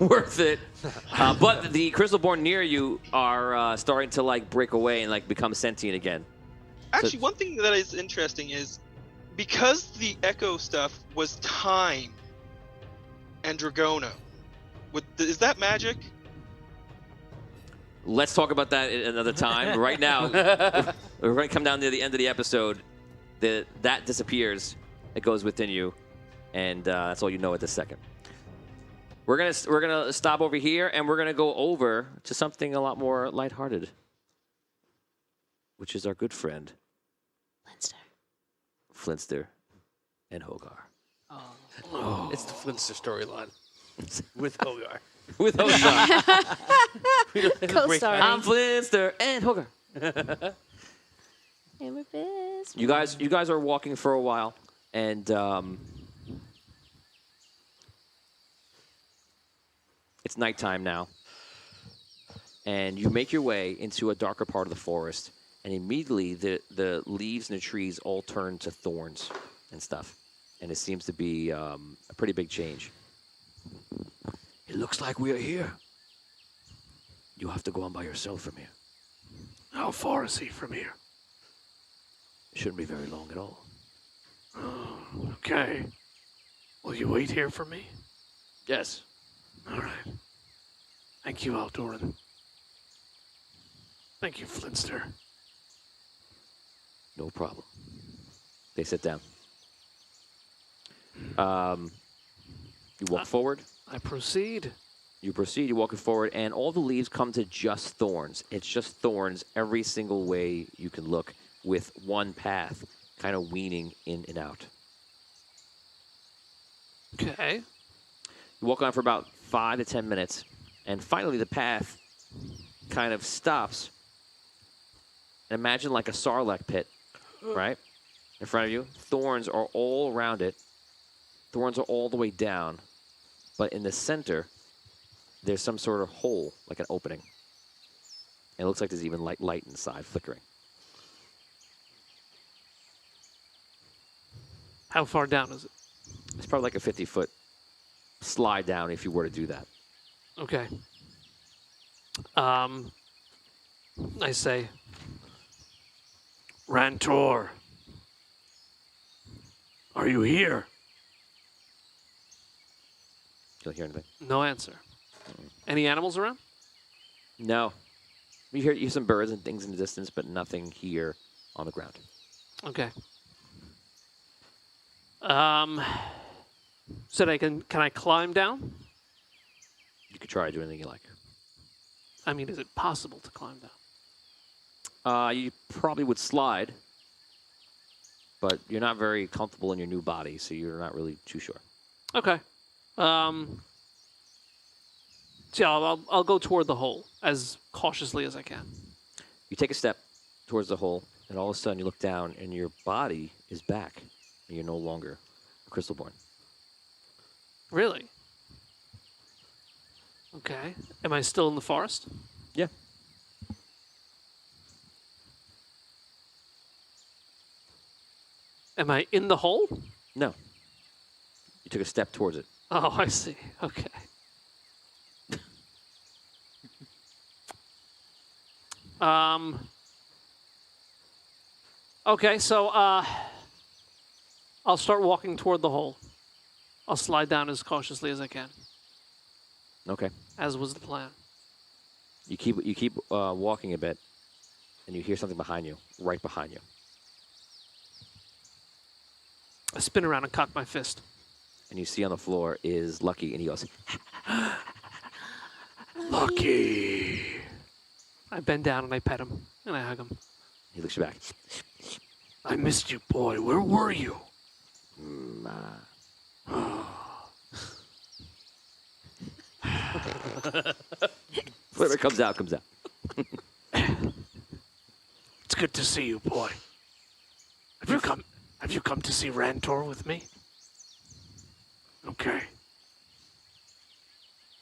Worth it. But the Crystalborn near you are starting to break away and become sentient again.
Actually, one thing that is interesting is because the echo stuff was time and Dragono. Is that magic?
Let's talk about that at another time. Right now, we're going to come down to the end of the episode. That disappears. It goes within you, and that's all you know at this second. We're gonna stop over here, and we're gonna go over to something a lot more lighthearted, which is our good friend Flinster and Hogar.
Oh, it's the Flinster storyline with Hogar.
With Hogar.
Co-starring.
I'm Flinster and Hogar.
And we're best
You guys are walking for a while, and it's nighttime now. And you make your way into a darker part of the forest, and immediately the leaves and the trees all turn to thorns and stuff. And it seems to be a pretty big change. It looks like we are here. You have to go on by yourself from here.
How far is he from here?
It shouldn't be very long at all.
Oh, okay. Will you wait here for me?
Yes.
All right. Thank you, Aldoran. Thank you, Flinster.
No problem. They sit down. You walk forward.
I proceed.
You proceed. You walk forward, and all the leaves come to just thorns. It's just thorns every single way you can look, with one path kind of weaning in and out.
Okay.
You walk on for about 5 to 10 minutes, and finally the path kind of stops. And imagine like a sarlacc pit, right? In front of you. Thorns are all around it. Thorns are all the way down. But in the center, there's some sort of hole, like an opening. And it looks like there's even light inside, flickering.
How far down is it?
It's probably like a 50-foot slide down if you were to do that.
Okay. I say, Rantor, are you here?
You don't hear anything?
No answer. Any animals around?
No. You hear some birds and things in the distance, but nothing here on the ground.
Okay. So can I climb down?
You could try to do anything you like.
I mean, is it possible to climb down?
You probably would slide, but you're not very comfortable in your new body, so you're not really too sure.
Okay. So yeah, I'll go toward the hole as cautiously as I can.
You take a step towards the hole, and all of a sudden you look down, and your body is back, and you're no longer a crystalborn.
Really? Okay. Am I still in the forest?
Yeah.
Am I in the hole?
No. You took a step towards it.
Oh, I see. Okay. Okay, so I'll start walking toward the hole. I'll slide down as cautiously as I can,
Okay.
as was the plan.
You keep walking a bit, and you hear something behind you, right behind you.
I spin around and cock my fist.
And you see on the floor is Lucky, and he goes,
Lucky. I bend down and I pet him and I hug him.
he looks you back.
I missed you, boy. Where were you?
Whatever comes out, comes out.
It's good to see you, boy. Have you come to see Rantor with me? Okay.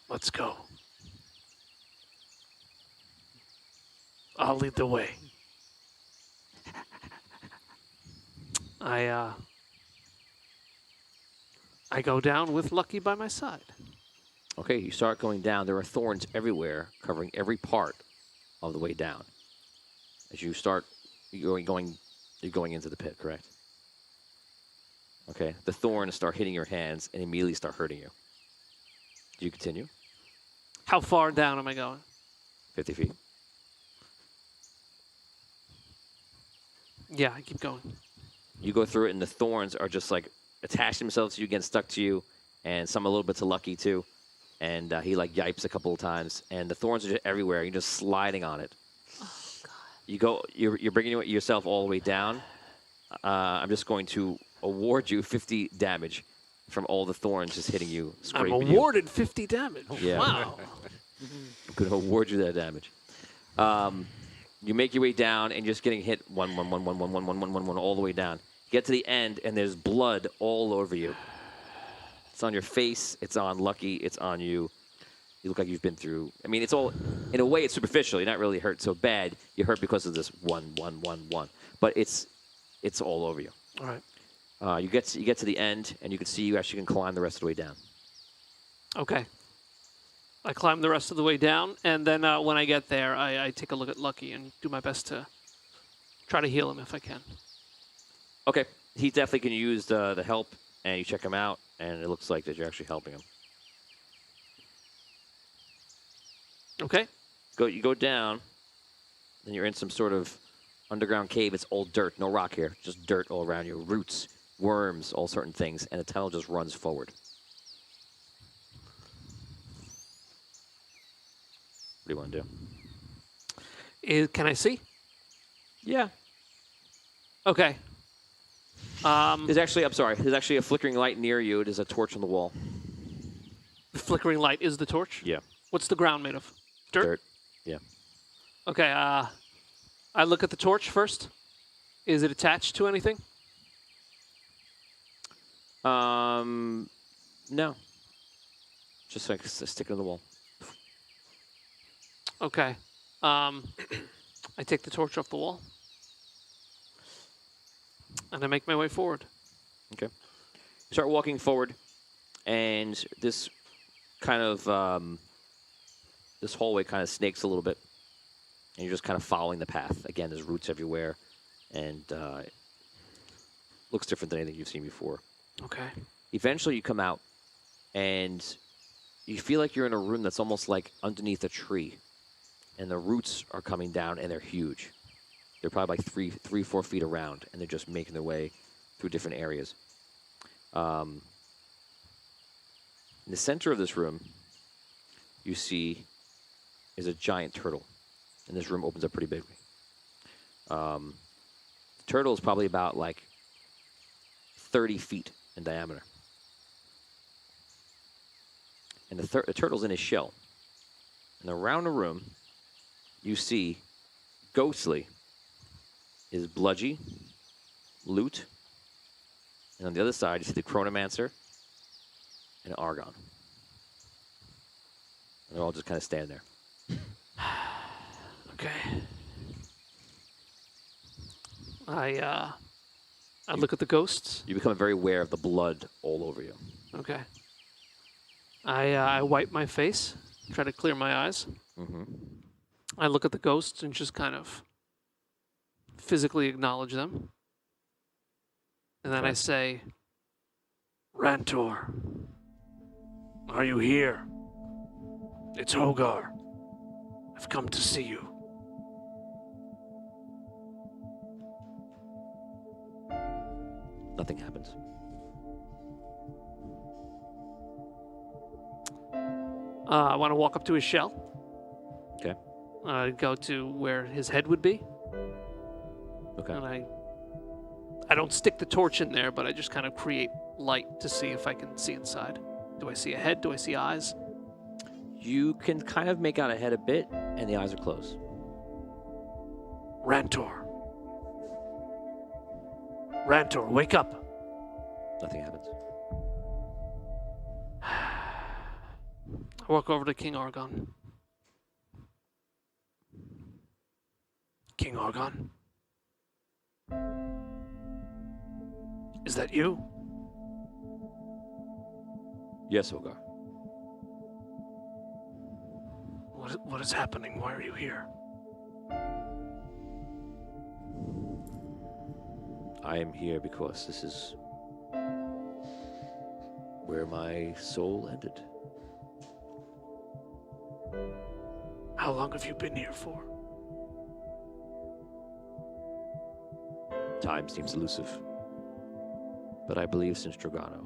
Let's go. I'll lead the way. I go down with Lucky by my side.
Okay, you start going down. There are thorns everywhere, covering every part of the way down. As you start, you're going into the pit, correct? Okay, the thorns start hitting your hands and immediately start hurting you. Do you continue?
How far down am I going?
50 feet.
Yeah, I keep going.
You go through it, and the thorns are just like attached themselves to you, getting stuck to you, and some a little bit to Lucky too. And he like yipes a couple of times, and the thorns are just everywhere. You're just sliding on it. Oh God! You're bringing yourself all the way down. I'm just going to award you 50 damage from all the thorns just hitting you.
I'm awarded 50 damage.
Yeah.
Wow.
I'm going to award you that damage. You make your way down, and you're just getting hit one, all the way down. Get to the end, and there's blood all over you. It's on your face. It's on Lucky. It's on you. You look like you've been through. I mean, it's all, in a way, it's superficial. You're not really hurt so bad. You're hurt because of this one. But it's all over you.
All right.
You get to the end, and you can see you actually can climb the rest of the way down.
Okay. I climb the rest of the way down, and then when I get there, I take a look at Lucky and do my best to try to heal him if I can.
Okay. He definitely can use the help, and you check him out, and it looks like that you're actually helping him.
Okay.
You go down, and you're in some sort of underground cave. It's all dirt, no rock here, just dirt all around you. Roots, worms, all certain things, and the tunnel just runs forward. What do you want to do?
Can I see?
Yeah.
Okay.
There's actually a flickering light near you. There's a torch on the wall.
The flickering light is the torch?
Yeah.
What's the ground made of? Dirt?
Yeah.
Okay, I look at the torch first. Is it attached to anything?
No. Just like stick it in the wall.
Okay. I take the torch off the wall. And I make my way forward.
Okay. You start walking forward, and this kind of this hallway kind of snakes a little bit, and you're just kind of following the path. Again, there's roots everywhere, and it looks different than anything you've seen before.
Okay.
Eventually, you come out, and you feel like you're in a room that's almost like underneath a tree, and the roots are coming down, and they're huge. They're probably like 4 feet around, and they're just making their way through different areas. In the center of this room, you see is a giant turtle, and this room opens up pretty bigly. The turtle is probably about like 30 feet in diameter. And the turtle's in his shell. And around the room, you see ghostly is Bludgy, Loot, and on the other side, you see the Chronomancer and Argon. And they're all just kind of standing there.
Okay. I look at the ghosts.
You become very aware of the blood all over you.
Okay. I wipe my face, try to clear my eyes.
Mm-hmm.
I look at the ghosts and just kind of physically acknowledge them. And then I say, Rantor, are you here? It's Hogar. I've come to see you.
Nothing happens.
I want to walk up to his shell.
Okay.
Go to where his head would be.
Okay.
And I don't stick the torch in there, but I just kind of create light to see if I can see inside. Do I see a head? Do I see eyes?
You can kind of make out a head a bit, and the eyes are closed.
Rantor. Rantor, wake up.
Nothing happens.
I walk over to King Argon. King Argon? Is that you?
Yes, Hogar.
What is happening? Why are you here?
I am here because this is where my soul ended.
How long have you been here for?
Time seems elusive. But I believe since Dragano.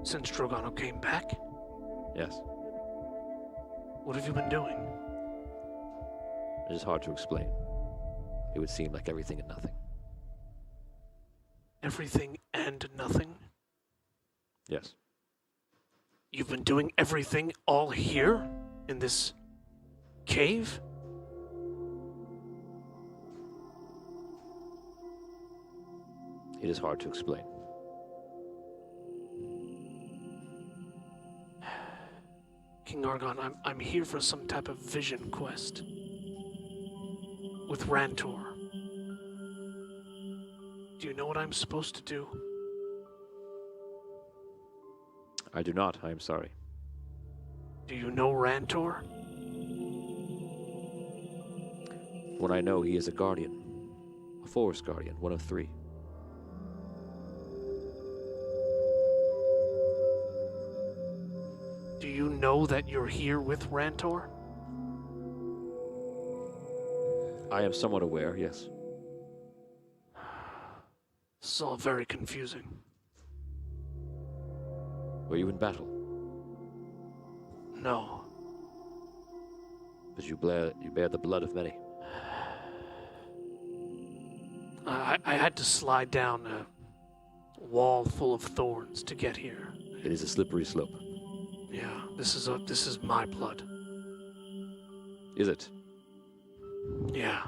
Since Dragano came back?
Yes.
What have you been doing?
It is hard to explain. It would seem like everything and nothing.
Everything and nothing?
Yes.
You've been doing everything all here? In this cave?
It is hard to explain.
King Argon, I'm here for some type of vision quest. With Rantor. Do you know what I'm supposed to do?
I do not, I am sorry.
Do you know Rantor?
When I know he is a guardian. A forest guardian, one of 3.
Do you know that you're here with Rantor?
I am somewhat aware, yes.
This is all very confusing.
Were you in battle?
No.
But you bear the blood of many.
I had to slide down a wall full of thorns to get here.
It is a slippery slope.
Yeah, this is my blood.
Is it?
Yeah.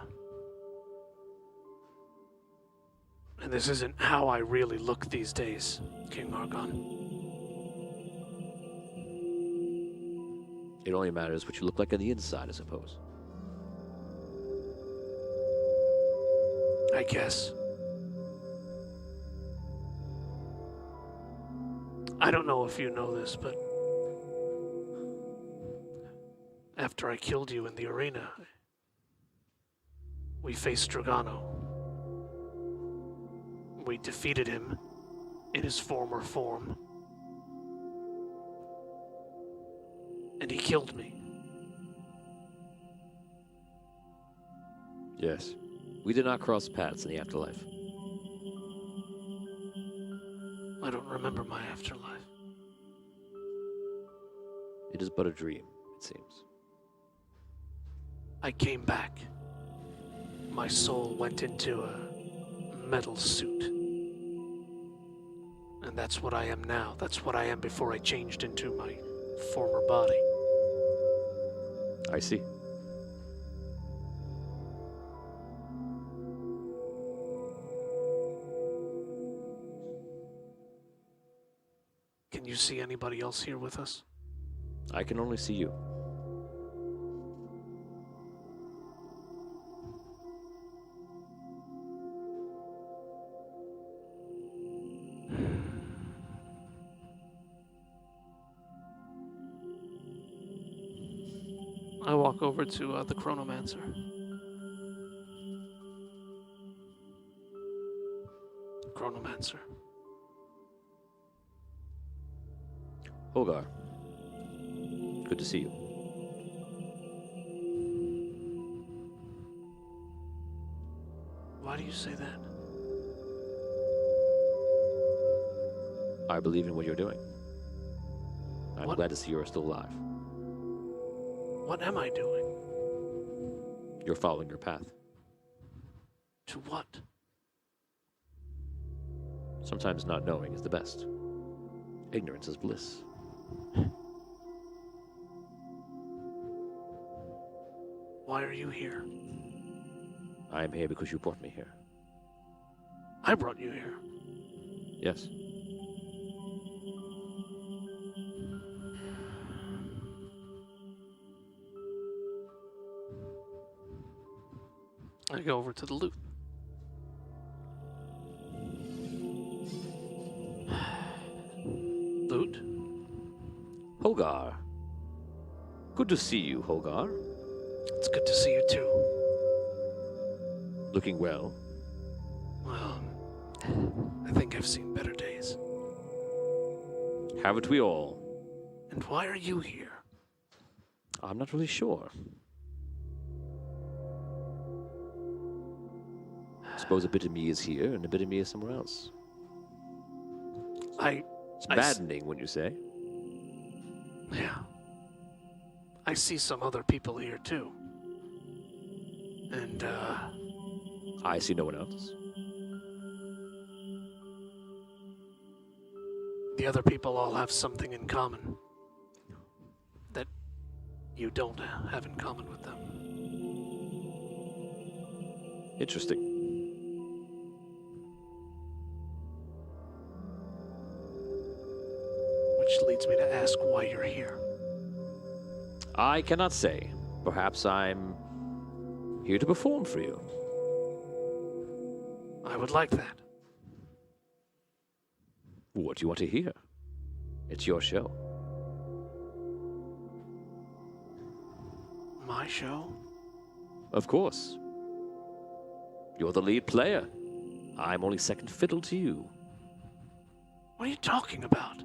And this isn't how I really look these days, King Argon.
It only matters what you look like on the inside, I suppose.
I guess. I don't know if you know this, but after I killed you in the arena, we faced Dragano. We defeated him in his former form. And he killed me.
Yes. We did not cross paths in the afterlife.
I don't remember my afterlife.
It is but a dream, it seems.
I came back. My soul went into a metal suit. And that's what I am now. That's what I am before I changed into my former body.
I see.
Can you see anybody else here with us?
I can only see you.
I walk over to the Chronomancer. Chronomancer.
Hogar. Good to see you.
Why do you say that?
I believe in what you're doing. I'm glad to see you are still alive.
What am I doing?
You're following your path.
To what?
Sometimes not knowing is the best. Ignorance is bliss.
Why are you here?
I am here because you brought me here.
I brought you here.
Yes.
I go over to the loot. Loot?
Hogar. Good to see you, Hogar.
It's good to see you too.
Looking well.
Well, I think I've seen better days.
Haven't we all?
And why are you here?
I'm not really sure.
suppose a bit of me is here and a bit of me is somewhere else. It's maddening when you say.
Yeah. I see some other people here too. And,
I see no one else.
the other people all have something in common that you don't have in common with them.
Interesting.
Which leads me to ask why you're here.
I cannot say. Perhaps I'm here to perform for you.
I would like that.
What do you want to hear? It's your show.
My show?
Of course. You're the lead player. I'm only second fiddle to you.
What are you talking about?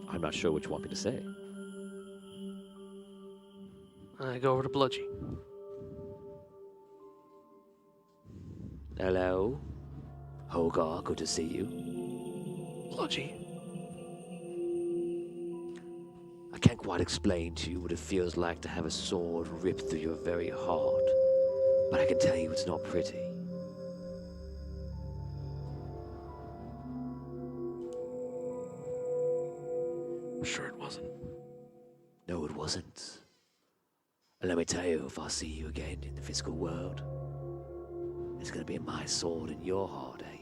I'm not sure what you want me to say.
I go over to Bludgy.
Hello? Hogar, good to see you.
Bludgy.
I can't quite explain to you what it feels like to have a sword ripped through your very heart, but I can tell you it's not pretty.
I'm sure it wasn't.
No, it wasn't. And let me tell you, if I see you again in the physical world, it's gonna be my sword in your heart, eh?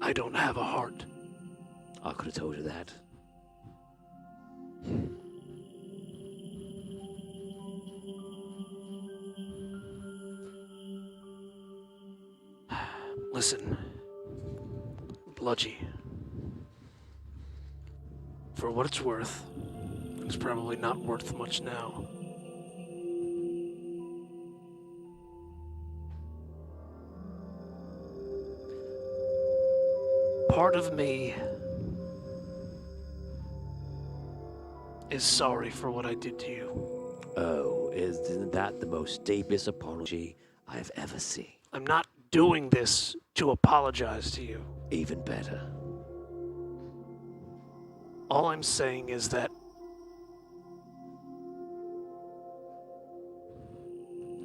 I don't have a heart.
I could have told you that.
Listen, Bludgy. For what it's worth, it's probably not worth much now. Part of me is sorry for what I did to you.
Oh, isn't that the most deepest apology I've ever seen?
I'm not doing this to apologize to you.
Even better.
All I'm saying is that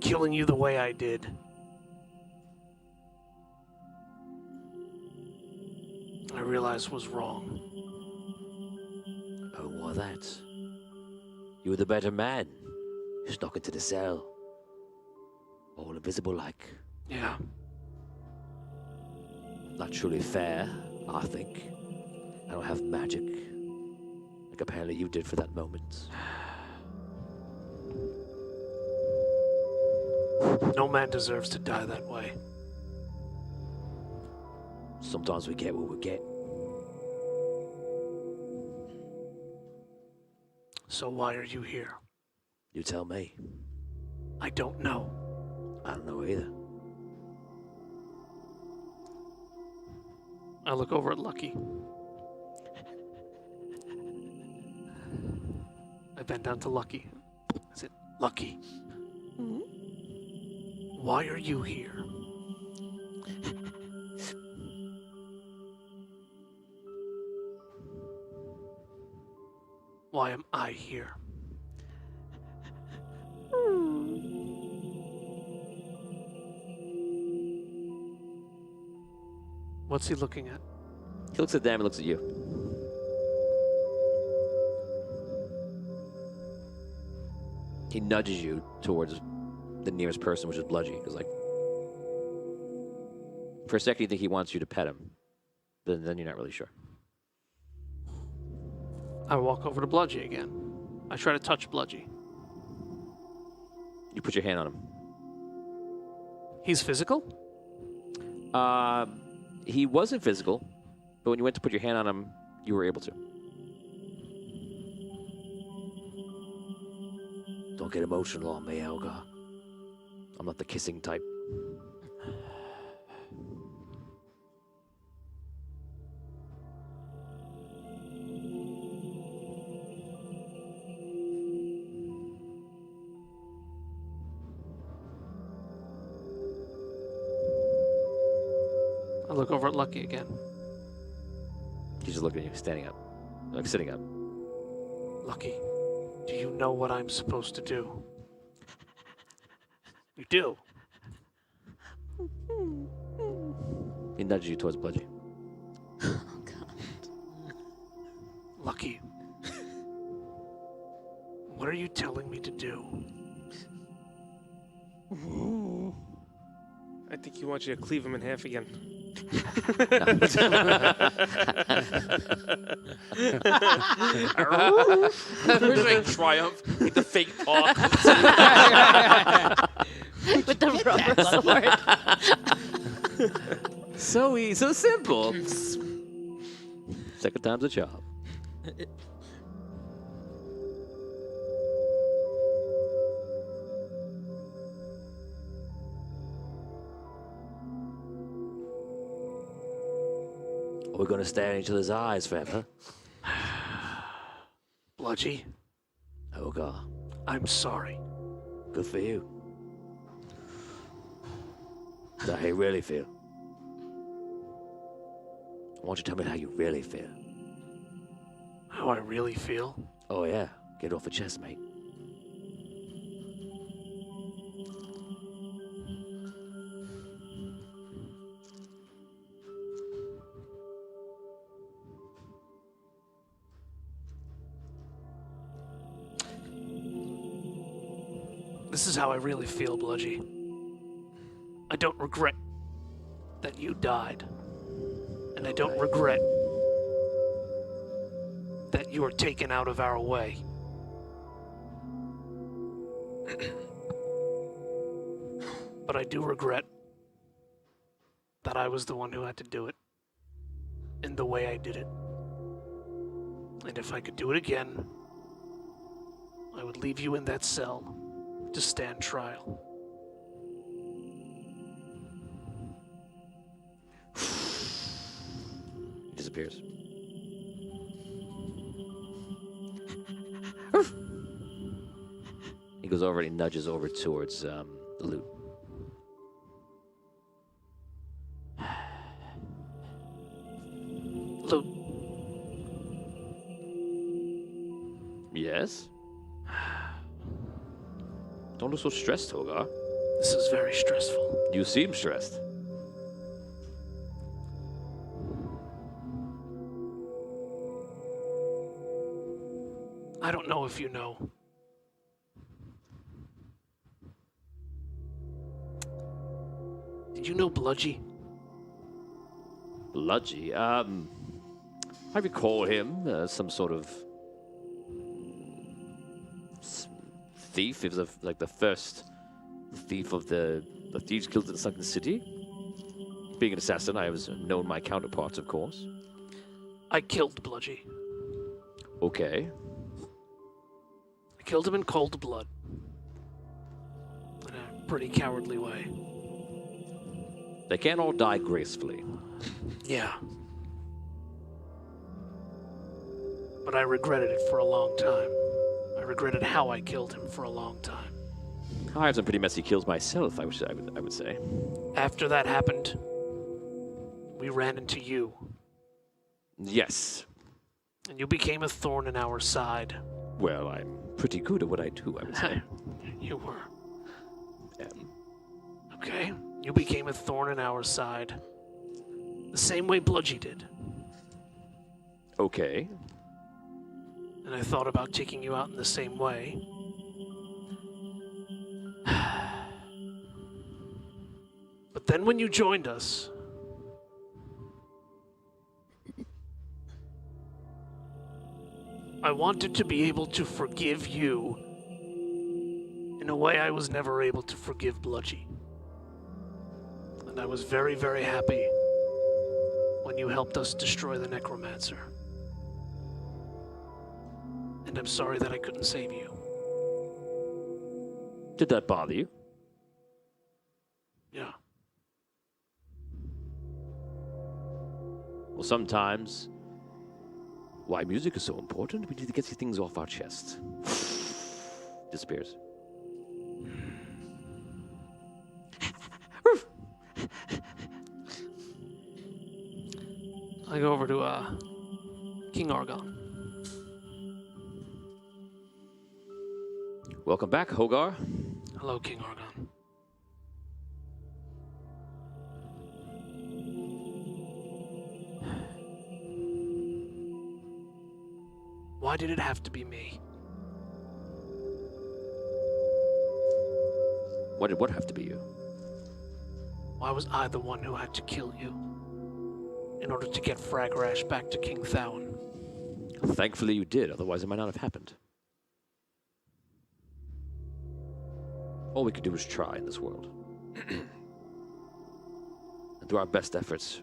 killing you the way I did I realized was wrong.
Oh, why that? You were the better man. You snuck into the cell. All invisible like.
Yeah.
Not truly fair, I think. I don't have magic. Like apparently you did for that moment.
No man deserves to die that way.
Sometimes we get what we get.
So why are you here?
You tell me.
I don't know.
I don't know either.
I look over at Lucky. I bend down to Lucky. I said, Lucky. Why are you here? Why am I here? What's he looking at?
He looks at them and looks at you. He nudges you towards the nearest person, which is Bludgy. He's like, for a second, you think he wants you to pet him, but then you're not really sure.
I walk over to Bludgy again. I try to touch Bludgy.
You put your hand on him.
He's physical?
He wasn't physical, but when you went to put your hand on him, you were able to.
Don't get emotional on me, Elgar. I'm not the kissing type.
look over at Lucky again.
He's just looking at you, standing up. Like sitting up.
Lucky, do you know what I'm supposed to do? You do?
He nudges you towards Bludgy.
Lucky, what are you telling me to do?
I think he wants you to cleave him in half again.
Like triumph with the fake paw.
With the rubber sword.
So simple. Second time's a charm. We're gonna stare in each other's eyes forever.
Bludgy,
Oh God.
I'm sorry.
Good for you. Is that how you really feel? I want you to tell me how you really feel.
How I really feel?
Oh yeah, get off the chest, mate.
This is how I really feel, Bludgy. I don't regret that you died. And I don't regret that you were taken out of our way. But I do regret that I was the one who had to do it in the way I did it. And if I could do it again, I would leave you in that cell to stand trial.
He disappears. He goes over and he nudges over towards the loot.
Loot.
Yes? Don't look so stressed, Hogar.
This is very stressful.
You seem stressed.
I don't know if you know. Did you know Bludgy?
Bludgy? I recall him, some sort of thief. He was like the first thief of the Thieves Guild in the Sunken City. Being an assassin, I was known my counterparts, of course.
I killed Bludgy.
Okay.
I killed him in cold blood. In a pretty cowardly way.
They can't all die gracefully.
Yeah. But I regretted it for a long time. I regretted how I killed him for a long time.
I have some pretty messy kills myself, I would say.
After that happened, we ran into you.
Yes.
And you became a thorn in our side.
Well, I'm pretty good at what I do, I would say.
You were. Okay. You became a thorn in our side. The same way Bludgy did.
Okay.
And I thought about taking you out in the same way. But then when you joined us, I wanted to be able to forgive you in a way I was never able to forgive Bludgy. And I was very, very happy when you helped us destroy the Necromancer. And I'm sorry that I couldn't save you.
Did that bother you?
Yeah.
Well, sometimes, why music is so important, we need to get these things off our chest. Disappears.
I go over to King Argon.
Welcome back, Hogar.
Hello, King Argon. Why did it have to be me?
Why did what have to be you?
Why was I the one who had to kill you in order to get Fragrash back to King Thowan?
Thankfully you did, otherwise it might not have happened. All we could do is try in this world. And through our best efforts,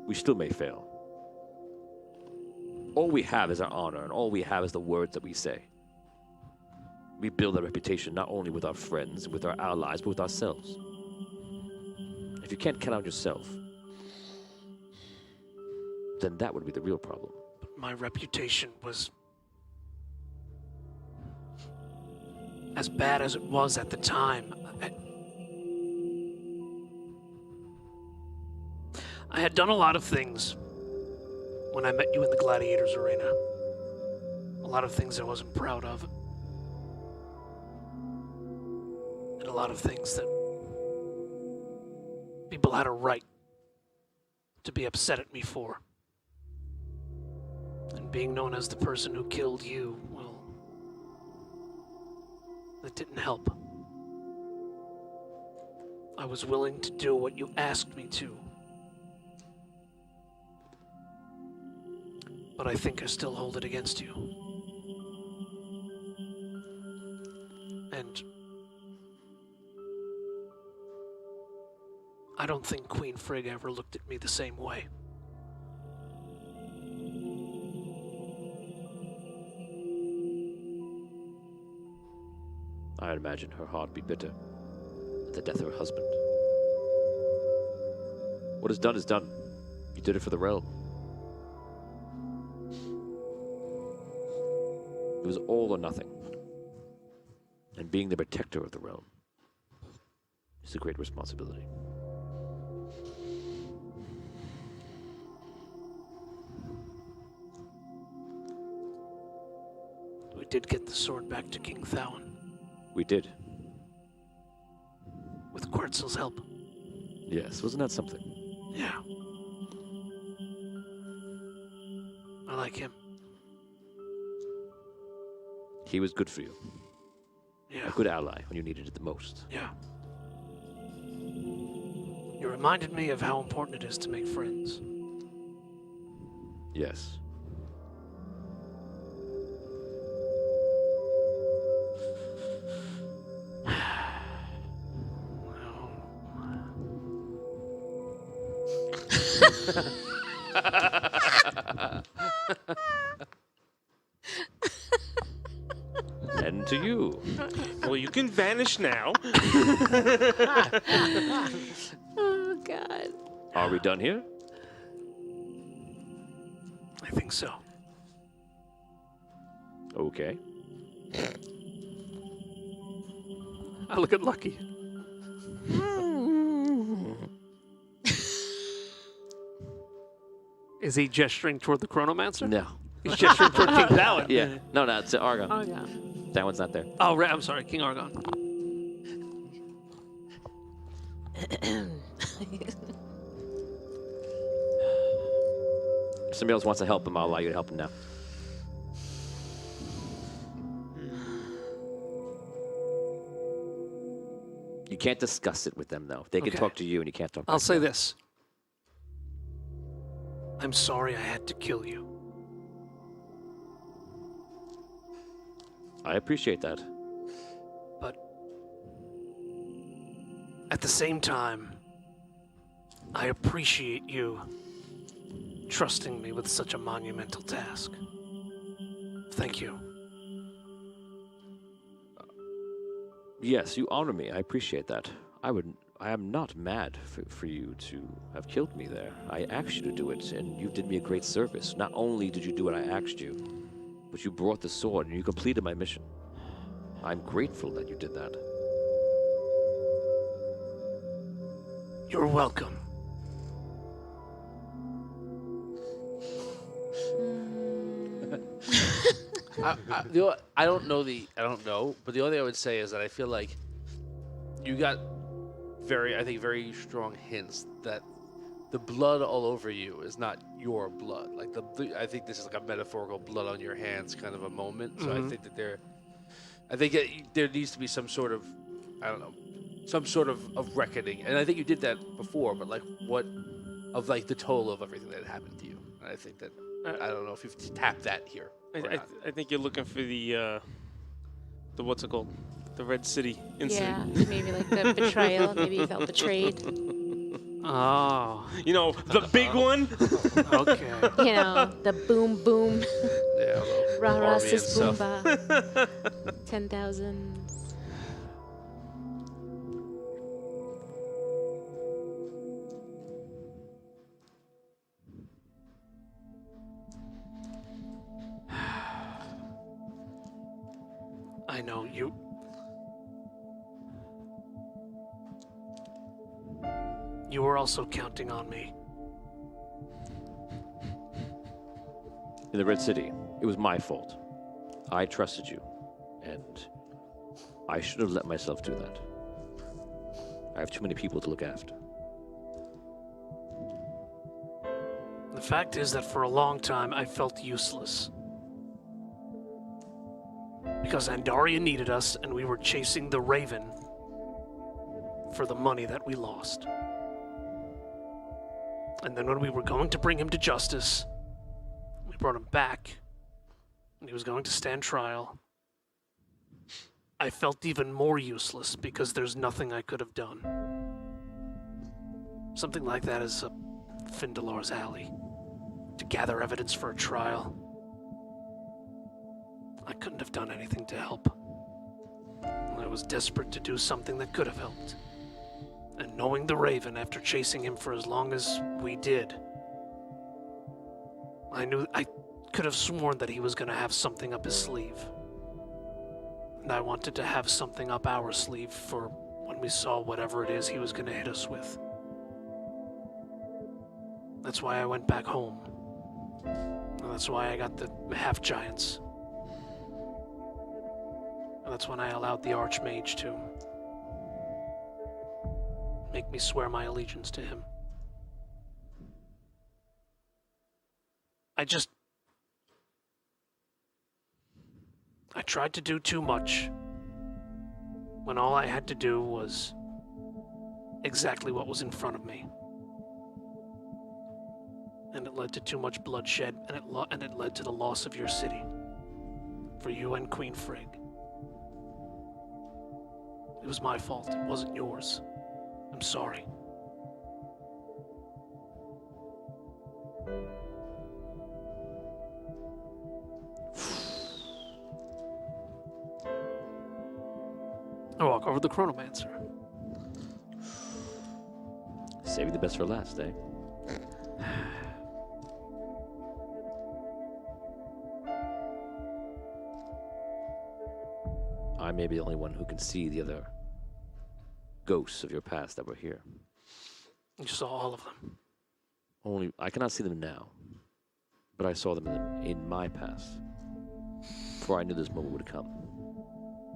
we still may fail. All we have is our honor, and all we have is the words that we say. We build a reputation not only with our friends, with our allies, but with ourselves. If you can't count out yourself, then that would be the real problem.
But my reputation was as bad as it was at the time. I had done a lot of things when I met you in the Gladiators Arena. A lot of things I wasn't proud of. And a lot of things that people had a right to be upset at me for. And being known as the person who killed you, well, that didn't help. I was willing to do what you asked me to. But I think I still hold it against you. And I don't think Queen Frigg ever looked at me the same way.
I imagine her heart be bitter at the death of her husband. What is done is done. You did it for the realm. It was all or nothing. And being the protector of the realm is a great responsibility.
We did get the sword back to King Thowan.
We did.
With Quetzal's help.
Yes, wasn't that something?
Yeah. I like him.
He was good for you.
Yeah.
A good ally when you needed it the most.
Yeah. You reminded me of how important it is to make friends.
Yes. And to you.
Well, you can vanish now.
Oh, God.
Are we done here?
I think so.
Okay.
I look at Lucky. Is he gesturing toward the Chronomancer?
No.
He's gesturing toward King Thowan.
Yeah. No, it's Argon.
Oh, yeah.
That one's not there.
Oh, right. I'm sorry, King Argon.
If somebody else wants to help him, I'll allow you to help him now. You can't discuss it with them, though. They can
Okay.
talk to you, and you can't talk
I'll
back to
say
them.
this. I'm sorry I had to kill you.
I appreciate that.
But at the same time, I appreciate you trusting me with such a monumental task. Thank you.
Yes, you honor me. I appreciate that. I am not mad for you to have killed me there. I asked you to do it, and you did me a great service. Not only did you do what I asked you, but you brought the sword, and you completed my mission. I'm grateful that you did that.
You're welcome.
I don't know, but the only thing I would say is that I feel like you got very strong hints that the blood all over you is not your blood. Like I think this is like a metaphorical blood on your hands kind of a moment. So I think that there needs to be some sort of, I don't know, some sort of reckoning. And I think you did that before, but like what of like the total of everything that happened to you. And I think that I don't know if you've tapped that here.
I think you're looking for the what's it called? The Red City incident.
Yeah, maybe like the betrayal. Maybe you felt betrayed.
Oh.
You know, the big one.
Okay.
You know, the boom boom.
Yeah,
Rah rah
army
sis
and
boom
stuff.
ba. 10,000.
I know you. You were also counting on me.
In the Red City, it was my fault. I trusted you, and I should have let myself do that. I have too many people to look after.
The fact is that for a long time I felt useless. Because Andaria needed us, and we were chasing the Raven for the money that we lost. And then when we were going to bring him to justice, we brought him back, and he was going to stand trial. I felt even more useless because there's nothing I could have done. Something like that is up Findalar's alley. To gather evidence for a trial. I couldn't have done anything to help. I was desperate to do something that could have helped. And knowing the Raven after chasing him for as long as we did, I knew I could have sworn that he was going to have something up his sleeve. And I wanted to have something up our sleeve for when we saw whatever it is he was going to hit us with. That's why I went back home. And that's why I got the half-giants. And that's when I allowed the Archmage to make me swear my allegiance to him. I tried to do too much when all I had to do was exactly what was in front of me. And it led to too much bloodshed, and it led to the loss of your city. For you and Queen Frigg. It was my fault, it wasn't yours. I'm sorry. I walk over to the Chronomancer.
Save the best for last, eh? I may be the only one who can see the other ghosts of your past that were here.
You saw all of them.
Only I cannot see them now, but I saw them in my past. For I knew this moment would come,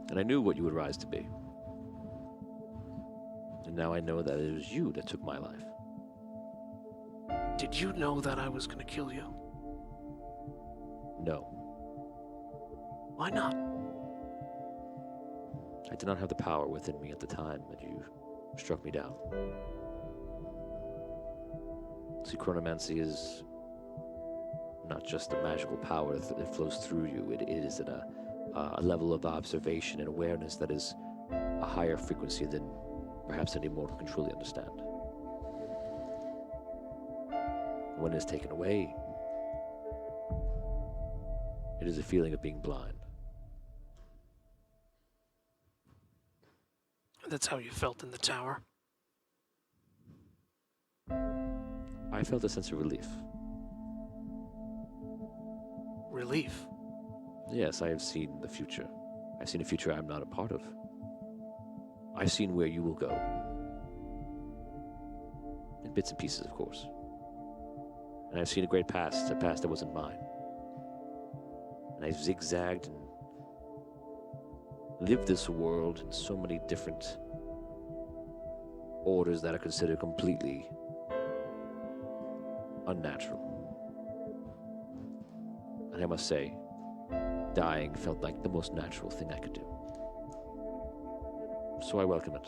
and I knew what you would rise to be. And now I know that it was you that took my life.
Did you know that I was going to kill you?
No,
Why not?
I did not have the power within me at the time that you struck me down. See, chronomancy is not just a magical power that flows through you. It is at a level of observation and awareness that is a higher frequency than perhaps any mortal can truly understand. When it is taken away, it is a feeling of being blind.
That's how you felt in the tower?
I felt a sense of relief.
Relief?
Yes, I have seen the future. I've seen a future I'm not a part of. I've seen where you will go. In bits and pieces, of course. And I've seen a great past, a past that wasn't mine. And I've zigzagged and lived this world in so many different orders that are considered completely unnatural. And I must say, dying felt like the most natural thing I could do. So I welcome it.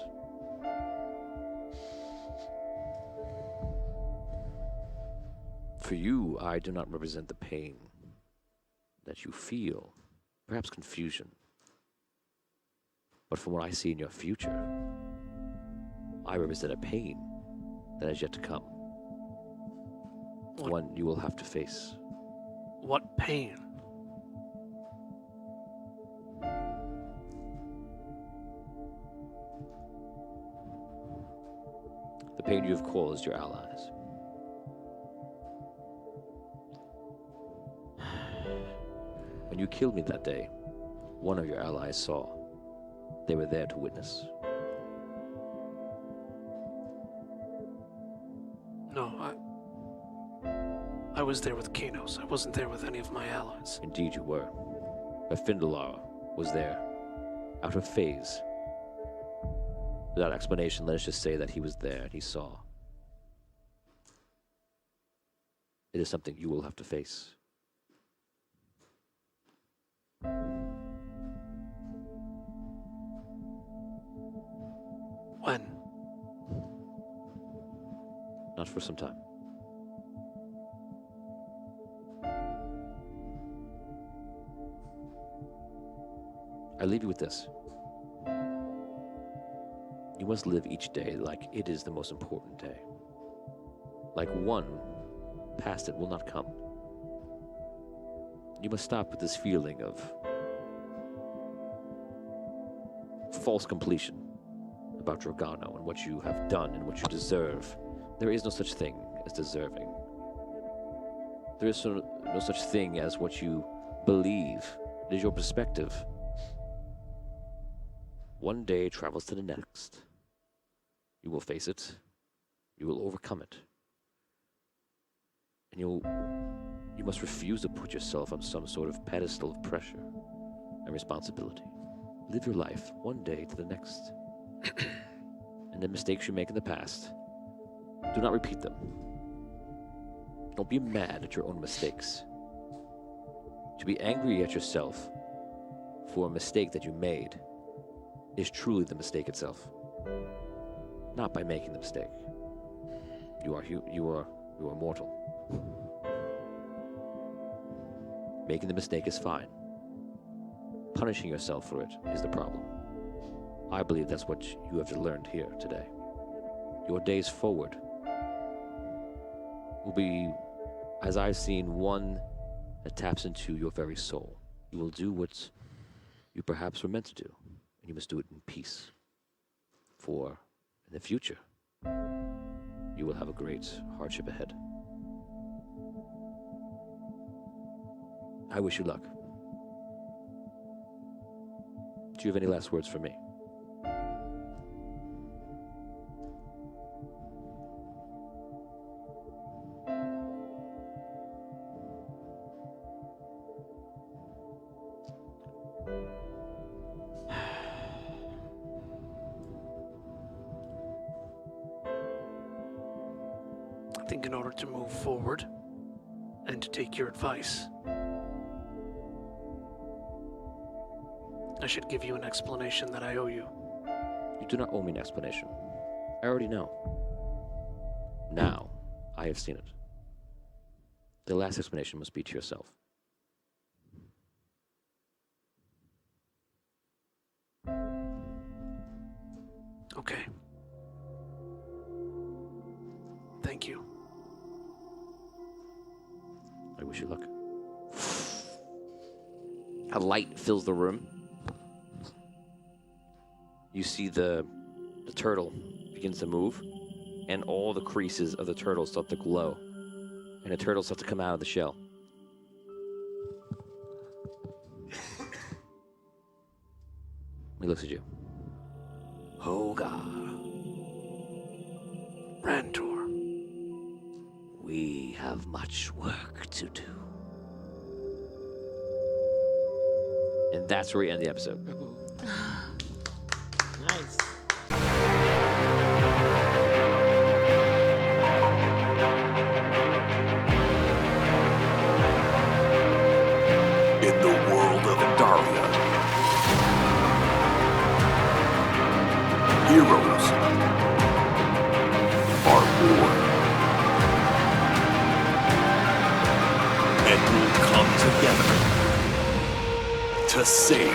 For you, I do not represent the pain that you feel, perhaps confusion. But from what I see in your future, I represent a pain that is yet to come. One you will have to face.
What pain?
The pain you have caused your allies. When you killed me that day, one of your allies saw. They were there to witness.
No, I was there with Kinos. I wasn't there with any of my allies.
Indeed you were. But Findalar was there, out of phase. Without explanation, let us just say that he was there and he saw. It is something you will have to face.
When?
Not for some time. I leave you with this. You must live each day like it is the most important day. Like one past it will not come. You must stop with this feeling of false completion about Dragano and what you have done and what you deserve. There is no such thing as deserving. There is no such thing as what you believe. It is your perspective. One day travels to the next. You will face it. You will overcome it. And you must refuse to put yourself on some sort of pedestal of pressure and responsibility. Live your life one day to the next. And the mistakes you make in the past, do not repeat them. Don't be mad at your own mistakes. To be angry at yourself for a mistake that you made is truly the mistake itself. Not by making the mistake. You are mortal. Making the mistake is fine. Punishing yourself for it is the problem. I believe that's what you have learned here today. Your days forward will be, as I've seen, one that taps into your very soul. You will do what you perhaps were meant to do, and you must do it in peace. For in the future, you will have a great hardship ahead. I wish you luck. Do you have any last words for me?
I think in order to move forward and to take your advice, I should give you an explanation that I owe you.
You do not owe me an explanation. I already know. Now, I have seen it. The last explanation must be to yourself.
Okay. Thank you.
I wish you luck. A light fills the room. You see the turtle begins to move, and all the creases of the turtle start to glow, and the turtle starts to come out of the shell. He looks at you. Hogar.
Rantor.
We have much work to do.
And that's where we end the episode.
Nice.
In the world of Andaria, heroes are born and will come together to save